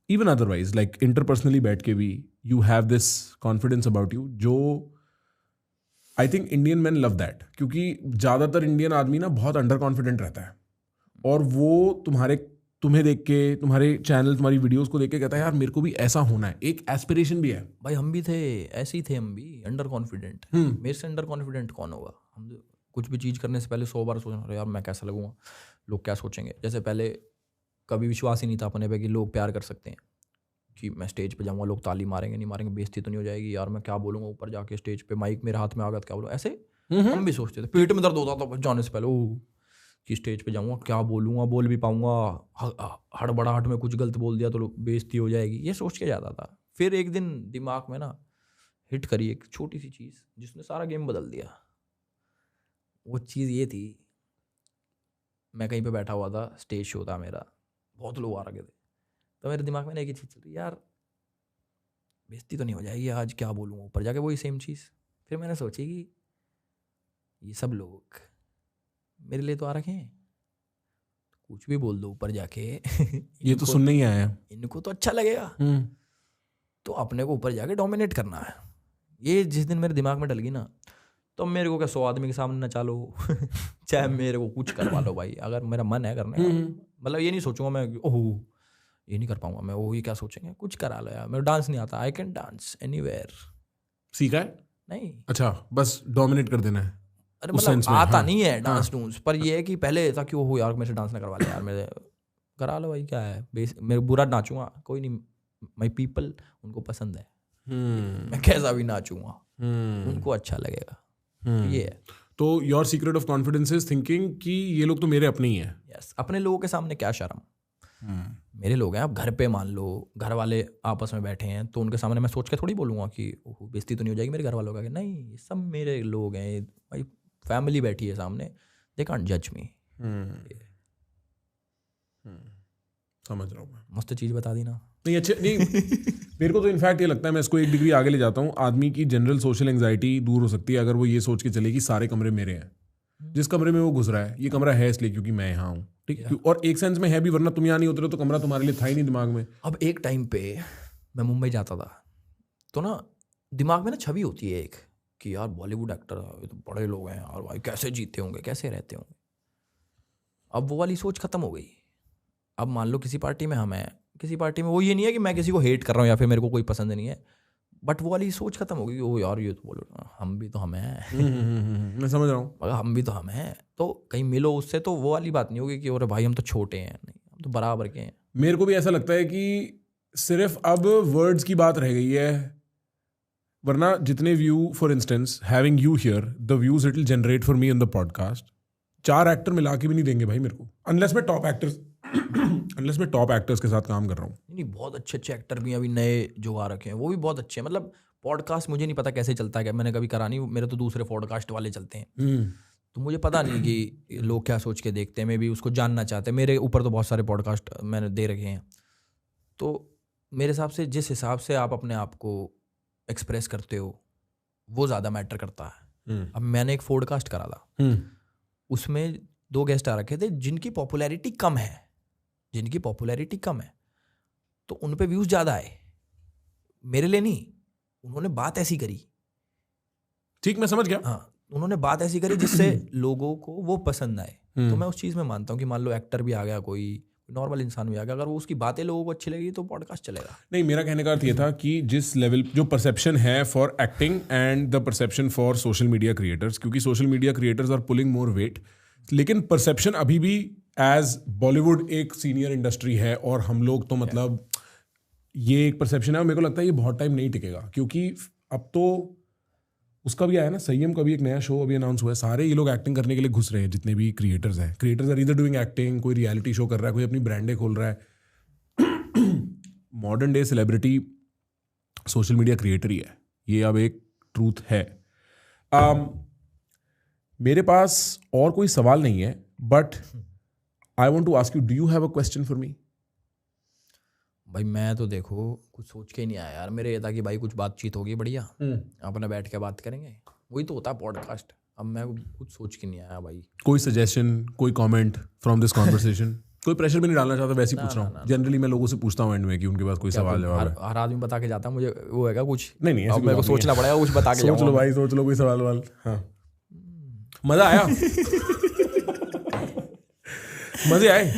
even otherwise like interpersonally बैठ के भी you have this confidence about you, जो I think Indian man love that. क्योंकि ज़्यादातर इंडियन आदमी ना बहुत अंडर कॉन्फिडेंट रहता है, और वो तुम्हें देख के, तुम्हारे चैनल, तुम्हारी वीडियोस को देख के कहता है यार मेरे को भी ऐसा होना है, एक एस्पिरेशन भी है। भाई हम भी थे, ऐसे ही थे हम भी, अंडर कॉन्फिडेंट। मेरे से अंडर कॉन्फिडेंट कौन होगा? हम कुछ भी चीज़ करने से पहले 100 बार सोचना, अरे यार मैं कैसा लगूंगा, लोग क्या सोचेंगे। जैसे पहले कभी विश्वास ही नहीं था अपने पे कि लोग प्यार कर सकते हैं, कि मैं स्टेज पे जाऊंगा लोग ताली मारेंगे नहीं मारेंगे, बेइज्जती तो नहीं हो जाएगी, यार मैं क्या बोलूंगा ऊपर जाके स्टेज पे, माइक मेरे हाथ में आ गया तो क्या बोलूँ। ऐसे हम भी सोचते थे, पेट में दर्द होता था जाने से पहले, ओह कि स्टेज पे जाऊंगा क्या बोलूंगा, बोल भी पाऊंगा, हड़बड़ाहट में कुछ गलत बोल दिया तो बेइज्जती हो जाएगी, ये सोच के जाता था। फिर एक दिन दिमाग में ना हिट करी एक छोटी सी चीज़ जिसने सारा गेम बदल दिया। वो चीज़ ये थी, मैं कहीं पे बैठा हुआ था, स्टेज शो था मेरा, बहुत लोग आ रखे थे, तो मेरे दिमाग में ना एक ही चीज़ चल रही, यार बेइज्जती तो नहीं हो जाएगी आज, क्या बोलूँगा ऊपर जाके, वही सेम चीज़। फिर मैंने सोची कि ये सब लोग मेरे लिए तो आ रखे हैं, कुछ भी बोल दो ऊपर जाके ये तो सुनने ही आया, इनको तो अच्छा लगेगा, तो अपने को ऊपर जाके डोमिनेट करना है। ये जिस दिन मेरे दिमाग में डल गई ना, तो मेरे को क्या 100 आदमी के सामने नचा लो चाहे मेरे को कुछ करवा लो भाई, अगर मेरा मन है करने का, मतलब ये नहीं सोचूंगा मैं ओह ये नहीं कर पाऊंगा मैं, ओह ये क्या सोचेंगे, कुछ करा लो यार। मेरे डांस नहीं आता, आई कैन डांस एनीवेयर। सीखा है? नहीं। अच्छा, बस डोमिनेट कर देना है। अरे मतलब आता नहीं है डांस डूंस, पर ये है कि पहले था कि वो यार मेरे से डांस ना करवा ले यार, मेरे करा लो भाई, क्या है मेरे बुरा नाचूंगा कोई नहीं, माई पीपल उनको पसंद है, मैं कैसा भी नाचूंगा उनको अच्छा लगेगा, ये है। तो your secret of confidence is thinking कि ये लोग तो मेरे अपने ही हैं। यस, अपने लोगों के सामने क्या शर्म, मेरे लोग हैं। अब घर पे मान लो घर वाले आपस में बैठे हैं, तो उनके सामने मैं सोच के थोड़ी बोलूँगा कि ओह बेइज्जती तो नहीं हो जाएगी मेरे घर वालों का, नहीं ये सब मेरे लोग हैं भाई, फैमिली बैठी है सामने, दे कांट जज मी। समझ रहा हूँ मैं। मस्त चीज़ बता दी ना। नहीं अच्छे नहीं मेरे को तो इनफैक्ट ये लगता है, मैं इसको एक डिग्री आगे ले जाता हूँ, आदमी की जनरल सोशल एंजाइटी दूर हो सकती है अगर वो ये सोच के चले कि सारे कमरे मेरे हैं, जिस कमरे में वो घुस रहा है ये कमरा है इसलिए क्योंकि मैं यहाँ हूँ, ठीक। और एक सेंस में है भी, वरना तुम यहाँ नहीं उतरे तो कमरा तुम्हारे लिए था ही नहीं दिमाग में। अब एक टाइम पे मैं मुंबई जाता था, तो ना दिमाग में ना छवि होती है एक कि यार बॉलीवुड एक्टर है, तो बड़े लोग हैं यार भाई, कैसे जीते होंगे, कैसे रहते होंगे। अब वो वाली सोच खत्म हो गई। अब मान लो किसी पार्टी में हम हैं, किसी पार्टी में, वो ये नहीं है कि मैं किसी को हेट कर रहा हूँ या फिर मेरे को कोई पसंद नहीं है, बट वो वाली सोच खत्म हो गई। ओ यार ये तो बोलो हम भी तो हम हैं मैं समझ रहा हूँ, मगर हम भी तो हम हैं, तो कहीं मिलो उससे, तो वो वाली बात नहीं होगी कि अरे भाई हम तो छोटे हैं, नहीं हम तो बराबर के हैं। मेरे को भी ऐसा लगता है कि सिर्फ अब वर्ड्स की बात रह गई है, वरना जितने view, for instance having you here, the views it will generate for me on the podcast, 4 actor मिला के भी नहीं देंगे भाई मेरे को, अनलेस मैं टॉप एक्टर्स के साथ काम कर रहा हूँ। नहीं बहुत अच्छे अच्छे एक्टर भी अभी नए जो आ रखे हैं, वो भी बहुत अच्छे हैं। मतलब पॉडकास्ट मुझे नहीं पता कैसे चलता है, मैंने कभी करा नहीं, मेरे तो दूसरे पॉडकास्ट वाले चलते हैं, तो मुझे पता नहीं कि लोग क्या सोच के देखते हैं, मैं भी उसको जानना चाहते हैं। मेरे ऊपर तो बहुत सारे पॉडकास्ट मैंने दे रखे हैं, तो मेरे हिसाब से जिस हिसाब से आप अपने आप को एक्सप्रेस करते हो वो ज़्यादा मैटर करता है। अब मैंने एक पॉडकास्ट करा था, उसमें 2 गेस्ट आ रखे थे जिनकी पॉपुलैरिटी कम है, तो उन पे व्यूज़ ज़्यादा आए, मेरे लिए नहीं, उन्होंने बात ऐसी करी, ठीक मैं समझ गया, हाँ उन्होंने बात ऐसी करी जिससे लोगों को वो पसंद आए। तो मैं उस चीज़ में मानता हूँ कि मान लो एक्टर भी आ गया, कोई नॉर्मल इंसान भी आ गया, अगर वो उसकी बातें लोगों को अच्छी लगी तो पॉडकास्ट चलेगा। नहीं मेरा कहने का अर्थ ये था कि जिस लेवल जो परसेप्शन है for acting and the perception for social media creators, क्योंकि social media creators are pulling more weight, लेकिन परसेप्शन अभी भी एज बॉलीवुड एक सीनियर इंडस्ट्री है और हम लोग तो मतलब ये एक परसेप्शन है और मेरे को लगता है ये बहुत टाइम नहीं टिकेगा, क्योंकि अब तो उसका भी आया ना, संयम का भी एक नया शो अभी अनाउंस हुआ है, सारे ये लोग एक्टिंग करने के लिए घुस रहे हैं जितने भी क्रिएटर्स हैं। Creators are either doing acting, कोई रियलिटी शो कर रहा है, कोई अपनी ब्रांडें खोल रहा है। Modern day celebrity social media creator ही है, ये अब एक ट्रूथ है। मेरे पास और कोई सवाल नहीं है, but I want to ask you, do you have a question for me? भाई मैं तो देखो कुछ सोच के नहीं आया यार, मेरे ये था कि भाई कुछ बातचीत होगी बढ़िया, अपने बैठ के बात करेंगे, वही तो होता है पॉडकास्ट। अब मैं कुछ सोच के नहीं आया भाई। कोई सजेशन, कोई कमेंट फ्रॉम दिस कॉन्वर्सेशन? कोई प्रेशर भी नहीं डालना चाहता, वैसे ही पूछ रहा हूँ। जनरली मैं लोगों से पूछता हूँ एंड में कि उनके पास कोई सवाल जवाब है। हर आदमी बता के जाता है मुझे, वो है क्या कुछ? नहीं, अब मेरे को सोचना पड़ेगा, कुछ बता के सोच लो भाई, सोच लो कोई सवाल वाल। हाँ, मजा आया? मजे आए?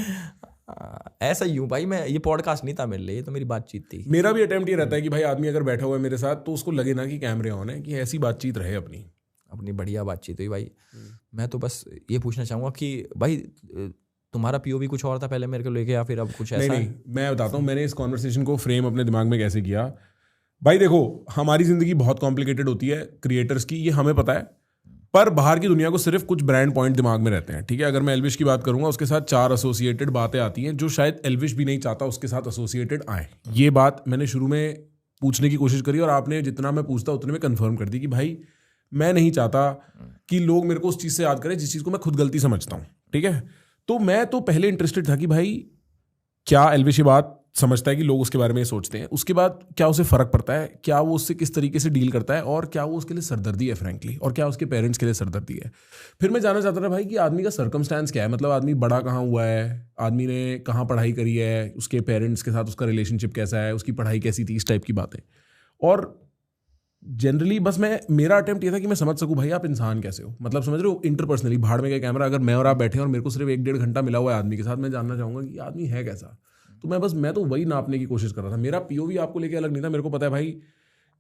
ऐसा ही हूँ भाई मैं, ये पॉडकास्ट नहीं था मेरे लिए, ये तो मेरी बातचीत थी। मेरा भी अटेम्प्ट ये रहता है कि भाई आदमी अगर बैठा हुआ है मेरे साथ तो उसको लगे ना कि कैमरे ऑन है, कि ऐसी बातचीत रहे अपनी बढ़िया बातचीत हुई भाई। मैं तो बस ये पूछना चाहूँगा कि भाई तुम्हारा पीओवी कुछ और था पहले मेरे को लेके, या फिर अब कुछ ऐसा? नहीं, मैं बताता हूँ मैंने इस कॉन्वर्सेशन को फ्रेम अपने दिमाग में कैसे किया। भाई देखो, हमारी जिंदगी बहुत कॉम्प्लिकेटेड होती है क्रिएटर्स की, ये हमें पता है, पर बाहर की दुनिया को सिर्फ कुछ ब्रांड पॉइंट दिमाग में रहते हैं। ठीक है, अगर मैं एल्विश की बात करूंगा, उसके साथ 4 एसोसिएटेड बातें आती हैं जो शायद एल्विश भी नहीं चाहता उसके साथ एसोसिएटेड आए। ये बात मैंने शुरू में पूछने की कोशिश करी और आपने जितना मैं पूछता उतने में कंफर्म कर दी कि भाई मैं नहीं चाहता कि लोग मेरे को उस चीज़ से याद करें जिस चीज़ को मैं खुद गलती समझता हूँ। ठीक है, तो मैं तो पहले इंटरेस्टेड था कि भाई क्या एल्विश ये बात समझता है कि लोग उसके बारे में सोचते हैं, उसके बाद क्या उसे फर्क पड़ता है, क्या वो उससे किस तरीके से डील करता है, और क्या वो उसके लिए सरदर्दी है फ्रैंकली, और क्या उसके पेरेंट्स के लिए सरदर्दी है। फिर मैं जानना चाहता था भाई कि आदमी का सर्कमस्टेंस क्या है, मतलब आदमी बड़ा कहाँ हुआ है, आदमी ने कहाँ पढ़ाई करी है, उसके पेरेंट्स के साथ उसका रिलेशनशिप कैसा है, उसकी पढ़ाई कैसी थी, इस टाइप की बातें। और जनरली बस मेरा अटेम्प्ट ये था कि मैं समझ सकूं भाई आप इंसान कैसे हो, मतलब समझ रहे हो, इंटरपर्सनली। भाड़ में गया कैमरा, अगर मैं और आप बैठे हैं और मेरे को सिर्फ 1-1.5 घंटा मिला हुआ है आदमी के साथ, मैं जानना चाहूँगा कि आदमी है कैसा। तो मैं तो वही नापने की कोशिश कर रहा था। मेरा पीओवी आपको लेके अलग नहीं था। मेरे को पता है भाई,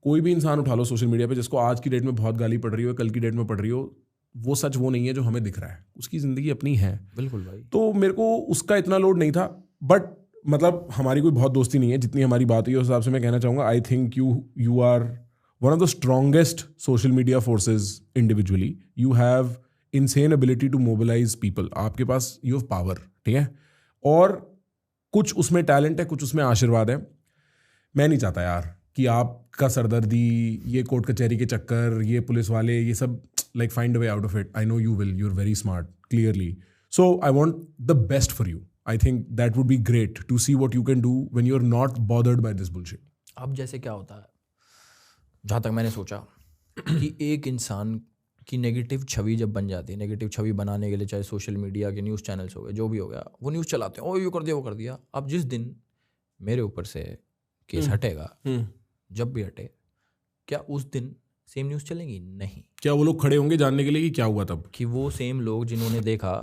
कोई भी इंसान उठा लो सोशल मीडिया पे जिसको आज की डेट में बहुत गाली पड़ रही हो, कल की डेट में पड़ रही हो, वो सच वो नहीं है जो हमें दिख रहा है, उसकी ज़िंदगी अपनी है। बिल्कुल भाई। तो मेरे को उसका इतना लोड नहीं था, बट मतलब हमारी कोई बहुत दोस्ती नहीं है, जितनी हमारी बात हुई उस हिसाब से मैं कहना चाहूँगा I think you are one of the strongest social media forces individually. You have insane ability to mobilise people. आपके पास यू हैव पावर, ठीक है, और कुछ उसमें टैलेंट है, कुछ उसमें आशीर्वाद है। मैं नहीं चाहता यार कि आपका सरदर्दी, ये कोर्ट कचहरी के चक्कर, ये पुलिस वाले, ये सब, like find a way out of it. I know you will, you are very smart clearly, so I want the best for you. I think that would be great to see what you can do when you are not bothered by this bullshit. अब जैसे क्या होता है, जहाँ तक मैंने सोचा कि एक इंसान की नेगेटिव छवि जब बन जाती है, नेगेटिव छवि बनाने के लिए चाहे सोशल मीडिया के न्यूज़ चैनल्स हो गए, जो भी हो गया, वो न्यूज़ चलाते हैं, ओ ये कर दिया, वो कर दिया। अब जिस दिन मेरे ऊपर से केस हटेगा, जब भी हटे, क्या उस दिन सेम न्यूज़ चलेंगी? नहीं। क्या वो लोग खड़े होंगे जानने के लिए कि क्या हुआ तब? कि वो सेम लोग जिन्होंने देखा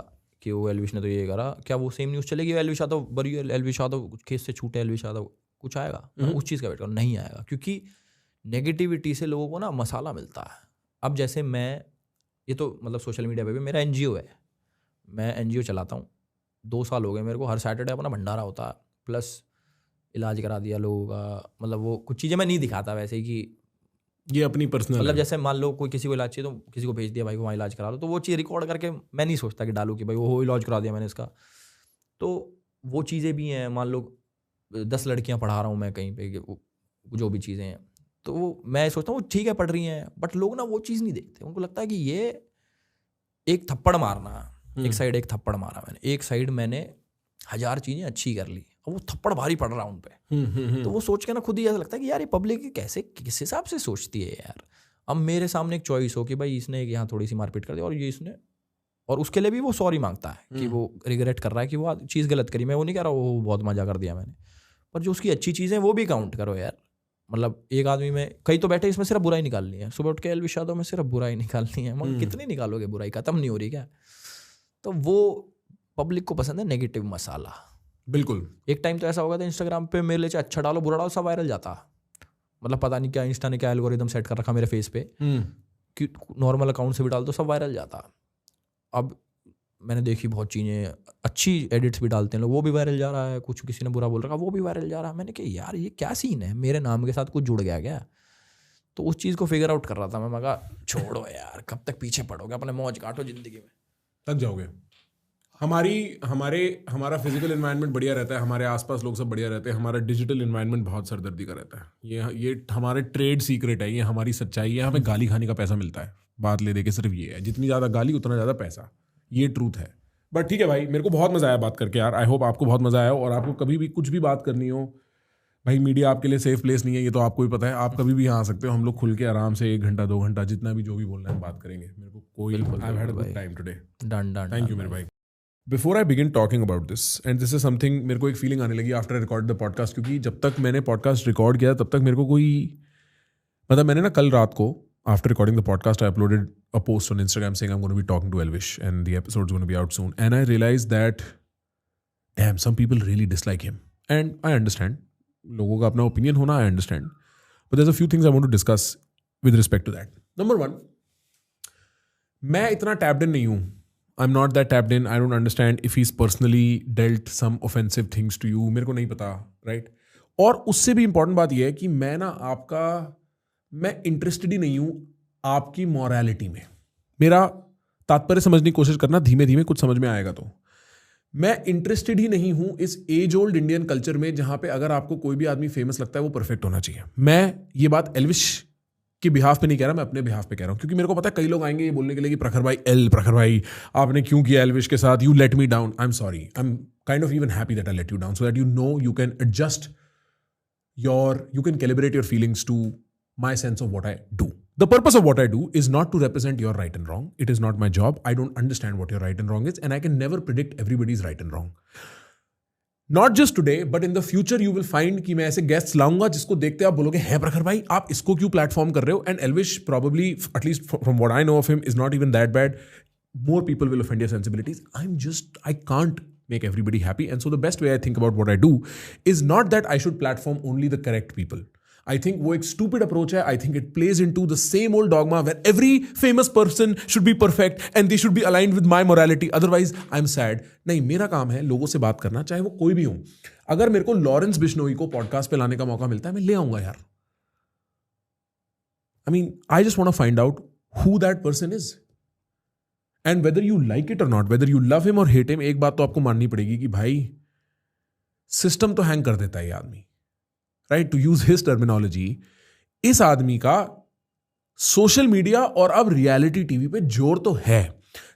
कि वो एल्विश ने तो ये करा, क्या वो सेम न्यूज़ चलेगी? एल्विश यादव बरी, एल्विश यादव केस से छूटे, एल्विश यादव, कुछ आएगा? उस चीज़ का वेट करो, नहीं आएगा, क्योंकि नेगेटिविटी से लोगों को ना मसाला मिलता है। अब जैसे मैं, ये तो मतलब सोशल मीडिया पे भी मेरा एनजीओ है, मैं एनजीओ चलाता हूँ, 2 साल हो गए मेरे को। हर सैटरडे अपना भंडारा होता है, प्लस इलाज करा दिया लोगों का। मतलब वो कुछ चीज़ें मैं नहीं दिखाता वैसे ही, कि ये अपनी पर्सनल, मतलब जैसे मान लो कोई किसी को इलाज चाहिए तो किसी को भेज दिया, भाई को वहाँ इलाज करा लो, तो वो चीज़ रिकॉर्ड करके मैं नहीं सोचता कि डालूँ कि भाई वो इलाज करा दिया मैंने इसका। तो वो चीज़ें भी हैं, मान लो 10 लड़कियाँ पढ़ा रहा हूँ मैं कहीं पे, जो भी चीज़ें हैं, तो वो मैं सोचता हूँ ठीक है पढ़ रही हैं, बट लोग ना वो चीज़ नहीं देखते। उनको लगता है कि ये एक थप्पड़ मारना, एक साइड एक थप्पड़ मारा मैंने, एक साइड मैंने 1000 चीज़ें अच्छी कर ली, अब वो थप्पड़ भारी पड़ रहा उन पे। तो वो सोच के ना खुद ही ऐसा लगता है कि यार ये पब्लिक कैसे, किस हिसाब से सोचती है यार। अब मेरे सामने एक चॉइस हो कि भाई इसने यहाँ थोड़ी सी मारपीट कर दी, और ये इसने, और उसके लिए भी वो सॉरी मांगता है कि वो रिग्रेट कर रहा है कि वो चीज़ गलत करी। मैं वो नहीं कह रहा वो बहुत मजा कर दिया मैंने, पर जो उसकी अच्छी चीज़ें वो भी काउंट करो यार। मतलब एक आदमी में कई तो बैठे इसमें सिर्फ बुराई निकालनी है, सुबह उठ के एल्विश यादव में सिर्फ बुराई निकालनी है, मगर कितनी निकालोगे बुराई, खत्म नहीं हो रही क्या? तो वो पब्लिक को पसंद है नेगेटिव मसाला। बिल्कुल। एक टाइम तो ऐसा होगा था इंस्टाग्राम पे मेरे लिए अच्छा डालो बुरा डालो सब वायरल जाता, मतलब पता नहीं क्या इंस्टा ने क्या एल्गोरिदम सेट कर रखा मेरे फेस पे कि नॉर्मल अकाउंट से भी डाल दो सब वायरल जाता। अब मैंने देखी बहुत चीज़ें, अच्छी एडिट्स भी डालते हैं लोग, वो भी वायरल जा रहा है, कुछ किसी ने बुरा बोल रखा वो भी वायरल जा रहा है। मैंने कहा यार ये क्या सीन है, मेरे नाम के साथ कुछ जुड़ गया क्या? तो उस चीज़ को फिगर आउट कर रहा था मैं कहा छोड़ो यार, कब तक पीछे पड़ोगे, अपने मौज काटो ज़िंदगी में। थक जाओगे। हमारा फिजिकल एनवायरनमेंट बढ़िया रहता है, हमारे आसपास लोग सब बढ़िया रहते हैं, हमारा डिजिटल एनवायरनमेंट बहुत सरदर्दी का रहता है। ये हमारे ट्रेड सीक्रेट है, ये हमारी सच्चाई है। हमें गाली खाने का पैसा मिलता है, बात ले दे के सिर्फ ये है, जितनी ज़्यादा गाली उतना ज़्यादा पैसा, ये ट्रूथ है। बट ठीक है भाई, मेरे को बहुत मज़ा आया बात करके यार। आई होप आपको बहुत मज़ा आया हो, और आपको कभी भी कुछ भी बात करनी हो, भाई मीडिया आपके लिए सेफ प्लेस नहीं है, ये तो आपको ही पता है। आप कभी भी यहाँ आ सकते हो, हम लोग खुल के आराम से 1 घंटा 2 घंटा जितना भी जो भी बोलना है बात करेंगे। मेरे को कोई, I had a good time today. Done done, thank you मेरे भाई। Before I begin talking about this, and this is something, मेरे को एक फीलिंग आने लगी after I record the podcast, क्योंकि जब तक मैंने पॉडकास्ट रिकॉर्ड किया तब तक मेरे को कोई, मतलब मैंने ना कल रात को after recording the podcast I uploaded a post on Instagram saying I'm going to be talking to Elvish and the episode's going to be out soon, and I realized that damn, some people really dislike him, and I understand, लोगों का अपना opinion होना, I understand, but there's a few things I want to discuss with respect to that. Number one, मैं इतना tapped in नहीं हूँ, I'm not that tapped in, I don't understand if he's personally dealt some offensive things to you, मेरे को नहीं पता, right? और उससे भी important बात यह है कि मैं इंटरेस्टेड ही नहीं हूँ आपकी मॉरलिटी में। मेरा तात्पर्य समझने की कोशिश करना, धीमे धीमे कुछ समझ में आएगा। तो मैं इंटरेस्टेड ही नहीं हूं इस एज ओल्ड इंडियन कल्चर में, जहां पे अगर आपको कोई भी आदमी फेमस लगता है वो परफेक्ट होना चाहिए। मैं ये बात एल्विश के बिहाफ पे नहीं कह रहा, मैं अपने बिहाफ पे कह रहा हूं, क्योंकि मेरे को पता है कई लोग आएंगे ये बोलने के लिए कि प्रखर भाई आपने क्यों किया एल्विश के साथ, you let me down. I am sorry, I am kind of even happy that I let you down, so that you know you can adjust you can calibrate your feelings to my sense of what I do. The purpose of what I do is not to represent your right and wrong. It is not my job. I don't understand what your right and wrong is, and I can never predict everybody's right and wrong. Not just today, but in the future you will find कि मैं ऐसे guests लाऊंगा जिसको देखते आप बोलोगे है प्रखर भाई आप इसको क्यों प्लेटफॉर्म कर रहे हो, and Elvish probably, at least from what I know of him, is not even that bad. More people will offend your sensibilities. I can't make everybody happy, and so the best way I think about what I do is not that I should platform only the correct people. I think वो एक stupid approach है. I think it plays into the same old dogma where every famous person should be perfect and they should be aligned with my morality. Otherwise, I'm sad. नहीं, मेरा काम है लोगों से बात करना, चाहे वो कोई भी हो. अगर मेरे को लॉरेंस बिश्नोई को पॉडकास्ट पे लाने का मौका मिलता है, मैं ले आऊंगा यार. I mean, I just want to find out who that person is. And whether you like it or not, whether you love him or hate him, एक बात तो आपको माननी पड़ेगी कि भाई सिस्टम तो हैंग कर देता है ये आदमी, right? To use his terminology, इस आदमी का सोशल मीडिया और अब रियलिटी टीवी पे जोर तो है.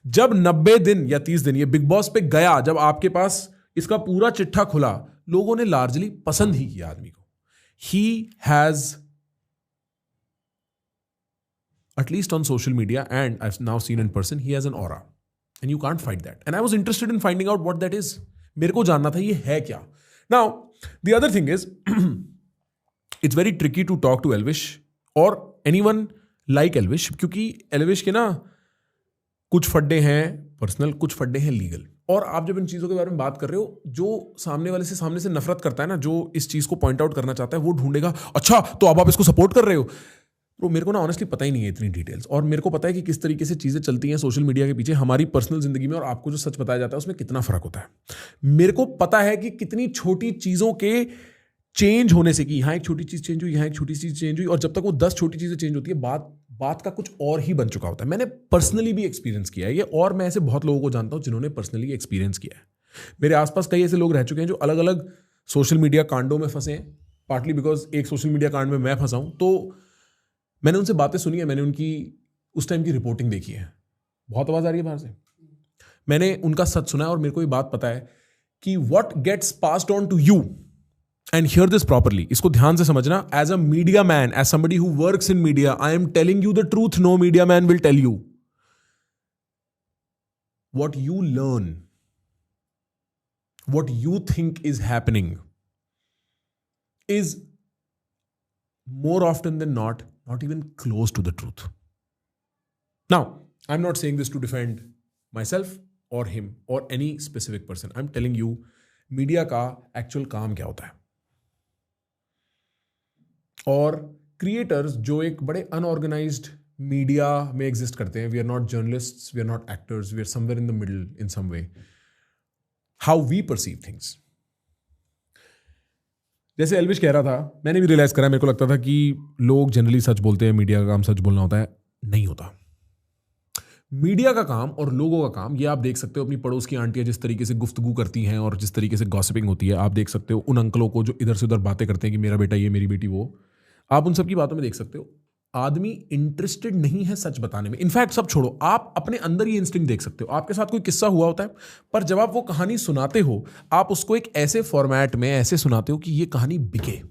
जब 90 दिन या 30 दिन ये बिग बॉस पे गया, जब आपके पास इसका पूरा चिट्ठा खुला, लोगों ने लार्जली पसंद ही किया आदमी को. He has, at least on social media, and I've now seen in person, he has an aura and you can't fight that. And I was interested in finding out what that is. मेरे को जानना था ये है क्या. Now, the other thing is, it's very tricky to talk to Elvish or anyone like Elvish, क्योंकि Elvish के ना कुछ फड्डे हैं पर्सनल, कुछ फड्डे हैं लीगल. और आप जब इन चीज़ों के बारे में बात कर रहे हो, जो सामने से नफरत करता है ना, जो इस चीज़ को पॉइंट आउट करना चाहता है, वो ढूंढेगा अच्छा तो अब आप इसको सपोर्ट कर रहे हो. तो मेरे को ना ऑनेस्टली पता ही नहीं है इतनी डिटेल्स, और मेरे को पता है कि किस तरीके से चीज़ें चलती हैं सोशल मीडिया के पीछे हमारी पर्सनल जिंदगी में, और आपको जो सच बताया जाता है उसमें कितना फर्क होता है. मेरे को पता है कि कितनी छोटी चीज़ों के चेंज होने से, कि यहाँ एक छोटी चीज़ चेंज हुई, यहाँ एक छोटी चीज़ चेंज हुई, और जब तक वो 10 छोटी चीज़ें चेंज होती है, बात का कुछ और ही बन चुका होता है. मैंने पर्सनली भी एक्सपीरियंस किया है ये, और मैं ऐसे बहुत लोगों को जानता हूँ जिन्होंने पर्सनली एक्सपीरियंस किया है. मेरे आसपास कई ऐसे लोग रह चुके हैं जो अलग अलग सोशल मीडिया कांडों में फंसे हैं, पार्टली बिकॉज एक सोशल मीडिया कांड में मैं फंसा हूँ. तो मैंने उनसे बातें सुनी है, मैंने उनकी उस टाइम की रिपोर्टिंग देखी है. बहुत आवाज़ आ रही है बाहर से. मैंने उनका सच सुना है, और मेरे को ये बात पता है कि what gets passed on to you, and hear this properly, इसको ध्यान से समझना. As a media man, as somebody who works in media, I am telling you the truth. No media man will tell you. What you learn, what you think is happening, is more often than not even close to the truth. Now, I'm not saying this to defend myself or him or any specific person. I'm telling you, media का actual काम क्या होता है. और creators जो एक बड़े unorganised media में एग्जिस्ट करते हैं. We are not journalists, we are not actors, we are somewhere in the middle in some way. How we perceive things. जैसे एल्विश कह रहा था, मैंने भी रियलाइज करा, मेरे को लगता था कि लोग जनरली सच बोलते हैं, मीडिया का काम सच बोलना होता है. नहीं होता. मीडिया का काम और लोगों का काम, ये आप देख सकते हो अपनी पड़ोस की आंटियां जिस तरीके से गुफ्तगू करती हैं और जिस तरीके से गॉसिपिंग होती है. आप देख सकते हो उन अंकलों को जो इधर से उधर बातें करते हैं कि मेरा बेटा ये, मेरी बेटी वो. आप उन सब की बातों में देख सकते हो आदमी इंटरेस्टेड नहीं है सच बताने में. इनफैक्ट सब छोड़ो, आप अपने अंदर ये इंस्टिंक्ट देख सकते हो. आपके साथ कोई किस्सा हुआ होता है, पर जब आप वो कहानी सुनाते हो, आप उसको एक ऐसे फॉर्मेट में ऐसे सुनाते हो कि ये कहानी बिके.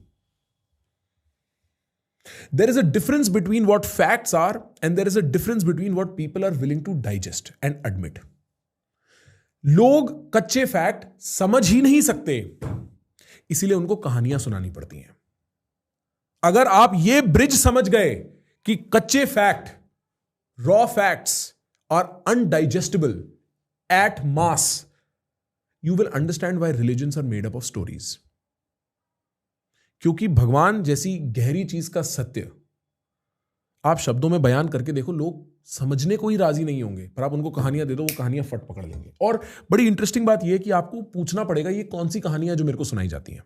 There is a difference between what facts are and there is a difference between what people are willing to digest and admit. लोग कच्चे फैक्ट समझ ही नहीं सकते, इसीलिए उनको कहानियां सुनानी पड़ती हैं. अगर आप ये ब्रिज समझ गए कि कच्चे fact, raw facts are undigestible at mass, you will understand why religions are made up of stories. क्योंकि भगवान जैसी गहरी चीज का सत्य आप शब्दों में बयान करके देखो, लोग समझने को ही राजी नहीं होंगे, पर आप उनको कहानियां दे दो, वो कहानियां फट पकड़ लेंगे. और बड़ी इंटरेस्टिंग बात यह है कि आपको पूछना पड़ेगा ये कौन सी कहानियां जो मेरे को सुनाई जाती हैं.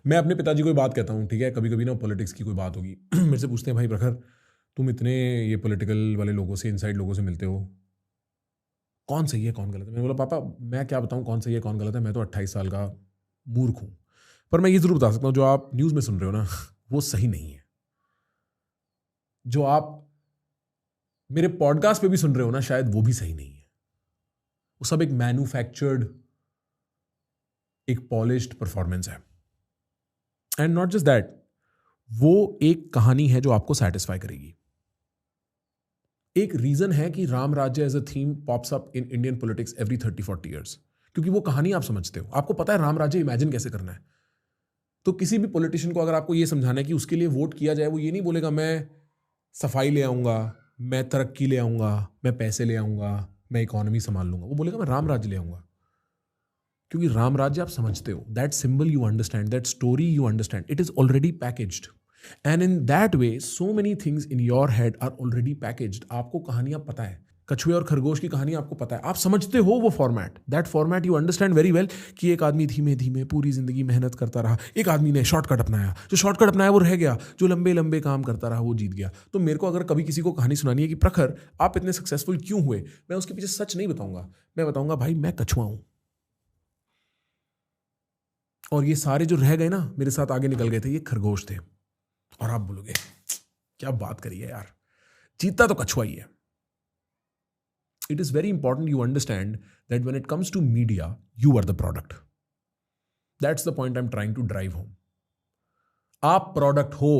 मैं अपने पिताजी को बात कहता हूं, ठीक है, कभी कभी ना पॉलिटिक्स की कोई बात होगी, मेरे से पूछते हैं, भाई प्रखर तुम इतने ये पॉलिटिकल वाले लोगों से, इनसाइड लोगों से मिलते हो, कौन सही है कौन गलत है. मैंने बोला पापा मैं क्या बताऊं कौन सही है कौन गलत है, मैं तो 28 साल का मूर्ख हूं. पर मैं ये जरूर बता सकता हूं, जो आप न्यूज में सुन रहे हो ना, वो सही नहीं है. जो आप मेरे पॉडकास्ट पे भी सुन रहे हो ना, शायद वो भी सही नहीं है. वो सब एक मैन्युफैक्चर्ड, एक पॉलिश्ड परफॉर्मेंस है. एंड नॉट जस्ट दैट, वो एक कहानी है जो आपको सेटिस्फाई करेगी. एक रीजन है कि Ram Rajya as a theme pops up in Indian politics every 30-40 years, क्योंकि वो कहानी आप समझते हो, आपको पता है राम राज्य इमेजिन कैसे करना है. तो किसी भी पॉलिटिशियन को अगर आपको ये समझाना है कि उसके लिए वोट किया जाए, वो ये नहीं बोलेगा मैं सफाई ले आऊंगा, मैं तरक्की ले आऊंगा, मैं पैसे ले आऊंगा, मैं इकोनॉमी संभाल लूंगा. वो बोलेगा मैं राम राज्य ले आऊंगा. क्योंकि राम राज्य आप समझते हो, that symbol you understand, that story you understand, it is already packaged. And in that way so many things in your head are already packaged. आपको कहानियां पता है, कछुए और खरगोश की कहानी आपको पता है, आप समझते हो वो format, that format you understand very well. कि एक आदमी धीमे धीमे पूरी जिंदगी मेहनत करता रहा, एक आदमी ने शॉर्टकट अपनाया, जो शॉर्टकट अपनाया वो रह गया, जो लंबे लंबे काम करता रहा वो जीत गया. तो मेरे को अगर कभी किसी को कहानी सुनानी है कि प्रखर आप इतने सक्सेसफुल क्यों हुए, मैं उसके पीछे सच नहीं बताऊंगा. मैं बताऊंगा भाई मैं कछुआ हूं, और ये सारे जो रह गए ना मेरे साथ आगे निकल गए थे, ये खरगोश थे. और आप बोलोगे क्या बात करिए यार, जीता तो कछुआ ही है. It is very important you understand that when it comes to media, you are the product. That's the point I'm trying to drive home. आप प्रोडक्ट हो,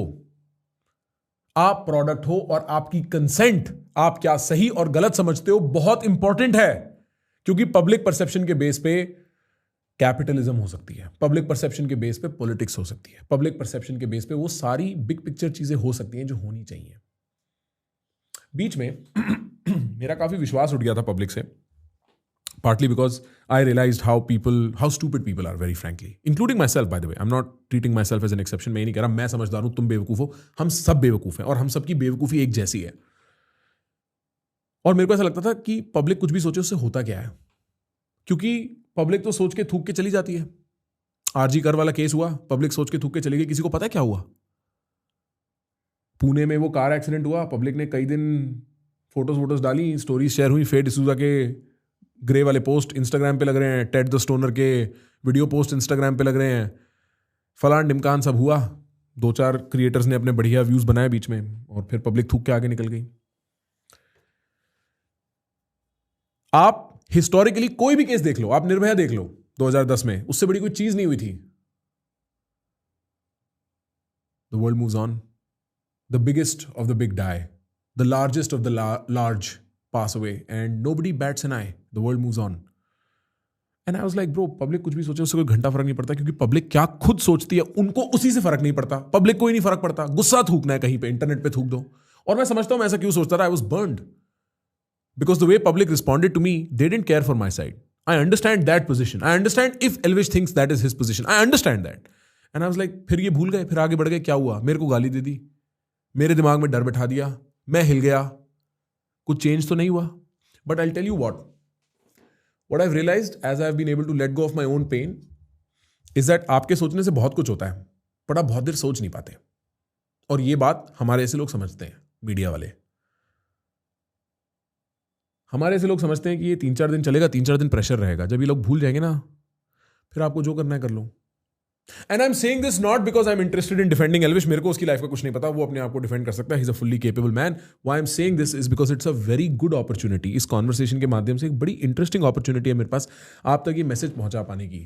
आप प्रोडक्ट हो, और आपकी कंसेंट, आप क्या सही और गलत समझते हो, बहुत इंपॉर्टेंट है. क्योंकि पब्लिक परसेप्शन के बेस पे कैपिटलिज्म हो सकती है, पब्लिक परसेप्शन के बेस पे पॉलिटिक्स हो सकती है, पब्लिक परसेप्शन के बेस पे वो सारी बिग पिक्चर चीजें हो सकती हैं जो होनी चाहिए. बीच में मेरा काफी विश्वास उठ गया था पब्लिक से, partly because I realized how stupid people are, very frankly, including myself, by the way. I'm not treating myself as an exception. मैं ये नहीं कह रहा मैं समझदार हूं तुम बेवकूफ हो, हम सब बेवकूफ हैं और हम सबकी बेवकूफी एक जैसी है. और मेरे को ऐसा लगता था कि पब्लिक कुछ भी सोचे उससे होता क्या है, क्योंकि पब्लिक तो सोच के थूक के चली जाती है. आरजी कर वाला केस हुआ, पब्लिक सोच के थूक के चली गई, किसी को पता है क्या हुआ. पुणे में वो कार एक्सीडेंट हुआ, पब्लिक ने कई दिन फोटोज डाली, स्टोरीज शेयर हुई, फेड डिसूजा के ग्रे वाले पोस्ट इंस्टाग्राम पे लग रहे हैं, टेड द स्टोनर के वीडियो पोस्ट इंस्टाग्राम पे लग रहे हैं, फलान ढिमकान सब हुआ. 2-4 क्रिएटर्स ने अपने बढ़िया व्यूज बनाए बीच में, और फिर पब्लिक थूक के आगे निकल गई. आप हिस्टोरिकली कोई भी केस देख लो, आप निर्भया देख लो 2010 में, उससे बड़ी कोई चीज नहीं हुई थी. The world moves on, the biggest of the big die, the largest of the large pass away, and nobody bats an eye. The world moves on. And I was like, bro, public कुछ भी सोचे उससे कोई घंटा फर्क नहीं पड़ता, क्योंकि पब्लिक क्या खुद सोचती है उनको उसी से फर्क नहीं पड़ता. पब्लिक कोई नहीं फर्क पड़ता, गुस्सा थूकना है कहीं पे, इंटरनेट पे थूक दो. और मैं समझता हूं मैं ऐसा क्यों सोचता था. I was burned because the way public responded to me, they didn't care for my side. I understand that position. I understand if Elvish thinks that is his position. I understand that. And I was like, फिर ये भूल गए, फिर आगे बढ़ गए, क्या हुआ, मेरे को गाली दे दी, मेरे दिमाग में डर बैठा दिया, मैं हिल गया, कुछ चेंज तो नहीं हुआ. But I tell you what I've realized as I've been able to let go of my own pain is that आपके सोचने से बहुत कुछ होता है, बट आप बहुत देर सोच नहीं पाते. और ये बात हमारे ऐसे लोग समझते हैं, मीडिया वाले. हमारे ऐसे लोग समझते हैं कि ये 3-4 दिन चलेगा, 3-4 दिन प्रेशर रहेगा, जब ये लोग भूल जाएंगे ना, फिर आपको जो करना है कर लो. And I am saying this not because I am interested in defending Elvish. मेरे को उसकी लाइफ का कुछ नहीं पता, वो अपने आप को डिफेंड कर सकता है. He is a fully capable man. Why I am saying this is because it's a very good opportunity. इस कॉन्वर्सेशन के माध्यम से एक बड़ी इंटरेस्टिंग अपॉर्चुनिटी है मेरे पास आप तक ये मैसेज पहुंचा पाने की,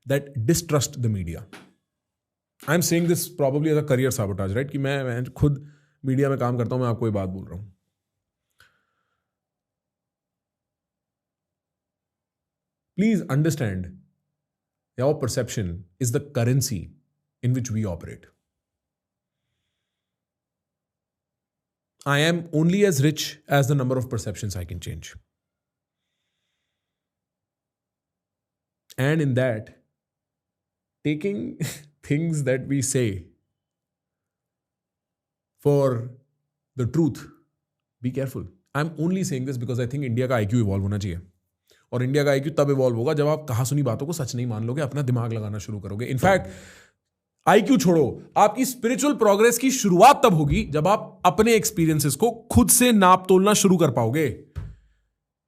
that distrust the media. I am saying this probably as a career sabotage, right, कि मैं खुद मीडिया में काम करता हूं, मैं आपको ये बात बोल रहा हूं. Please understand, your perception is the currency in which we operate. I am only as rich as the number of perceptions I can change. And in that, taking things that we say for the truth, be careful. I'm only saying this because I think India का IQ evolve होना चाहिए. और India का IQ तब evolve होगा जब आप कहा सुनी बातों को सच नहीं मान लोगे, अपना दिमाग लगाना शुरू करोगे. इनफैक्ट IQ छोड़ो, आपकी स्पिरिचुअल प्रोग्रेस की शुरुआत तब होगी जब आप अपने एक्सपीरियंसेस को खुद से नाप तोलना शुरू कर पाओगे.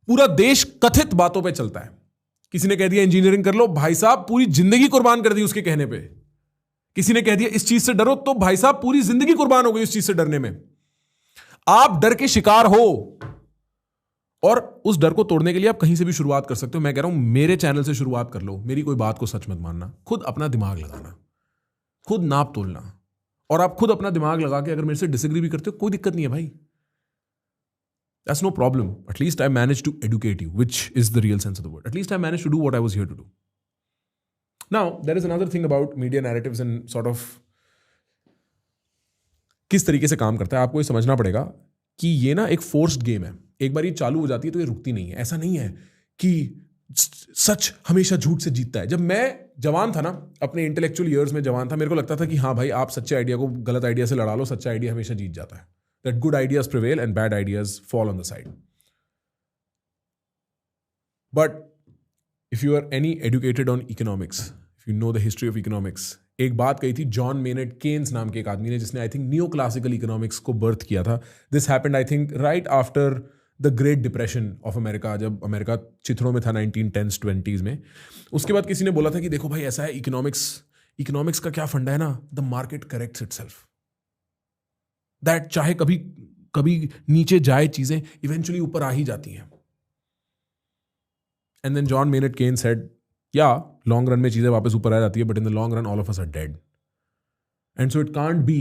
पूरा देश कथित बातों पे चलता है. किसी ने कह दिया इंजीनियरिंग कर लो, भाई साहब पूरी जिंदगी कुर्बान कर दी उसके कहने पे. किसी ने कह दिया इस चीज से डरो, तो भाई साहब पूरी जिंदगी कुर्बान हो गई उस चीज से डरने में. आप डर के शिकार हो, और उस डर को तोड़ने के लिए आप कहीं से भी शुरुआत कर सकते हो. मैं कह रहा हूं मेरे चैनल से शुरुआत कर लो. मेरी कोई बात को सच मत मानना, खुद अपना दिमाग लगाना, खुद नाप तोलना, और आप खुद अपना दिमाग लगा के अगर मेरे से डिसएग्री भी करते हो, कोई दिक्कत नहीं है भाई. That's no problem. At least I manage to educate you, which is the real sense of the word. At least I manage to do what I was here to do. Now there is another thing about media narratives and sort of किस तरीके से काम करता है. आपको ये समझना पड़ेगा कि ये ना एक फोर्स्ड गेम है. एक बार ये चालू हो जाती है तो ये रुकती नहीं है. ऐसा नहीं है कि सच हमेशा झूठ से जीतता है. जब मैं जवान था ना, अपने इंटेलेक्चुअल ईयर्स में जवान था, मेरे को लगता था कि हाँ भाई आप सच्चे आइडिया को गलत आइडिया से लड़ा लो, सच्चा आइडिया हमेशा जीत जाता है. That good ideas prevail and bad ideas fall on the side. But if you are any educated on economics, if you know the history of economics, एक बात कही थी जॉन मेनेट केन्स नाम के एक आदमी ने, जिसने I think neo classical economics को बर्थ किया था. This happened I think right after the great depression of America, जब अमेरिका चित्रों में था 1910s 20s में. उसके बाद किसी ने बोला था कि देखो भाई ऐसा है, इकोनॉमिक्स का क्या फंडा है ना, the market corrects itself. That चाहे कभी कभी नीचे जाए चीजें, इवेंचुअली ऊपर आ ही जाती हैं. And then John Maynard Keynes said, yeah long run में चीजें वापस ऊपर आ जाती है, but in the long run all of us are dead. And so it can't be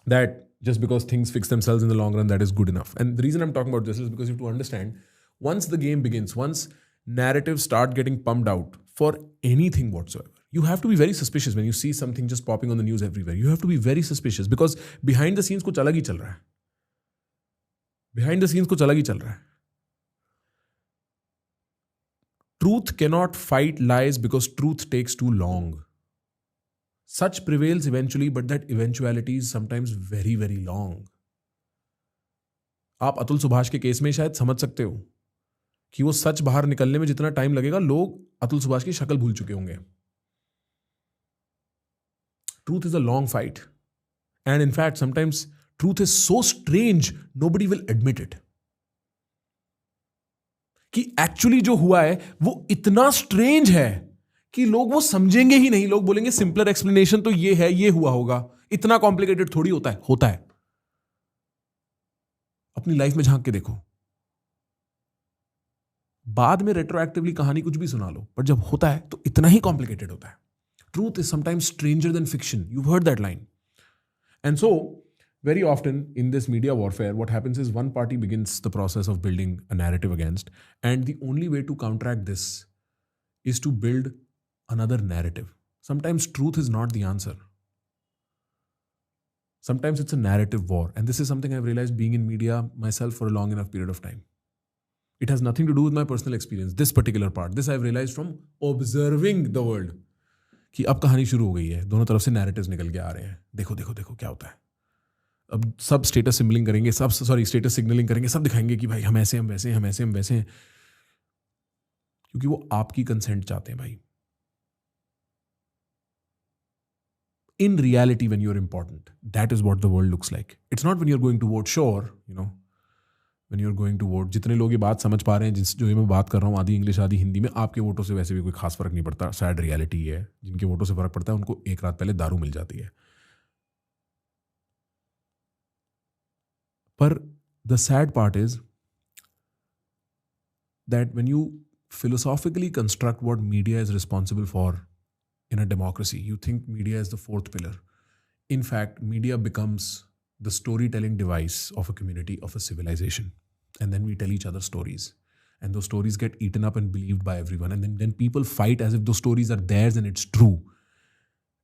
that just because things fix themselves in the long run, that is good enough. And the reason I'm talking about this is because you have to understand, once the game begins, once narratives start getting pumped out for anything whatsoever, you have to be very suspicious when you see something just popping on the news everywhere. You have to be very suspicious because behind the scenes कुछ अलग ही चल रहा है. Behind the scenes कुछ अलग ही चल रहा है. Truth cannot fight lies because truth takes too long. Such prevails eventually, but that eventuality is sometimes very, very long. आप अतुल सुभाष के केस में शायद समझ सकते हो कि वो सच बाहर निकलने में जितना टाइम लगेगा, लोग अतुल सुभाष की शक्ल भूल चुके होंगे. Truth is a long fight. And in fact, sometimes truth is so strange, nobody will admit it. कि एक्चुअली जो हुआ है वो इतना स्ट्रेंज है कि लोग वो समझेंगे ही नहीं. लोग बोलेंगे सिंपलर एक्सप्लेनेशन तो ये है, ये हुआ होगा, इतना कॉम्प्लिकेटेड थोड़ी होता है. अपनी लाइफ में झांक के देखो, बाद में रेट्रोएक्टिवली कहानी कुछ भी सुना लो, पर जब होता है तो इतना ही कॉम्प्लिकेटेड होता है. Truth is sometimes stranger then fiction. You heard that line. And so very often in this media warfare, what happens is one party begins the process of building a narrative against, and the only way to counteract this is to build another narrative. Sometimes truth is not the answer. Sometimes it's a narrative war, and this is something I've realized being in media myself for a long enough period of time. It has nothing to do with my personal experience, this particular part. This I've realized from observing the world. कि अब कहानी शुरू हो गई है, दोनों तरफ से narratives निकल के आ रहे हैं. देखो देखो देखो क्या होता है. अब सब स्टेटस सिम्बलिंग करेंगे, सब स्टेटस सिग्नलिंग करेंगे, सब दिखाएंगे कि भाई हम ऐसे, हम वैसे, हम ऐसे, हम वैसे हैं, क्योंकि वो आपकी कंसेंट चाहते हैं भाई. In reality, when you're important, that is what the world looks like. It's not when you're going to vote. Sure, when you're going to vote, जितने लोग ये बात समझ पा रहे हैं, जो ये मैं बात कर रहा हूँ आधी इंग्लिश आधी हिंदी में, आपके वोटों से वैसे भी कोई खास फर्क नहीं पड़ता. सैड रियलिटी है, जिनके वोटों से फर्क पड़ता है उनको एक रात पहले दारू मिल जाती है. पर the sad part is that when you philosophically construct what media is responsible for in a democracy, you think media is the fourth pillar. In fact, media becomes the storytelling device of a community, of a civilization. And then we tell each other stories. And those stories get eaten up and believed by everyone. And then people fight as if those stories are theirs and it's true.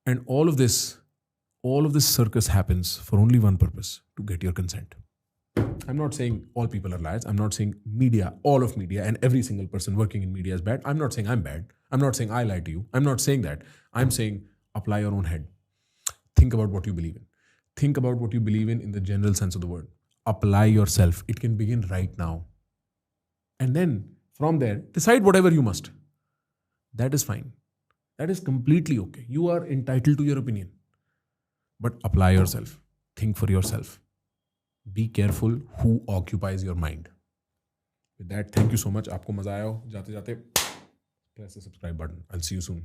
And all of this circus happens for only one purpose: to get your consent. I'm not saying all people are liars. I'm not saying media, all of media, and every single person working in media is bad. I'm not saying I'm bad. I'm not saying I lie to you. I'm not saying that. I'm saying apply your own head. Think about what you believe in. Think about what you believe in the general sense of the word. Apply yourself. It can begin right now. And then from there, decide whatever you must. That is fine. That is completely okay. You are entitled to your opinion. But apply yourself. Think for yourself. Be careful who occupies your mind. With that, thank you so much. आपको मजा आया हो, जाते जाते press the subscribe button. I'll see you soon.